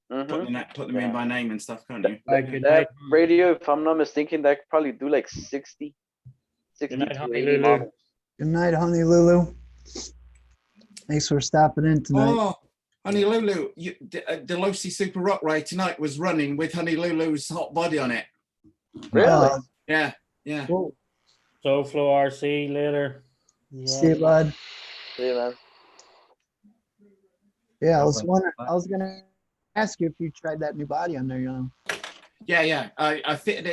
S9: put them in by name and stuff, can't you?
S5: That radio, if I'm not mistaken, that could probably do like 60 to 80 models.
S1: Good night, Honey Lulu. Thanks for stopping in tonight.
S9: Oh, Honey Lulu, the Losi Super Rock Ray tonight was running with Honey Lulu's hot body on it.
S5: Really?
S9: Yeah.
S2: Cool. SoFlo RC later.
S1: See you, bud.
S5: See you, man.
S1: Yeah, I was gonna ask you if you tried that new body on there, you know.
S9: Yeah. I fitted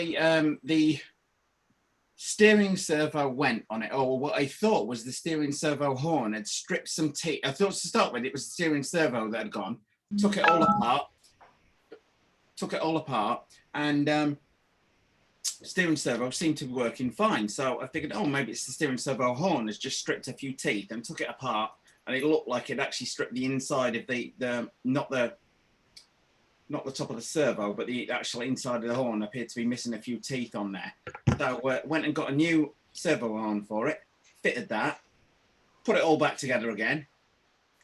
S9: the steering servo went on it, or what I thought was the steering servo horn had stripped some teeth. I thought to start with it was the steering servo that had gone. Took it all apart, and steering servo seemed to be working fine. So I figured, oh, maybe it's the steering servo horn has just stripped a few teeth, and took it apart, and it looked like it actually stripped the inside of the not the top of the servo, but the actual inside of the horn appeared to be missing a few teeth on there. So went and got a new servo horn for it, fitted that, put it all back together again.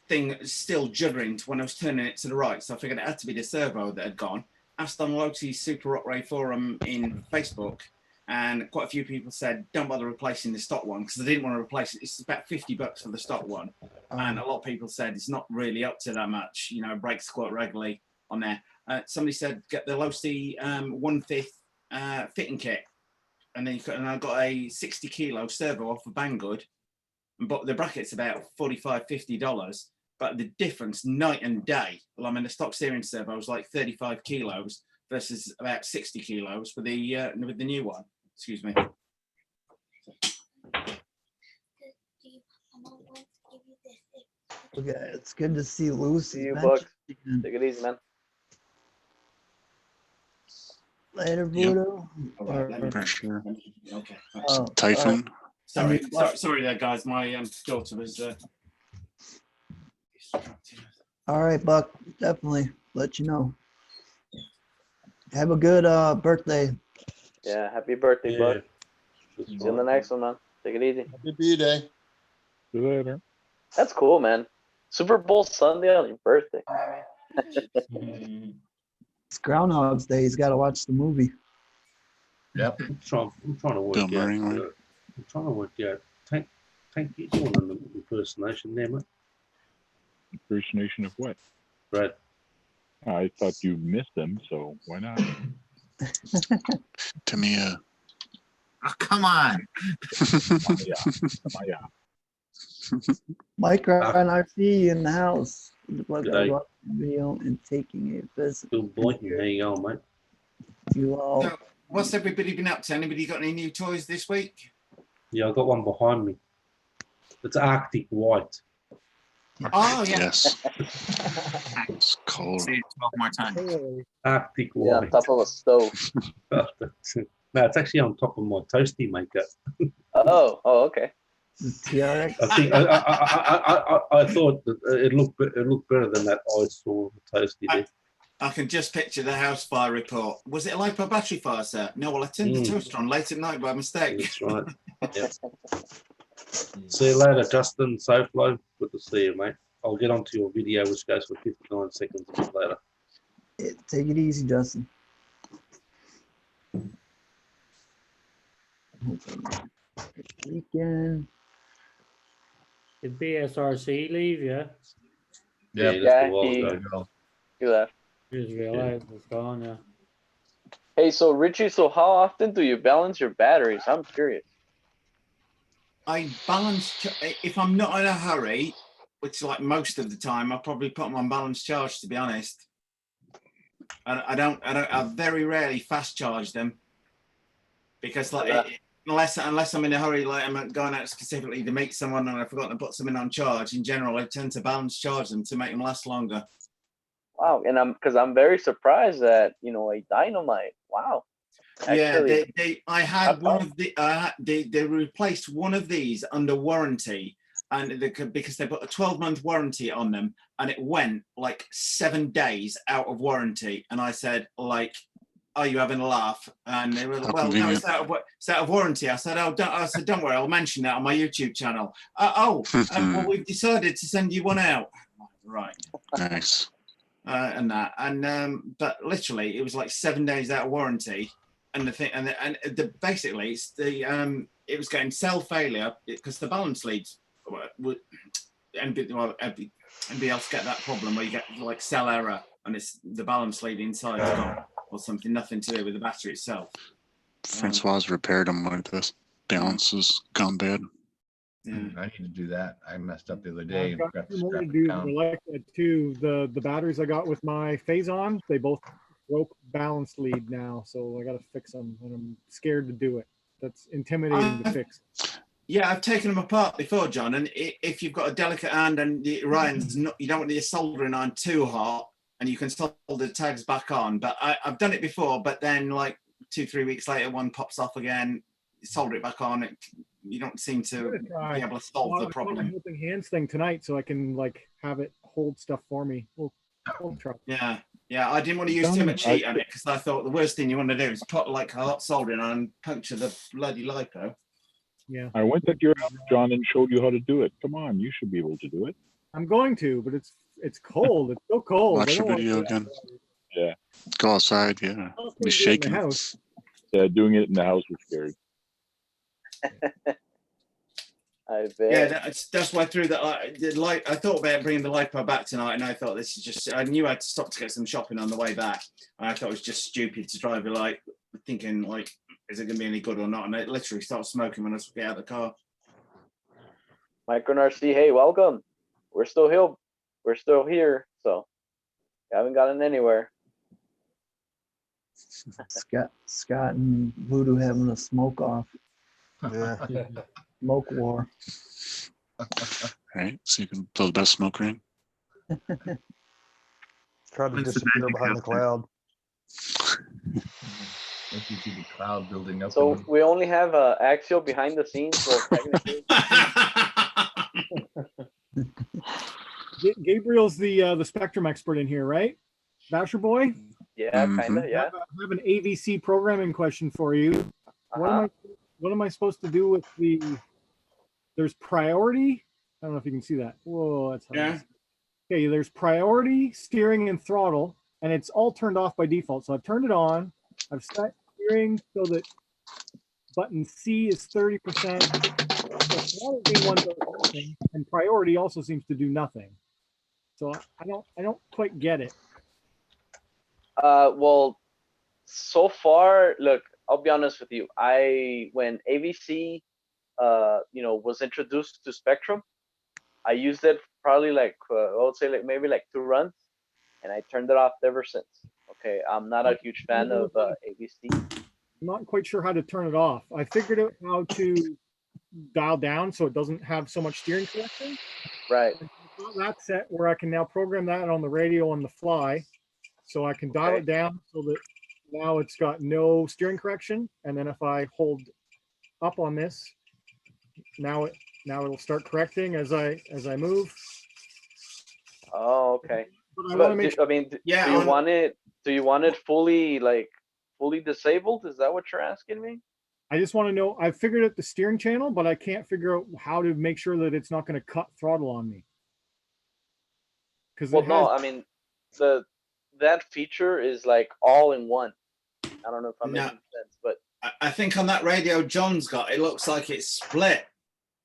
S9: Thing still juddering when I was turning it to the right, so I figured it had to be the servo that had gone. Asked on Loti's Super Rock Ray forum in Facebook, and quite a few people said, don't bother replacing the stock one, because they didn't want to replace it. It's about $50 for the stock one. And a lot of people said it's not really up to that much, brakes quite regularly on there. Somebody said get the Losi 1/5 fitting kit, and then I got a 60 kilo servo off of Banggood, but the bracket's about $45-50, but the difference night and day. Well, I mean, the stock steering servo was like 35 kilos versus about 60 kilos with the new one. Excuse me.
S1: Okay, it's good to see Lucy.
S5: See you, Buck. Take it easy, man.
S1: Later, Voodoo.
S6: For sure.
S9: Okay.
S6: Typhon.
S9: Sorry there, guys. My daughter was.
S1: All right, Buck. Definitely let you know. Have a good birthday.
S5: Yeah, happy birthday, Buck. See you in the next one, man. Take it easy.
S14: Happy B-Day.
S16: See you later.
S5: That's cool, man. Super Bowl Sunday on your birthday.
S1: It's Groundhog's Day. He's got to watch the movie.
S4: Yep.
S13: I'm trying to work
S6: Bill
S13: out.
S6: Murray, right?
S13: I'm trying to work out. Tank, you doing an impersonation there, mate?
S16: Impersonation of what?
S13: Brad.
S16: I thought you missed them, so why not?
S6: Tamia.
S9: Oh, come on.
S1: Mike and RC in the house. Look
S13: G'day.
S1: at video and taking a visit.
S13: Bill Boynton, how you going, mate?
S1: You all.
S9: So, what's everybody been up to? Anybody got any new toys this week?
S13: Yeah, I got one behind me. It's Arctic White.
S9: Oh, yeah.
S6: Yes. It's cold.
S9: Say it 12 more times.
S13: Arctic
S5: Yeah, on
S13: White.
S5: top of a stove.
S13: No, it's actually on top of my toasty maker.
S5: Oh, okay.
S1: TRX.
S13: I think I thought that it looked better than that I saw the toasty there.
S9: I can just picture the house fire report. Was it a lipo battery fire, sir? No, well, I turned the toaster on late at night by mistake.
S13: That's right. Yep. See you later, Justin. SoFlo. Good to see you, mate. I'll get onto your video, which goes for 59 seconds a bit later.
S1: Yeah, take it easy, Justin. Weekend.
S2: Did BSRC leave? Yeah.
S5: Yeah, he left.
S2: Just realized it's gone. Yeah.
S5: Hey, so Richie, so how often do you balance your batteries? I'm curious.
S9: I balance, if I'm not in a hurry, which like most of the time, I probably put them on balance charge, to be honest. I very rarely fast charge them because like, unless I'm in a hurry, like I'm going out specifically to meet someone and I've forgotten to put something on charge, in general, I tend to balance charge them to make them last longer.
S5: Wow, and I'm very surprised that a dynamite. Wow.
S9: Actually, yeah, I had one of the they replaced one of these under warranty, and because they put a 12-month warranty on them, and it went like 7 days out of warranty, and I said like, "Are you having a laugh?" And they were like, "Well, no, it's out of warranty." I said, "Don't worry, I'll mention that on my YouTube channel." Well, we've decided to send you one out. Right.
S6: Nice.
S9: But literally, it was like 7 days out of warranty. And the thing, basically, it's it was getting cell failure because the balance leads would anybody else get that problem where you get like cell error and it's the balance lead inside or something, nothing to do with the battery itself.
S6: Francois repaired them with this. Balance has gone bad.
S9: Yeah.
S4: I need to do that. I messed up the other day.
S17: I've got two more to do like that too. The batteries I got with my Phazon, they both broke balance lead now, so I got to fix them, and I'm scared to do it. That's intimidating to fix.
S9: Yeah, I've taken them apart before, John. And if you've got a delicate hand and the iron's not, you don't want the soldering iron too hot, and you can solder the tags back on. But I've done it before, but then like 2-3 weeks later, one pops off again. You solder it back on. You don't seem to be able to solve the problem.
S17: I'm helping hands thing tonight, so I can like have it hold stuff for me. We'll try.
S9: Yeah, I didn't want to use too much heat on it because I thought the worst thing you want to do is put like a hot soldering on and puncture the bloody lipo.
S17: Yeah.
S16: I went at your house, John, and showed you how to do it. Come on, you should be able to do it.
S17: I'm going to, but it's cold. It's so cold.
S6: Watch the video again.
S16: Yeah.
S6: Go outside. Yeah. Be shaking.
S16: Yeah, doing it in the house was scary.
S5: I bet.
S9: Yeah, that's why I threw the light. I thought about bringing the lipo back tonight, and I thought this is just. I knew I had to stop to get some shopping on the way back. And I thought it was just stupid to drive it, like thinking like, is it going to be any good or not? And it literally started smoking when I get out of the car.
S5: Mike and RC, hey, welcome. We're still here. We're still here, so we haven't gotten anywhere.
S1: Scott and Voodoo having a smoke off.
S11: Yeah.
S1: Smoke war.
S6: Right, so you can blow the best smoke ring.
S11: Try to disappear behind the cloud.
S4: If you see the cloud building up.
S5: So we only have Axial behind the scenes. So technically...
S17: Gabriel's the Spectrum expert in here, right? Basher boy.
S5: Yeah, kind of. Yeah.
S17: I have an AVC programming question for you. What am I supposed to do with there's priority I don't know if you can see that. Whoa, that's hard.
S9: Yeah.
S17: Okay, there's priority, steering, and throttle, and it's all turned off by default. So I've turned it on. I've set steering so that button C is 30%. The throttle being one does nothing, and priority also seems to do nothing. So I don't quite get it.
S5: Well, so far, look, I'll be honest with you. When AVC, was introduced to Spectrum, I used it probably like I would say like maybe like 2 runs, and I turned it off ever since. Okay, I'm not a huge fan of AVC.
S17: I'm not quite sure how to turn it off. I figured out how to dial down so it doesn't have so much steering correction.
S5: Right.
S17: I've got that set where I can now program that on the radio on the fly, so I can dial it down so that now it's got no steering correction. And then if I hold up on this, now it'll start correcting as I move.
S5: Oh, okay.
S17: But I wanna make sure-
S5: do you want it fully disabled? Is that what you're asking me?
S17: I just want to know. I figured out the steering channel, but I can't figure out how to make sure that it's not going to cut throttle on me. Because
S5: no, I mean that feature is like all in one. I don't know if I'm making sense, but
S9: I think on that radio John's got, it looks like it's split.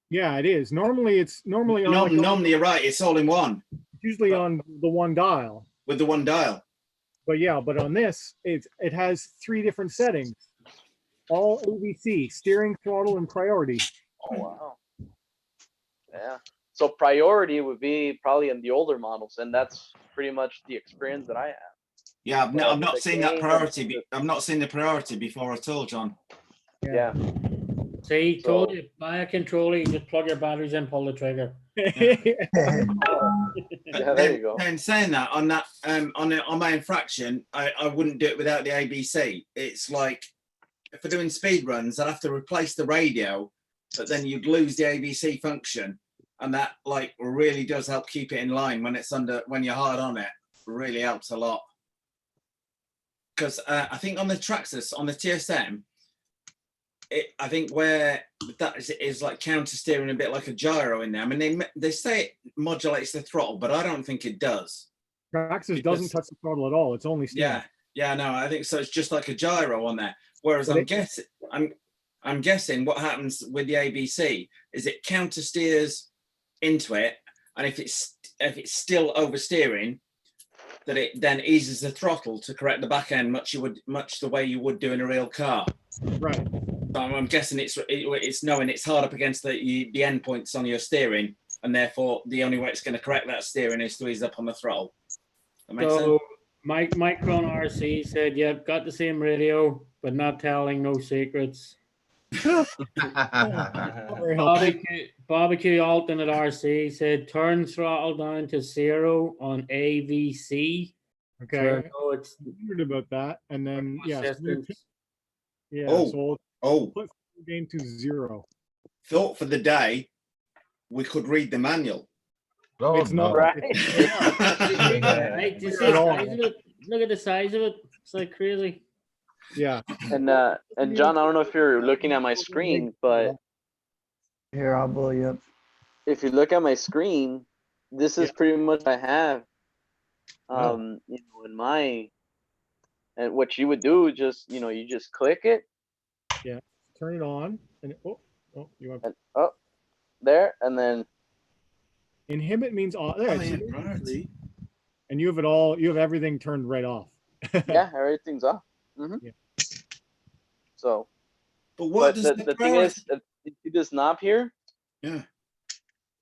S17: Yeah, it is. Normally on
S9: Normally you're right, it's all in one.
S17: Usually on the one dial.
S9: With the one dial.
S17: But on this, it has 3 different settings. All AVC, steering, throttle, and priority.
S5: Oh wow. Yeah. So priority would be probably in the older models, and that's pretty much the experience that I have.
S9: Yeah, I've not seen that priority. I've not seen the priority before at all, John.
S5: Yeah.
S2: See, told you, buy a controller, you just plug your batteries in, pull the trigger.
S5: Yeah, there you go.
S9: And saying that on my infraction, I wouldn't do it without the ABC. It's like if we're doing speed runs, I'd have to replace the radio, but then you'd lose the ABC function, and that like really does help keep it in line when you're hard on it. Really helps a lot. Because I think on the Traxxas, on the TSM, I think where that is like counter steering, a bit like a gyro in there. I mean, they say it modulates the throttle, but I don't think it does.
S17: Traxxas doesn't touch the throttle at all. It's only steering.
S9: Yeah, no, I think so. It's just like a gyro on there. Whereas I'm guessing what happens with the ABC is it counter steers into it, and if it's still oversteering, that it then eases the throttle to correct the back end much the way you would do in a real car.
S17: Right.
S9: So I'm guessing it's knowing it's hard up against the end points on your steering, and therefore the only way it's going to correct that steering is to ease up on the throttle. That makes sense?
S2: Micron RC said, "Yep, got the same radio, but not telling no secrets." Barbecue alternate RC said, "Turn throttle down to 0 on AVC."
S17: Okay.
S2: So it's
S17: weird about that, and then put game to 0.
S9: Thought for the day, we could read the manual.
S4: Oh,
S17: it's not
S5: right.
S2: Hey, do you see the size of it? Look at the size of it. It's like crazy.
S17: Yeah.
S5: And John, I don't know if you're looking at my screen, but
S1: here I'll blow you up.
S5: If you look at my screen, this is pretty much what I have. In my, and what you would do, just you just click it.
S17: Yeah. Turn it on, and you want
S5: there, and then
S17: inhibit means off. There, and you have it all. You have everything turned right off.
S5: Yeah, everything's off. Mm-hmm.
S17: Yeah.
S5: So,
S9: but
S5: the thing is, if you this knob here,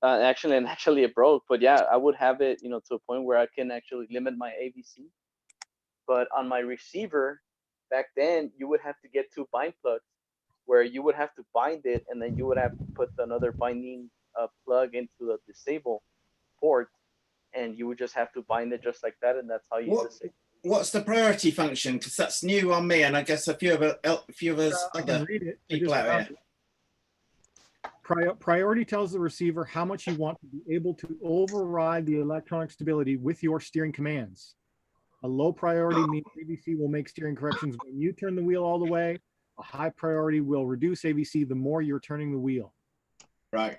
S5: actually it broke. But yeah, I would have it, to a point where I can actually limit my AVC. But on my receiver, back then, you would have to get 2 bind plugs, where you would have to bind it, and then you would have to put another binding plug into the disable port, and you would just have to bind it just like that, and that's how you disable.
S9: What's the priority function? Because that's new on me, and I guess a few of us other people out here.
S17: Priority tells the receiver how much you want to be able to override the electronic stability with your steering commands. A low priority means AVC will make steering corrections when you turn the wheel all the way. A high priority will reduce AVC the more you're turning the wheel.
S9: Right.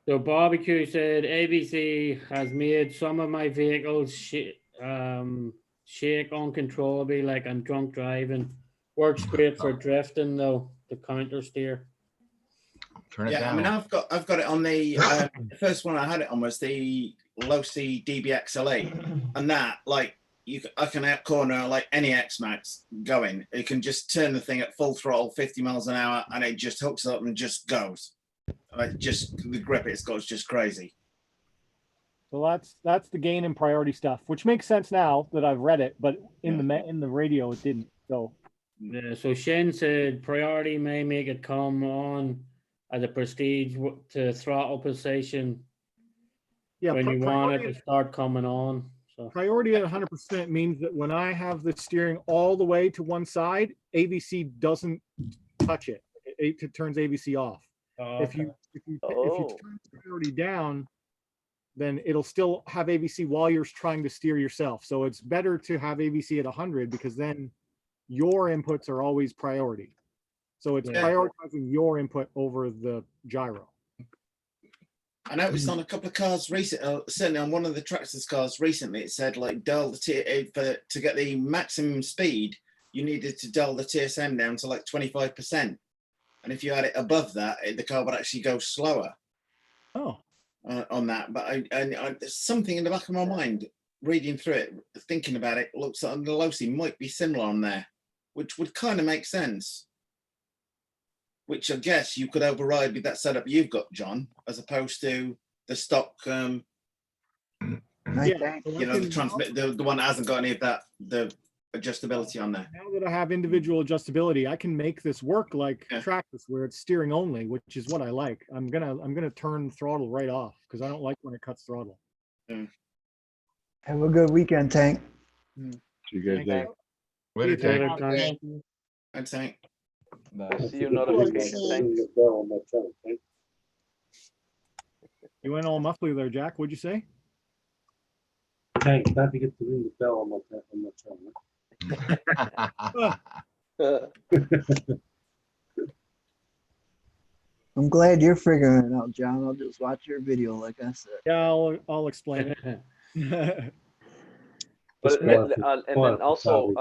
S2: So Barbecue said ABC has made some of my vehicles shake uncontrollably, like I'm drunk driving. Works great for drifting though. The counter steer.
S4: Turn it
S9: Yeah, I mean,
S4: down.
S9: I've got it on the first one I had it on was the low C DBXL8, and that like I can out corner like any X Max going. You can just turn the thing at full throttle, 50 miles an hour, and it just hooks up and just goes. Like just the grip it's got is just crazy.
S17: So that's the gain and priority stuff, which makes sense now that I've read it, but in the radio it didn't. So
S2: yeah, so Shen said priority may make it come on as a prestige to throttle position.
S17: Yeah,
S2: when you want it
S17: priority-
S2: to start coming on. So
S17: priority at 100% means that when I have the steering all the way to one side, AVC doesn't touch it. It turns AVC off.
S2: Oh,
S17: If you turn priority down, then it'll still have AVC while you're trying to steer yourself. So it's better to have AVC at 100 because then your inputs are always priority. So it's prioritizing your input over the gyro.
S9: I noticed on a couple of cars recently, certainly on one of the Traxxas cars recently, it said like dial the to get the maximum speed, you needed to dial the TSM down to like 25%. And if you had it above that, the car would actually go slower.
S17: Oh.
S9: On that, but I there's something in the back of my mind, reading through it, thinking about it, looks like the Losi might be similar on there, which would kind of make sense. Which I guess you could override with that setup you've got, John, as opposed to the stock. You know, the transmit, the one that hasn't got any of that, the adjustability on there.
S17: Now that I have individual adjustability, I can make this work like Traxxas, where it's steering only, which is what I like. I'm gonna turn throttle right off because I don't like when it cuts throttle.
S1: Have a good weekend, Tank.
S16: See you guys later.
S9: Later,
S2: Tank.
S9: Tank. Thanks, Tank.
S5: See you notification. Thanks.
S17: You went all muffly there, Jack. What'd you say?
S13: Tank, don't forget to ring the bell on my channel.
S1: I'm glad you're figuring it out, John. I'll just watch your video, like I said.
S17: Yeah, I'll explain it.
S5: But and then also,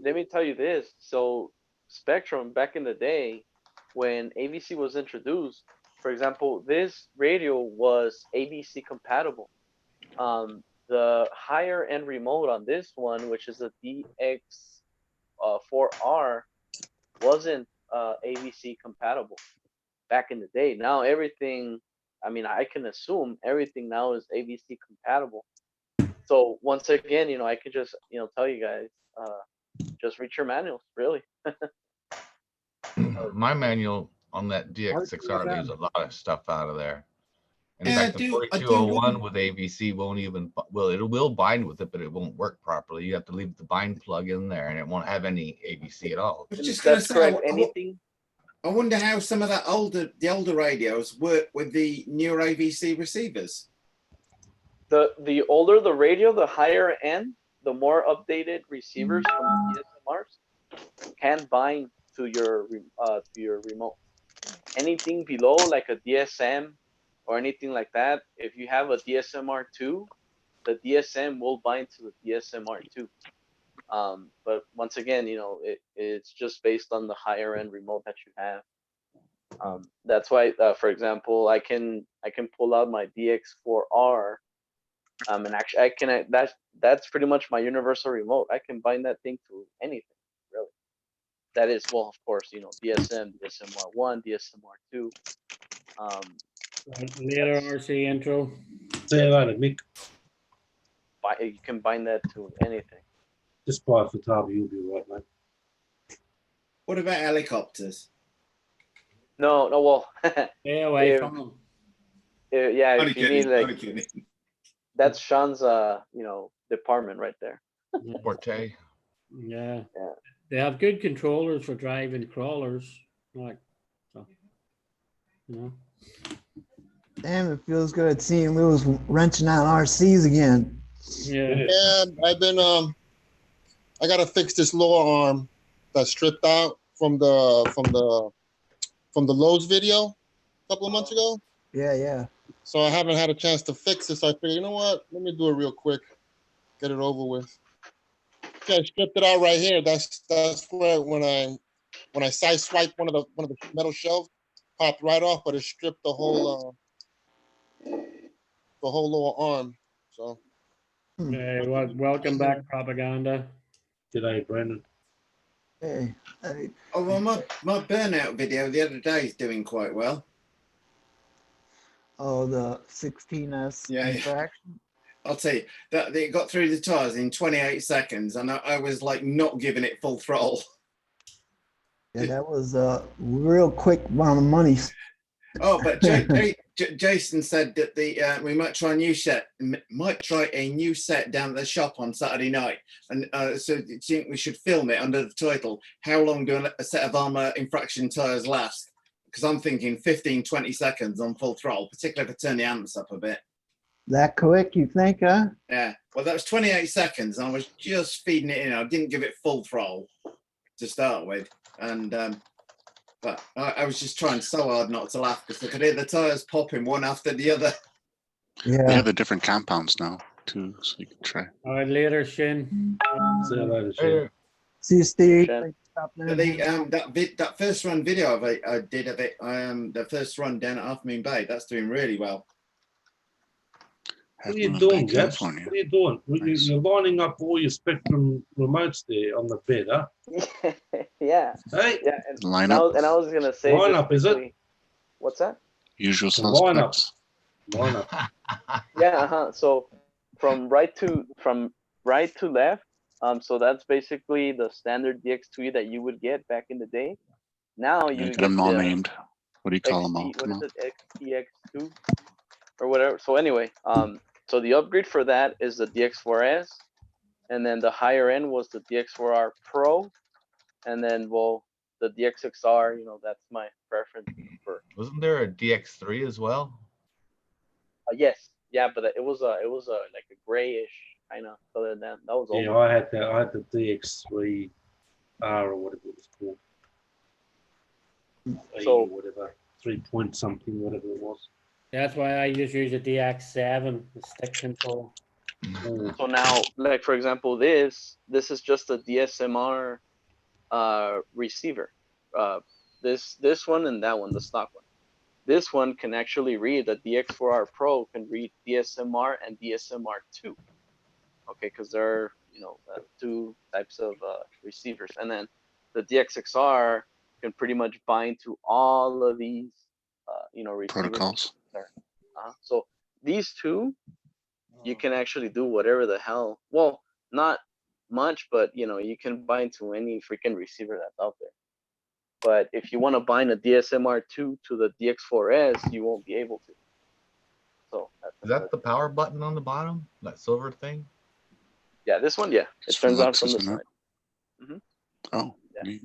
S5: let me tell you this. So Spectrum back in the day, when AVC was introduced, for example, this radio was AVC compatible. The higher end remote on this one, which is a DX4R, wasn't AVC compatible back in the day. Now everything, I mean, I can assume everything now is AVC compatible. So once again, you know, I could just, you know, tell you guys, just read your manuals, really.
S4: My manual on that DX6R leaves a lot of stuff out of there. In fact, the
S9: I do
S4: 4201 with AVC won't even, well, it will bind with it, but it won't work properly. You have to leave the bind plug in there and it won't have any AVC at all.
S9: I was just going to say, I wonder how some of the older radios work with the newer AVC receivers.
S5: The older the radio, the higher end, the more updated receivers from the DSMRs can bind to your remote. Anything below like a DSM or anything like that, if you have a DSMR2, the DSM will bind to the DSMR2. But once again, you know, it's just based on the higher end remote that you have. That's why, for example, I can pull out my DX4R, and actually that's pretty much my universal remote. I can bind that thing to anything, really. That is, well, of course, you know, DSM, DSMR1, DSMR2.
S2: Later RC intro.
S13: Say that, Mick.
S5: You can bind that to anything.
S13: Just buy it for Tavi, you'll be right, mate.
S9: What about helicopters?
S5: No, well,
S2: stay away from them.
S5: Yeah,
S9: Only
S5: if you
S9: kidding,
S5: need
S9: only
S5: like,
S9: kidding.
S5: that's Sean's, you know, department right there.
S4: Forte.
S2: Yeah. They have good controllers for driving crawlers, like so. You know.
S1: Damn, it feels good seeing wheels wrenching out RCs again.
S2: Yeah.
S14: And I've been I gotta fix this lower arm that stripped out from the Lowe's video a couple of months ago.
S1: Yeah.
S14: So I haven't had a chance to fix it. So I figured, you know what? Let me do it real quick, get it over with. Okay, I stripped it out right here. That's where when I side swipe one of the metal shelves, popped right off, but it stripped the whole lower arm. So
S2: Hey, welcome back, propaganda.
S13: G'day, Brandon.
S1: Hey.
S9: Oh well, my burnout video the other day is doing quite well.
S1: Oh, the 16S
S9: Yeah.
S1: infraction.
S9: I'll tell you that it got through the tires in 28 seconds, and I was like not giving it full throttle.
S1: Yeah, that was a real quick amount of money.
S9: Oh, but Jason said that we might try a new set. Might try a new set down at the shop on Saturday night, and so do you think we should film it under the title "How long do a set of armor infraction tires last?" Because I'm thinking 15-20 seconds on full throttle, particularly if I turn the amps up a bit.
S1: That quick, you think, huh?
S9: Yeah. Well, that was 28 seconds, and I was just feeding it in. I didn't give it full throttle to start with, and but I was just trying so hard not to laugh because I could hear the tires popping one after the other.
S6: They
S1: Yeah.
S6: have the different compounds now too, so you can try.
S2: All right, later, Shin.
S13: See you later, Shin.
S1: See you, Steve.
S5: Shin.
S9: That first run video I did of it, the first run down at Half Moon Bay, that's doing really well.
S13: What are you doing, Gaps? What are you doing? You're lining up all your Spectrum remotes there on the bed, huh?
S5: Yeah.
S13: Hey,
S5: Yeah. And,
S6: Line
S5: and I
S6: up.
S5: was gonna say.
S13: Line
S5: just
S13: up, is it?
S5: quickly- What's that?
S6: Usual
S13: Line up.
S6: suspects.
S13: Line up.
S5: Yeah. So from right to left. So that's basically the standard DX2E that you would get back in the day. Now you
S6: Get
S5: get
S6: them all
S5: the
S6: named. What do you call them all?
S5: XT, what
S6: Come
S5: is
S6: on.
S5: it, XTX2 or whatever. So anyway, so the upgrade for that is the DX4S, and then the higher end was the DX4R Pro, and then the DXXR. That's my preference for.
S4: Wasn't there a DX3 as well?
S5: Yes, yeah, but it was like a grayish kind of color. That was
S13: Yeah,
S5: over.
S13: I had the DX3R or whatever it was called.
S5: So
S13: whatever, 3 point something, whatever it was.
S2: That's why I just use a DX7, the stick control.
S5: So now, like for example, this is just a DSMR receiver. This one and that one, the stock one. This one can actually read, the DX4R Pro can read DSMR and DSMR2. Okay, because there are two types of receivers, and then the DXXR can pretty much bind to all of these receivers.
S6: Protocols.
S5: So these two, you can actually do whatever the hell. Well, not much, but you can bind to any freaking receiver that's out there. But if you want to bind a DSMR2 to the DX4S, you won't be able to. So
S4: Is that the power button on the bottom? That silver thing?
S5: yeah, this one, yeah, it turns on from the side.
S6: Oh,
S5: yeah.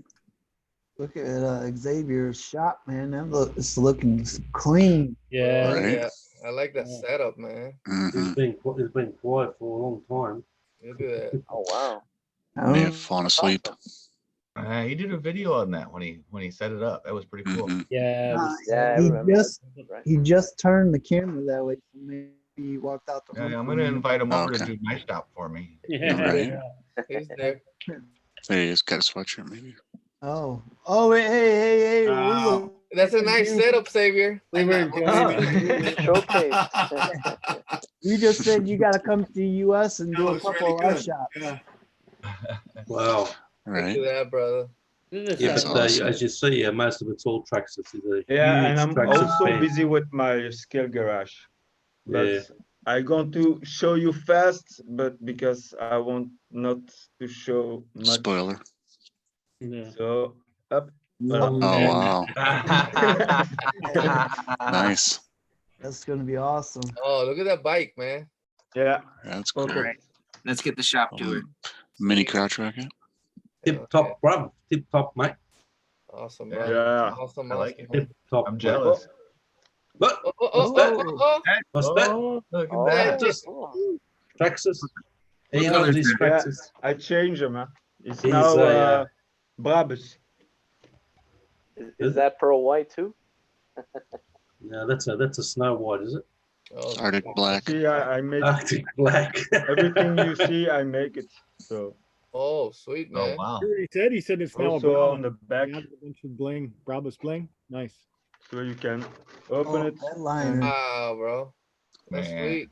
S1: Look at Xavier's shop, man. It's looking clean.
S2: Yeah.
S6: Right.
S3: Yeah, I like that setup, man.
S13: It's been quiet for a long time.
S3: Look at that.
S5: Oh wow.
S6: May have fallen asleep.
S4: He did a video on that when he set it up. That was pretty cool.
S2: Yeah.
S5: Yeah, I remember.
S1: He just turned the camera that way, so maybe he walked out the room.
S4: I'm gonna invite him over to
S6: Okay.
S4: do my shop for me.
S2: Yeah.
S6: Right.
S3: He's there.
S6: Hey, he's got a sweatshirt maybe.
S1: Oh, hey!
S3: That's a nice setup, Xavier.
S2: We were
S5: Showcase.
S1: You just said you got to come to the U.S. and do a
S9: looks
S1: couple
S9: really
S1: of our
S9: good.
S1: shops.
S9: Yeah.
S13: Wow.
S3: Look
S6: Right.
S3: at that, brother.
S13: Yeah, but
S6: awesome.
S13: as you see, most of it's all Traxxas.
S15: Yeah, and I'm
S13: Traxxas
S15: also
S13: band.
S15: busy with my skill garage. But
S13: Yeah.
S15: I'm going to show you fast, but because I want not to show much.
S6: Spoiler.
S2: Yeah.
S15: So up.
S6: Oh wow. Nice.
S1: That's gonna be awesome.
S3: Oh, look at that bike, man.
S15: Yeah.
S6: That's cool.
S8: All right, let's get the shop tour.
S6: Mini crouch racket.
S13: Tip top, bro. Tip top, mate.
S3: Awesome, bro.
S15: Yeah.
S3: Awesome,
S4: I like
S3: awesome.
S4: it.
S13: Tip top.
S4: I'm
S13: mate.
S4: jealous.
S13: What?
S3: Oh,
S13: What's that?
S4: Look at
S5: Oh,
S4: that.
S13: Just Traxxas. He
S8: color
S13: loves
S8: is
S13: these
S8: that?
S15: Yeah,
S13: Traxxas.
S15: I changed them. Huh? It's
S13: He's
S15: now
S13: a,
S15: Brabus.
S5: Is that pearl white too?
S13: No, that's a Snow White, is it?
S3: Oh,
S6: Arctic Black.
S15: See, I make
S13: Arctic Black.
S15: everything you see. I make it. So
S3: oh, sweet
S4: Oh
S3: man.
S4: wow.
S17: He said it's now a
S15: also
S17: Brahma.
S15: on the back,
S17: He added a bunch of bling, Brabus bling. Nice.
S15: so you can open
S1: Oh,
S15: it.
S1: headliner.
S15: and-
S3: Wow, bro. That's
S4: Man.
S3: sweet.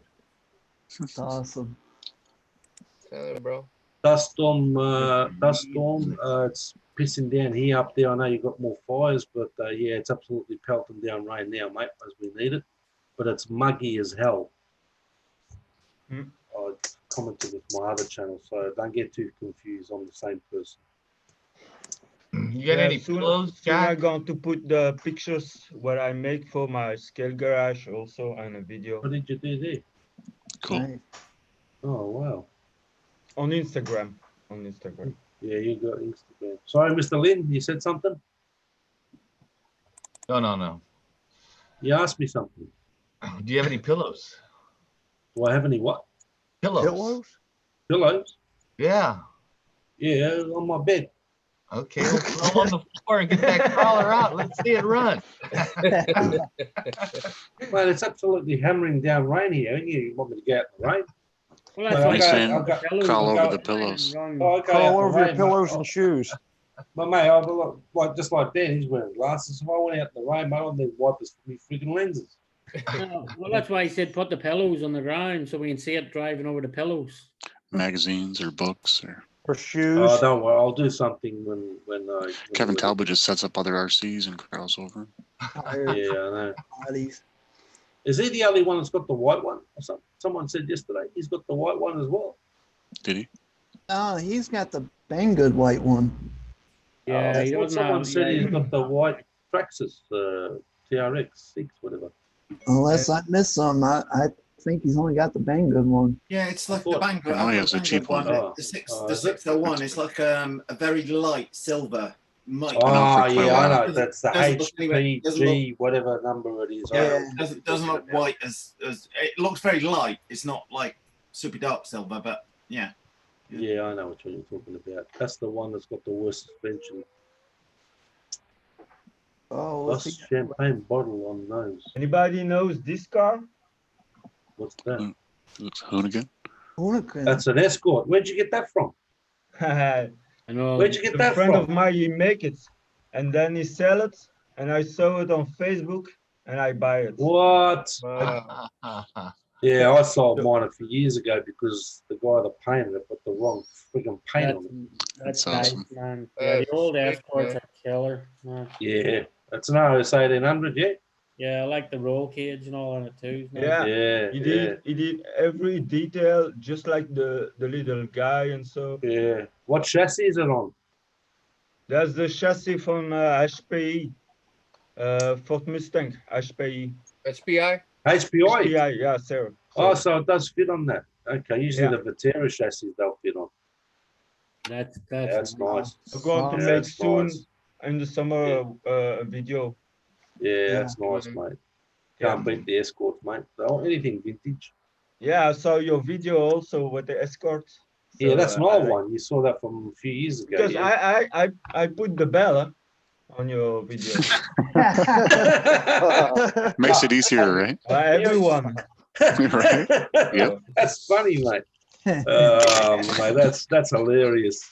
S1: It's awesome.
S3: Tell you, bro.
S13: Dust storm, it's pissing down here up there. I know you've got more fires, but yeah, it's absolutely pelting down rain now, mate, as we need it. But it's muggy as hell.
S15: Hmm.
S13: I commented with my other channel, so don't get too confused. I'm the same person.
S4: You got any
S15: soon,
S4: pillows,
S15: soon I'm
S4: Jack?
S15: going to put the pictures what I make for my scale garage also on a video.
S13: What did you do there?
S6: Cool.
S1: Nice.
S13: Oh, wow.
S15: On Instagram. On Instagram.
S13: Yeah, you got Instagram. Sorry, Mr. Lin, you said something?
S4: No.
S13: You asked me something.
S4: Do you have any pillows?
S13: Do I have any what?
S4: Pillows.
S1: Pillows?
S13: Pillows?
S4: Yeah.
S13: Yeah, on my bed.
S4: Okay, we'll throw them on the floor and get that crawler out. Let's see it run.
S13: Well, it's absolutely hammering down rain here. You want me to get out in the rain?
S2: Well, that's
S13: Well,
S2: why
S6: He's
S2: I
S6: saying
S2: got the pillows
S6: crawl
S2: and
S6: over
S2: go-
S6: the pillows.
S13: Oh, I go out
S11: Crawl
S13: in the
S11: over your
S13: rain,
S11: pillows
S13: mate.
S11: and shoes.
S13: But mate, I look like just like Dan, he's wearing glasses. If I went out in the rain, mate, I'd need to wipe his freaking lenses.
S2: No, well, that's why I said put the pillows on the ground so we can see it driving over the pillows.
S6: Magazines or books or
S11: For shoes.
S13: Oh, don't worry, I'll do something when
S6: Kevin Talbot just sets up other RCs and crawls over.
S13: Yeah, I know.
S1: Bodies.
S13: Is he the only one that's got the white one? Or something? Someone said yesterday he's got the white one as well.
S6: Did he?
S1: Oh, he's got the Banggood white one.
S2: Yeah,
S13: I
S2: he
S13: thought
S2: doesn't
S13: someone
S2: have.
S13: said
S2: Yeah,
S13: he's got the white Traxxas, TRX 6, whatever.
S1: Unless I missed some, I think he's only got the Banggood one.
S9: Yeah, it's like
S13: thought-
S9: the Banggood.
S6: I know he
S9: I've
S6: has
S9: got
S6: a
S9: the
S6: cheap
S9: Banggood one.
S6: one.
S13: Oh.
S9: The
S13: Oh, is it?
S9: 601. It's like a very light silver mic.
S6: I know
S13: Oh,
S6: for quite a
S13: yeah, I
S6: while.
S13: know. That's the
S9: Doesn't look anyway- doesn't
S13: HPG, whatever number it is. I
S9: Yeah,
S13: know.
S9: doesn't look white as it looks very light. It's not like super dark silver, but yeah.
S13: Yeah, I know what you're talking about. That's the one that's got the worst suspension.
S1: Oh,
S13: Lost
S1: what's he
S13: champagne bottle on nose.
S15: Anybody knows this car?
S13: What's that?
S6: Looks Hoonigan.
S1: Hoonigan.
S13: That's an Escort. Where'd you get that from?
S15: A
S2: I know.
S13: Where'd you get that
S15: friend
S13: from?
S15: of mine, he make it, and then he sell it, and I saw it on Facebook, and I buy it.
S13: What?
S3: Wow.
S13: Yeah, I sold mine a few years ago because the guy that painted it put the wrong freaking paint on it.
S2: That's
S6: That's
S2: nice,
S6: awesome.
S2: man. Yeah, the old
S3: Sweet,
S2: Escorts
S3: man.
S2: are killer.
S13: Yeah, that's an RS 1800, yeah?
S2: Yeah, I like the roll cage and all on it too. It's nice.
S15: Yeah,
S13: Yeah,
S15: he did every detail, just like the little guy and so.
S13: yeah. What chassis is it on?
S15: That's the chassis from HPI, Ford Mustang HPI.
S3: HPI?
S13: HPI?
S15: HPI, yeah, sir.
S13: Oh, so it does fit on that. Okay, usually
S15: Yeah.
S13: the Vatera chassis they'll fit on.
S2: That's
S13: That's nice.
S15: We're going to
S13: Yeah,
S15: make
S13: that's
S15: soon
S13: nice.
S15: in the summer a video.
S13: Yeah, that's nice,
S3: Mhm.
S13: mate. Can't beat the Escorts, mate. So anything vintage.
S15: Yeah, I saw your video also with the Escort.
S13: Yeah,
S15: So,
S13: that's an
S15: I
S13: old
S15: like-
S13: one. You saw that from a few years ago.
S15: Because
S13: Yeah.
S15: I put the bell on your video.
S6: Makes it easier, right?
S15: Everyone.
S6: Right? Yep.
S13: That's funny, mate. Mate, that's hilarious.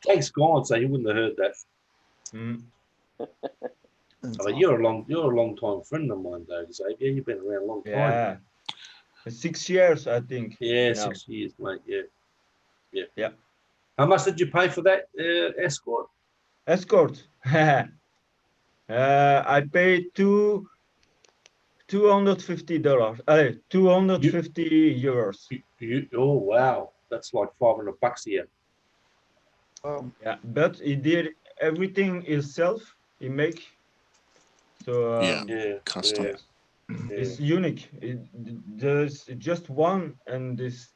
S13: Thanks, God, so you wouldn't have heard that.
S15: Mm.
S13: I mean, you're a long time friend of mine, though, Xavier. You've been around a long time.
S15: Yeah. 6 years, I think.
S13: Yeah,
S15: now.
S13: 6 years, mate. Yeah. Yeah.
S15: Yeah.
S13: How much did you pay for that Escort?
S15: Escort. I paid $250. 250 euros.
S13: Oh wow, that's like $500 here.
S15: Yeah, but he did everything himself. He make. So
S13: Yeah,
S6: custom.
S13: yeah.
S15: it's unique. There's just one, and this.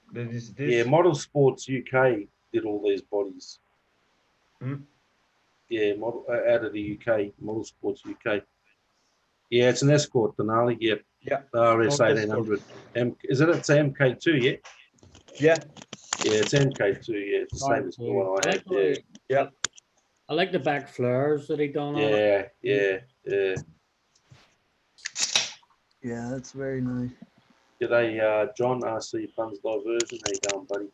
S13: Yeah, Model Sports UK did all these bodies.
S15: Hmm?
S13: Yeah, out of the UK, Model Sports UK. Yeah, it's an Escort, Denali. Yep.
S15: Yeah.
S13: RS
S15: Ford
S13: 1800. Is it? It's MK2, yeah.
S15: Yeah.
S13: Yeah, it's MK2. Yeah, it's the same as the one I had. Yeah.
S15: Yeah.
S2: I like the back flares that he done on it.
S13: Yeah.
S1: Yeah, that's very nice.
S13: G'day, John, RC Funds Diversion. How you going, buddy?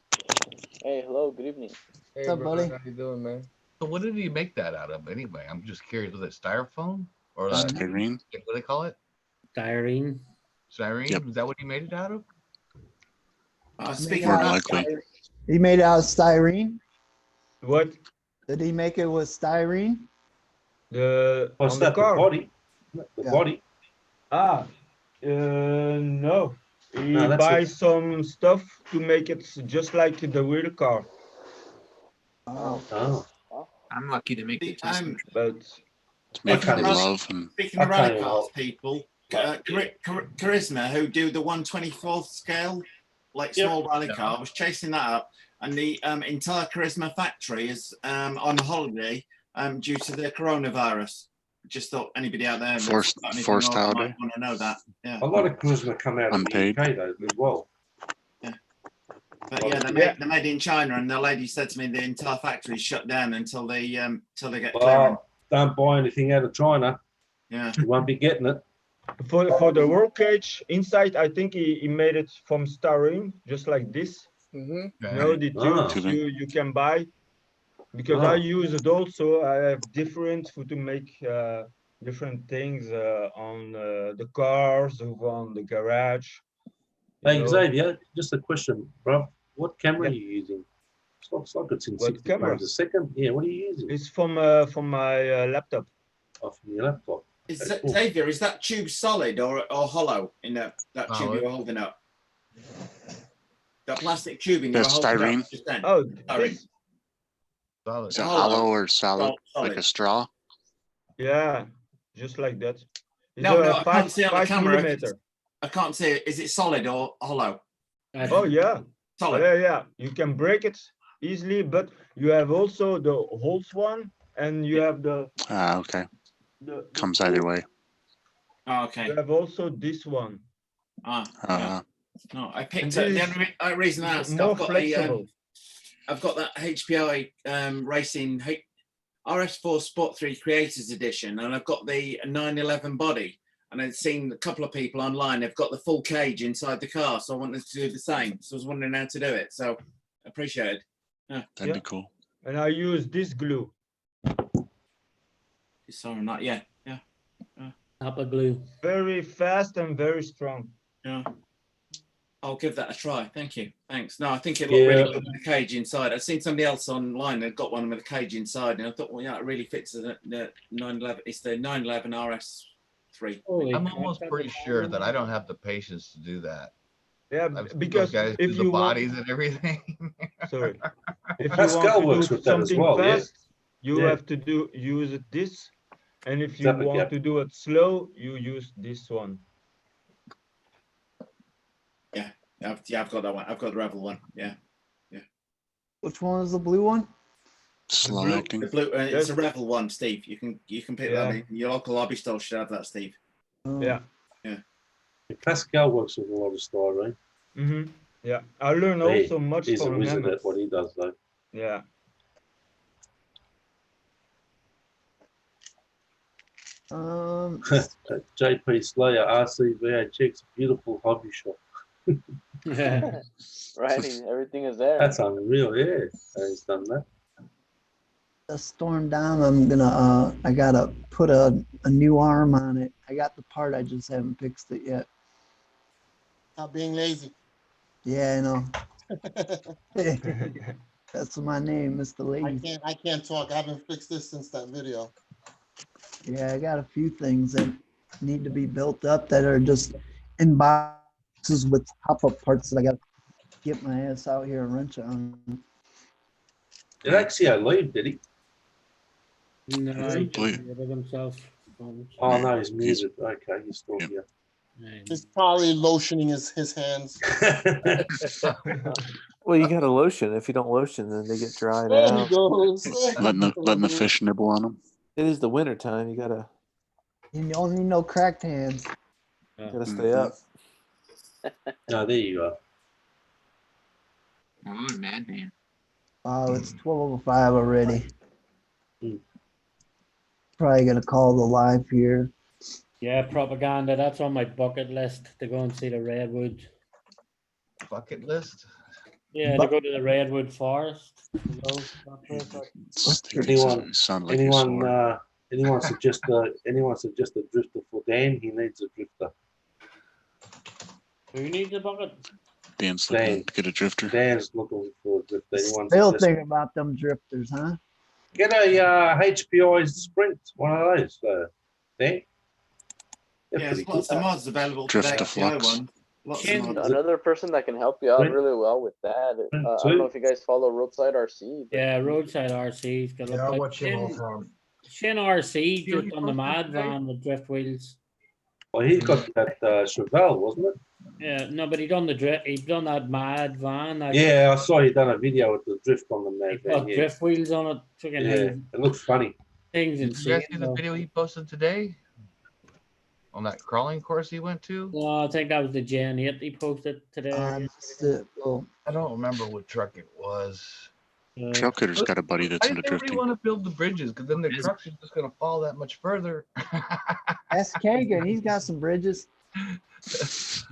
S5: Hey, hello, good evening.
S3: Hey,
S1: What's up,
S3: brother,
S1: buddy?
S3: how you doing, man?
S4: So what did he make that out of anyway? I'm just curious. Was it styrofoam or
S6: Styrene.
S4: what do they call it?
S2: Styrene.
S4: Styrene?
S6: Yep.
S4: Is that what he made it out of?
S9: Speaking
S6: More
S9: of
S6: than
S9: that,
S6: likely.
S1: He made it out of styrene.
S15: What?
S1: Did he make it with styrene?
S13: What's
S15: On the
S13: that? The
S15: car?
S13: body? The
S1: Yeah.
S13: body?
S15: Ah, no. He
S13: No, that's
S15: buys some stuff to make it just like the real car.
S1: Oh.
S13: Oh.
S8: I'm lucky to make the Tesla.
S15: But
S6: To make
S9: Speaking
S6: it
S9: of
S6: love and
S9: Speaking of
S13: I'll tell
S9: rally
S13: you
S9: cars,
S13: what.
S9: people, Charisma, who do the 1/24th scale, like
S13: Yep.
S9: small rally car, was chasing that up, and the entire Charisma factory is on holiday due to the coronavirus. Just thought anybody out there
S6: Forced-
S9: got anything
S6: forced
S9: on
S6: holiday.
S9: might want to know that. Yeah.
S13: A lot of Charisma come out of
S6: Unpaid.
S13: the UK though as well.
S9: But yeah, they're made in China, and the lady said to me the entire factory is shut down until they get clearance.
S13: Well, don't buy anything out of China.
S9: Yeah.
S13: You won't be getting it.
S15: for the roll cage inside, I think he made it from styrene, just like this.
S3: Mm-hmm.
S15: You know, the tubes
S6: Tubing.
S15: you can buy. Because I use it also. I have different to make different things on the cars or on the garage.
S13: Hey,
S15: know.
S13: Xavier, just a question, bro. What camera
S15: Yep.
S13: are you using? Looks like it's in
S15: What
S13: 60
S15: camera?
S13: frames a second. Yeah, what are you using?
S15: It's from my laptop.
S13: Oh, from your laptop.
S9: Is
S13: That's
S9: that,
S13: cool.
S9: Xavier, is that tube solid or hollow in that tube
S4: Solid.
S9: you were holding up? That plastic tubing you
S6: That's
S9: were holding
S6: styrene.
S9: up just then.
S15: Oh,
S9: Sorry.
S15: this.
S4: Solid.
S6: Is it
S9: Hollow.
S6: hollow or solid?
S9: Solid.
S6: Like a straw?
S15: Yeah, just like that. It's
S9: No, I
S15: five,
S9: can't see on the
S15: 5
S9: camera.
S15: millimeter.
S9: I can't see it. Is it solid or hollow?
S15: Oh yeah.
S9: Solid.
S15: Yeah. You can break it easily, but you have also the holes one, and you have the
S6: Okay.
S15: the
S6: Comes either way.
S9: Oh, okay.
S15: you have also this one.
S9: Yeah. No, I picked
S15: And
S9: up.
S15: this
S9: The only reason I
S15: is
S9: asked,
S15: more flexible.
S9: I've got that HPI Racing RS4 Sport 3 Creators Edition, and I've got the 911 body. And I've seen a couple of people online, they've got the full cage inside the car, so I wanted to do the same. So I was wondering how to do it. So I appreciate it. Yeah.
S6: That'd be cool.
S15: And I use this glue.
S9: Sorry, not yet. Yeah.
S2: Copper glue.
S15: Very fast and very strong.
S9: Yeah. I'll give that a try. Thank you. Thanks. No, I think it looked really good with the cage inside. I've seen somebody else online that got one with a cage inside, and I thought, well, yeah, it really fits the 911. It's the 911 RS3.
S4: I'm almost pretty sure that I don't have the patience to do that.
S15: Yeah,
S4: I've seen
S15: because
S4: those guys
S15: if
S4: do the
S15: you
S4: bodies
S15: want,
S4: and everything.
S15: sorry, if you
S13: Pascal
S15: want
S13: works
S15: to
S13: with
S15: do
S13: that as
S15: something
S13: well, yeah.
S15: fast, you
S13: Yeah.
S15: have to use this, and if you
S13: Zap it,
S15: want
S13: yeah.
S15: to do it slow, you use this one.
S9: I've got that one. I've got the Revel one. Yeah.
S1: Which one is the blue one?
S6: Slow
S9: blue,
S6: acting.
S9: The blue, it's a Revel one, Steve. You can pick
S15: Yeah.
S9: that. Your local hobby store should have that, Steve.
S15: Yeah.
S13: Pascal works with a lot of styrene.
S15: Yeah, I learn
S13: Hey,
S15: also much
S13: he's a
S15: from
S13: wizard
S15: him.
S13: at what he does, though.
S15: Yeah.
S13: JP Slayer, RCVHX, beautiful hobby shop.
S5: Right, everything is there.
S13: That's unreal, yeah. He's done that.
S1: The storm down. I'm gonna. I gotta put a new arm on it. I got the part. I just haven't fixed it yet.
S14: Stop being lazy.
S1: Yeah, I know. That's my name, Mr. Lazy.
S14: I can't talk. I haven't fixed this since that video.
S1: Yeah, I got a few things that need to be built up that are just in boxes with pop-up parts that I got to get my ass out here and wrench on.
S13: Did Axio leave, did he?
S2: No,
S13: Is
S2: he
S13: he?
S2: just muted himself.
S13: Oh, no, he's muted. Okay, he's still here.
S14: He's probably lotioning his hands.
S7: Well, you got to lotion. If you don't lotion, then they get dried
S14: There he
S7: out.
S14: goes.
S6: Letting the fish nibble on them.
S7: It is the winter time. You gotta
S1: You need no cracked hands.
S7: stay up.
S13: No, there you are.
S8: I'm a madman.
S1: Oh, it's 12:05 already.
S13: Hmm.
S1: Probably gonna call the live here.
S2: Yeah, propaganda. That's on my bucket list to go and see the redwood.
S4: Bucket list.
S2: Yeah, to go to the redwood forest.
S13: Anyone?
S6: Sound like you're sore.
S13: Anyone suggest a drifter for Dan? He needs a drifter.
S2: Who needs a bucket?
S6: Dan's looking to get a drifter.
S13: Dan's looking for a drifter. Anyone
S1: Still
S13: suggest?
S1: thinking about them drifters, huh?
S13: Get a HPI Sprint, one of those, Dan.
S9: Yeah, there's lots of mods available for
S6: Drifter
S9: that HPI
S6: Flux.
S9: one. Lots of mods.
S5: Another person that can help you out really well with that. I don't know if you guys follow Roadside RC. But
S2: Yeah, Roadside RC's got
S18: Yeah, I
S2: a
S18: watch him all the time.
S2: Shin RC
S13: You
S2: just on the mad van with drift wheels.
S13: Well, he's got that Chevelle, wasn't it?
S2: Yeah, no, but he done the drift. He done that mad van. That
S13: Yeah, I saw he done a video with the drift on the mad
S2: got
S13: van. Yeah,
S2: drift wheels on it. Freaking
S13: yeah, it looks funny.
S2: Things
S4: Did you guys
S2: insane.
S4: see the video he posted today on that crawling course he went to?
S2: No, I think that was the Gen 8 he posted today.
S1: Well,
S4: I don't remember what truck it was.
S6: Trailkitter's got a buddy that's
S4: Why
S6: into
S4: does everybody
S6: drifting.
S4: want to build the bridges? Because then the trucks are just going to fall that much further.
S1: Ask Kagan. He's got some bridges.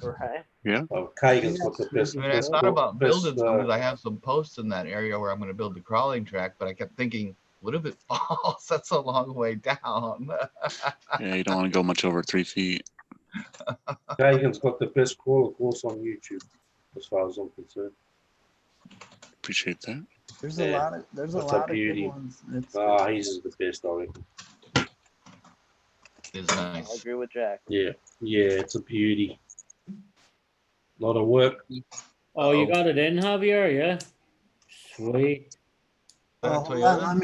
S5: Right.
S6: Yeah.
S13: Oh, Kagan's got the best.
S4: I mean, I thought about building some because I have some posts in that area where I'm going to build the crawling track, but I kept thinking, what if it falls? That's a long way down.
S6: Yeah, you don't want to go much over 3 feet.
S13: Kagan's got the best crawler course on YouTube, as far as I'm concerned.
S6: Appreciate that.
S1: There's a lot of
S13: That's
S1: good
S13: beauty.
S1: ones. It's
S13: He's the best, I reckon.
S4: It's
S5: I
S4: nice.
S5: agree with Jack.
S13: Yeah, it's a beauty. Lot of work.
S2: Oh, you got it in, Javier? Yeah. Sweet.
S1: Oh, hold on,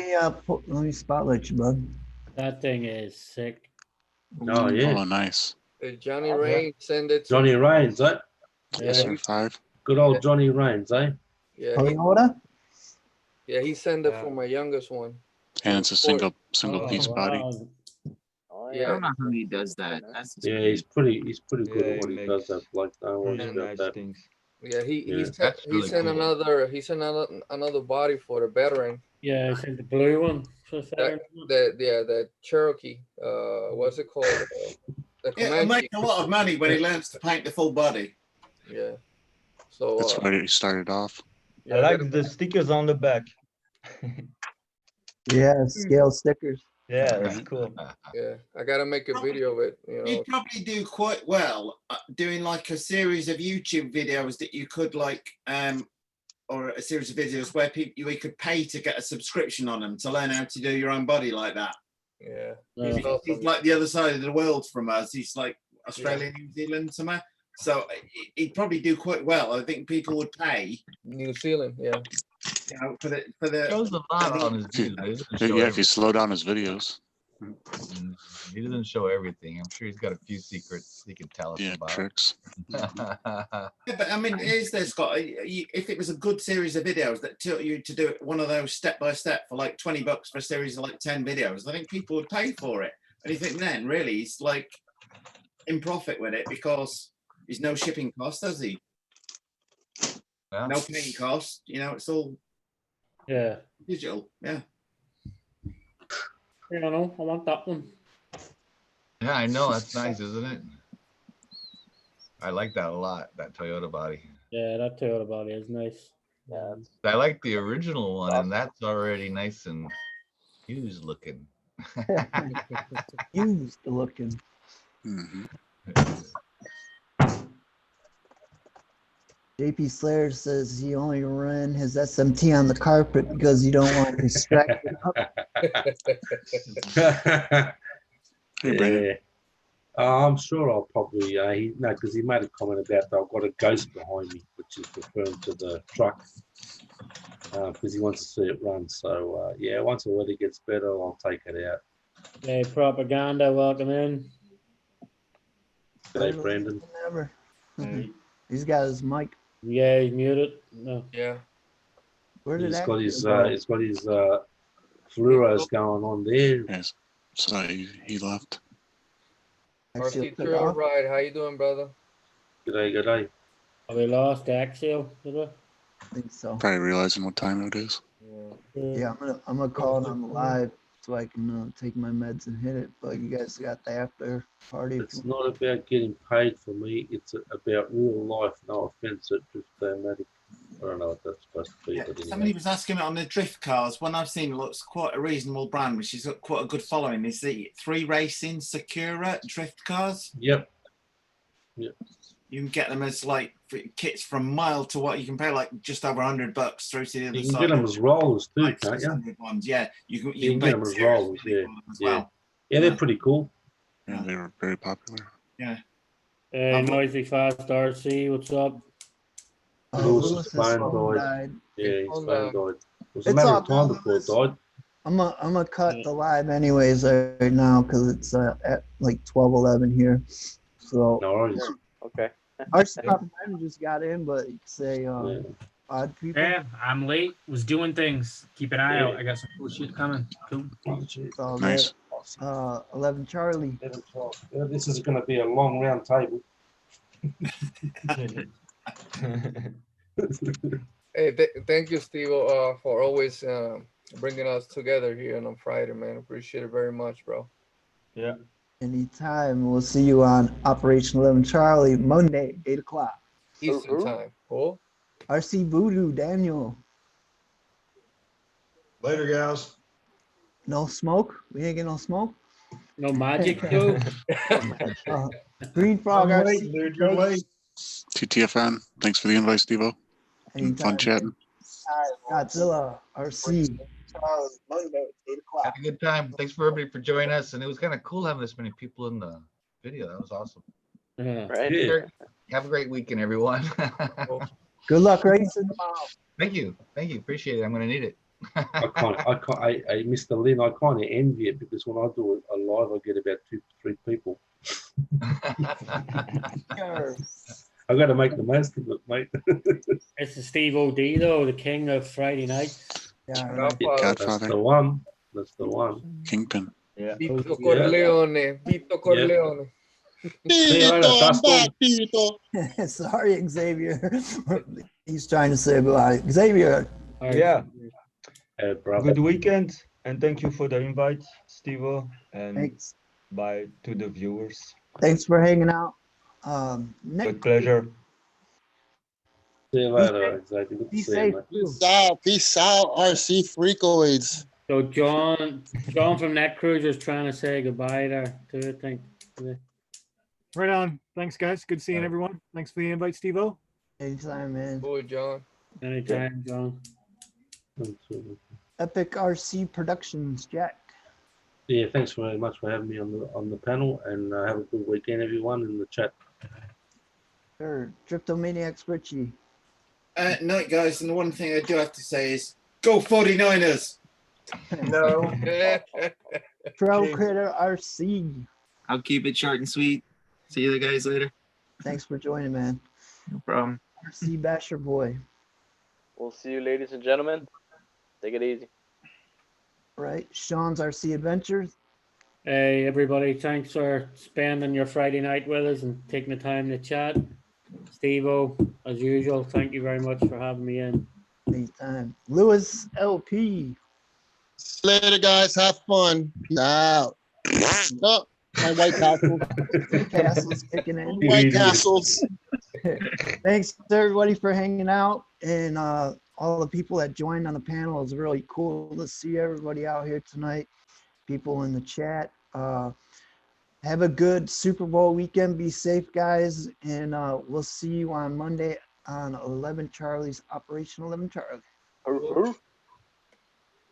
S1: let me spotlight you, bud.
S2: That thing is sick.
S13: Oh yeah.
S6: Oh, nice.
S3: Johnny Rain send it.
S13: Johnny Rains, eh?
S6: Yes, sir. 5.
S13: Good old Johnny Rains, eh?
S3: Yeah,
S1: Toyota?
S3: he sent it for my youngest one.
S6: And it's a single piece body.
S3: Yeah.
S8: I don't know how he does that.
S13: Yeah, he's pretty good
S15: Yeah,
S13: at what he does. That like no worries
S15: Really
S13: about
S15: nice
S13: that.
S15: things.
S3: Yeah, he
S13: Yeah.
S3: sent another body for the veteran.
S2: Yeah, I sent the blue one. For the veteran.
S3: The Cherokee. What's it called? The
S9: It'll
S3: Comanche.
S9: make a lot of money when he learns to paint the full body.
S3: Yeah. So
S6: That's where he started off.
S15: I like the stickers on the back.
S1: Yeah, scale stickers.
S15: Yeah, that's cool.
S3: Yeah, I gotta make a video of it. You know.
S9: You'd probably do quite well doing like a series of YouTube videos that you could like, or a series of videos where we could pay to get a subscription on them to learn how to do your own body like that.
S3: Yeah.
S9: He's like the other side of the world from us. He's like Australia, New Zealand, somewhere. So he'd probably do quite well. I think people would pay.
S3: New Zealand, yeah.
S9: You know, for the
S4: Shows a lot on his videos.
S6: Yeah, if you slow down his videos.
S4: He doesn't show everything. I'm sure he's got a few secrets he can tell us about.
S6: Tricks.
S9: Yeah, but I mean, is there, Scott? If it was a good series of videos that taught you to do one of those step by step for like $20 for a series of like 10 videos, I think people would pay for it. And you think then really he's like in profit with it because there's no shipping cost, does he?
S4: Yeah.
S9: No paying cost. You know, it's all digital. Yeah.
S2: I don't know. I want that one.
S4: Yeah, I know. That's nice, isn't it? I like that a lot, that Toyota body.
S2: Yeah, that Toyota body is nice.
S5: Yeah.
S4: I like the original one, and that's already nice and used looking.
S1: Used looking. JP Slayer says he only ran his SMT on the carpet because you don't want to distract him.
S13: Yeah. I'm sure I'll probably because he made a comment about I've got a ghost behind me, which is referring to the truck because he wants to see it run. So yeah, once the weather gets better, I'll take it out.
S2: Okay, propaganda, welcome in.
S13: Hey, Brandon.
S1: Never. He's got his mic.
S2: Yeah, he's muted. No.
S3: Yeah.
S1: Where did
S13: He's
S1: that
S13: got his
S1: go?
S13: he's got his fluoros going on there.
S6: Yes. So he left.
S3: RC Trail Ride, how you doing, brother?
S13: G'day.
S2: Have we lost Axial? Did we?
S1: I think so.
S6: Probably realizing what time it is.
S1: Yeah, I'm gonna call it on the live so I can take my meds and hit it. But you guys got the after party.
S13: It's not about getting paid for me. It's about real life. No offense at Drift-O-Matic. I don't know what that's supposed to be,
S9: Yeah,
S13: but
S9: somebody
S13: anyway.
S9: was asking me on the drift cars. One I've seen looks quite a reasonable brand, which has got quite a good following. Is the 3 Racing Sakura drift cars?
S13: Yep. Yep.
S9: You can get them as like kits from mile to what you can pay like just over $100 through to the other
S13: You can
S9: side.
S13: get them as rollers too,
S9: Like
S13: can't you?
S9: 600 ones. Yeah, you can
S13: You can get them as rollers, yeah.
S9: as
S13: Yeah.
S9: well.
S13: Yeah, they're pretty cool.
S6: Yeah, they were very popular.
S9: Yeah.
S2: Hey, Noisy Fast RC, what's up?
S13: Lewis's phone died.
S1: died.
S13: Yeah, his phone died. It was a
S1: It's
S13: matter
S1: all
S13: of time
S1: good,
S13: before it died.
S1: I'm gonna cut the live anyways right now because it's at like 12:11 here. So
S13: no worries.
S5: Okay.
S1: Our stuff just got in, but you could say odd people.
S18: Yeah, I'm late. Was doing things. Keep an eye
S13: Yeah.
S18: out. I got some cool shit coming. Cool.
S1: It's all
S6: Nice.
S1: good. 11 Charlie.
S13: Yeah, this is going to be a long round table.
S3: Hey, thank you, Steve, for always bringing us together here on Friday, man. Appreciate it very much, bro.
S15: Yeah.
S1: Anytime. We'll see you on Operation 11 Charlie Monday, 8 o'clock.
S3: Eastern time. Cool.
S1: RC Voodoo, Daniel.
S11: Later, guys.
S1: No smoke? We ain't get no smoke?
S2: No magic, too?
S1: Green Frog
S11: I'm
S1: RC.
S11: late, dude. You're late.
S6: TTFN. Thanks for the invite, Steve-O.
S1: Anytime.
S6: Fun chatting.
S1: Godzilla RC.
S4: Had a good time. Thanks for everybody for joining us. And it was kind of cool having this many people in the video. That was awesome.
S2: Yeah.
S5: Right.
S4: Yeah. Have a great weekend, everyone.
S1: Good luck racing tomorrow.
S4: Thank you. Thank you. Appreciate it. I'm going to need it.
S13: Mr. Lynn, I kind of envy it because when I do a live, I get about 2 to 3 people. I got to make the most of it, mate.
S2: It's the Steve O.D. though, the king of Friday night.
S1: Yeah,
S13: That's the one. That's the one.
S6: Kingpin.
S15: Yeah.
S3: Vito Corleone. Vito Corleone.
S13: See you later, Dustin.
S1: Sorry, Xavier. He's trying to say goodbye. Xavier.
S15: Yeah.
S13: Brother.
S15: Good weekend, and thank you for the invite, Steve-O, and
S1: Thanks.
S15: bye to the viewers.
S1: Thanks for hanging out.
S15: With pleasure.
S13: See you later, Xavier. Good to
S1: Be
S13: see you,
S1: safe.
S13: mate.
S14: Peace out. Peace out, RC Freakoids.
S2: So John from Net Cruiser's trying to say goodbye there too, I think.
S17: Right on. Thanks, guys. Good seeing everyone. Thanks for the invite, Steve-O.
S1: Anytime, man.
S3: Cool, John.
S2: Anytime, John.
S1: Epic RC Productions, Jack.
S13: Yeah, thanks very much for having me on the panel, and have a good weekend, everyone, in the chat.
S1: Sure. Driftomaniacs Richie.
S9: Night, guys. And the one thing I do have to say is go 49ers.
S11: No.
S1: Trail Critter RC.
S19: I'll keep it short and sweet. See you guys later.
S1: Thanks for joining, man.
S19: No problem.
S1: RC Basher Boy.
S5: We'll see you, ladies and gentlemen. Take it easy.
S1: Right. Sean's RC Adventures.
S2: Hey everybody, thanks for spending your Friday night with us and taking the time to chat. Steve-O, as usual, thank you very much for having me in.
S1: Anytime. Lewis LP.
S14: Later, guys. Have fun. Peace out. Oh, my White Castle.
S1: Castles kicking in.
S14: White Castles.
S1: Thanks to everybody for hanging out, and all the people that joined on the panel. It was really cool to see everybody out here tonight. People in the chat. Have a good Super Bowl weekend. Be safe, guys, and we'll see you on Monday on 11 Charlie's Operation 11 Charlie.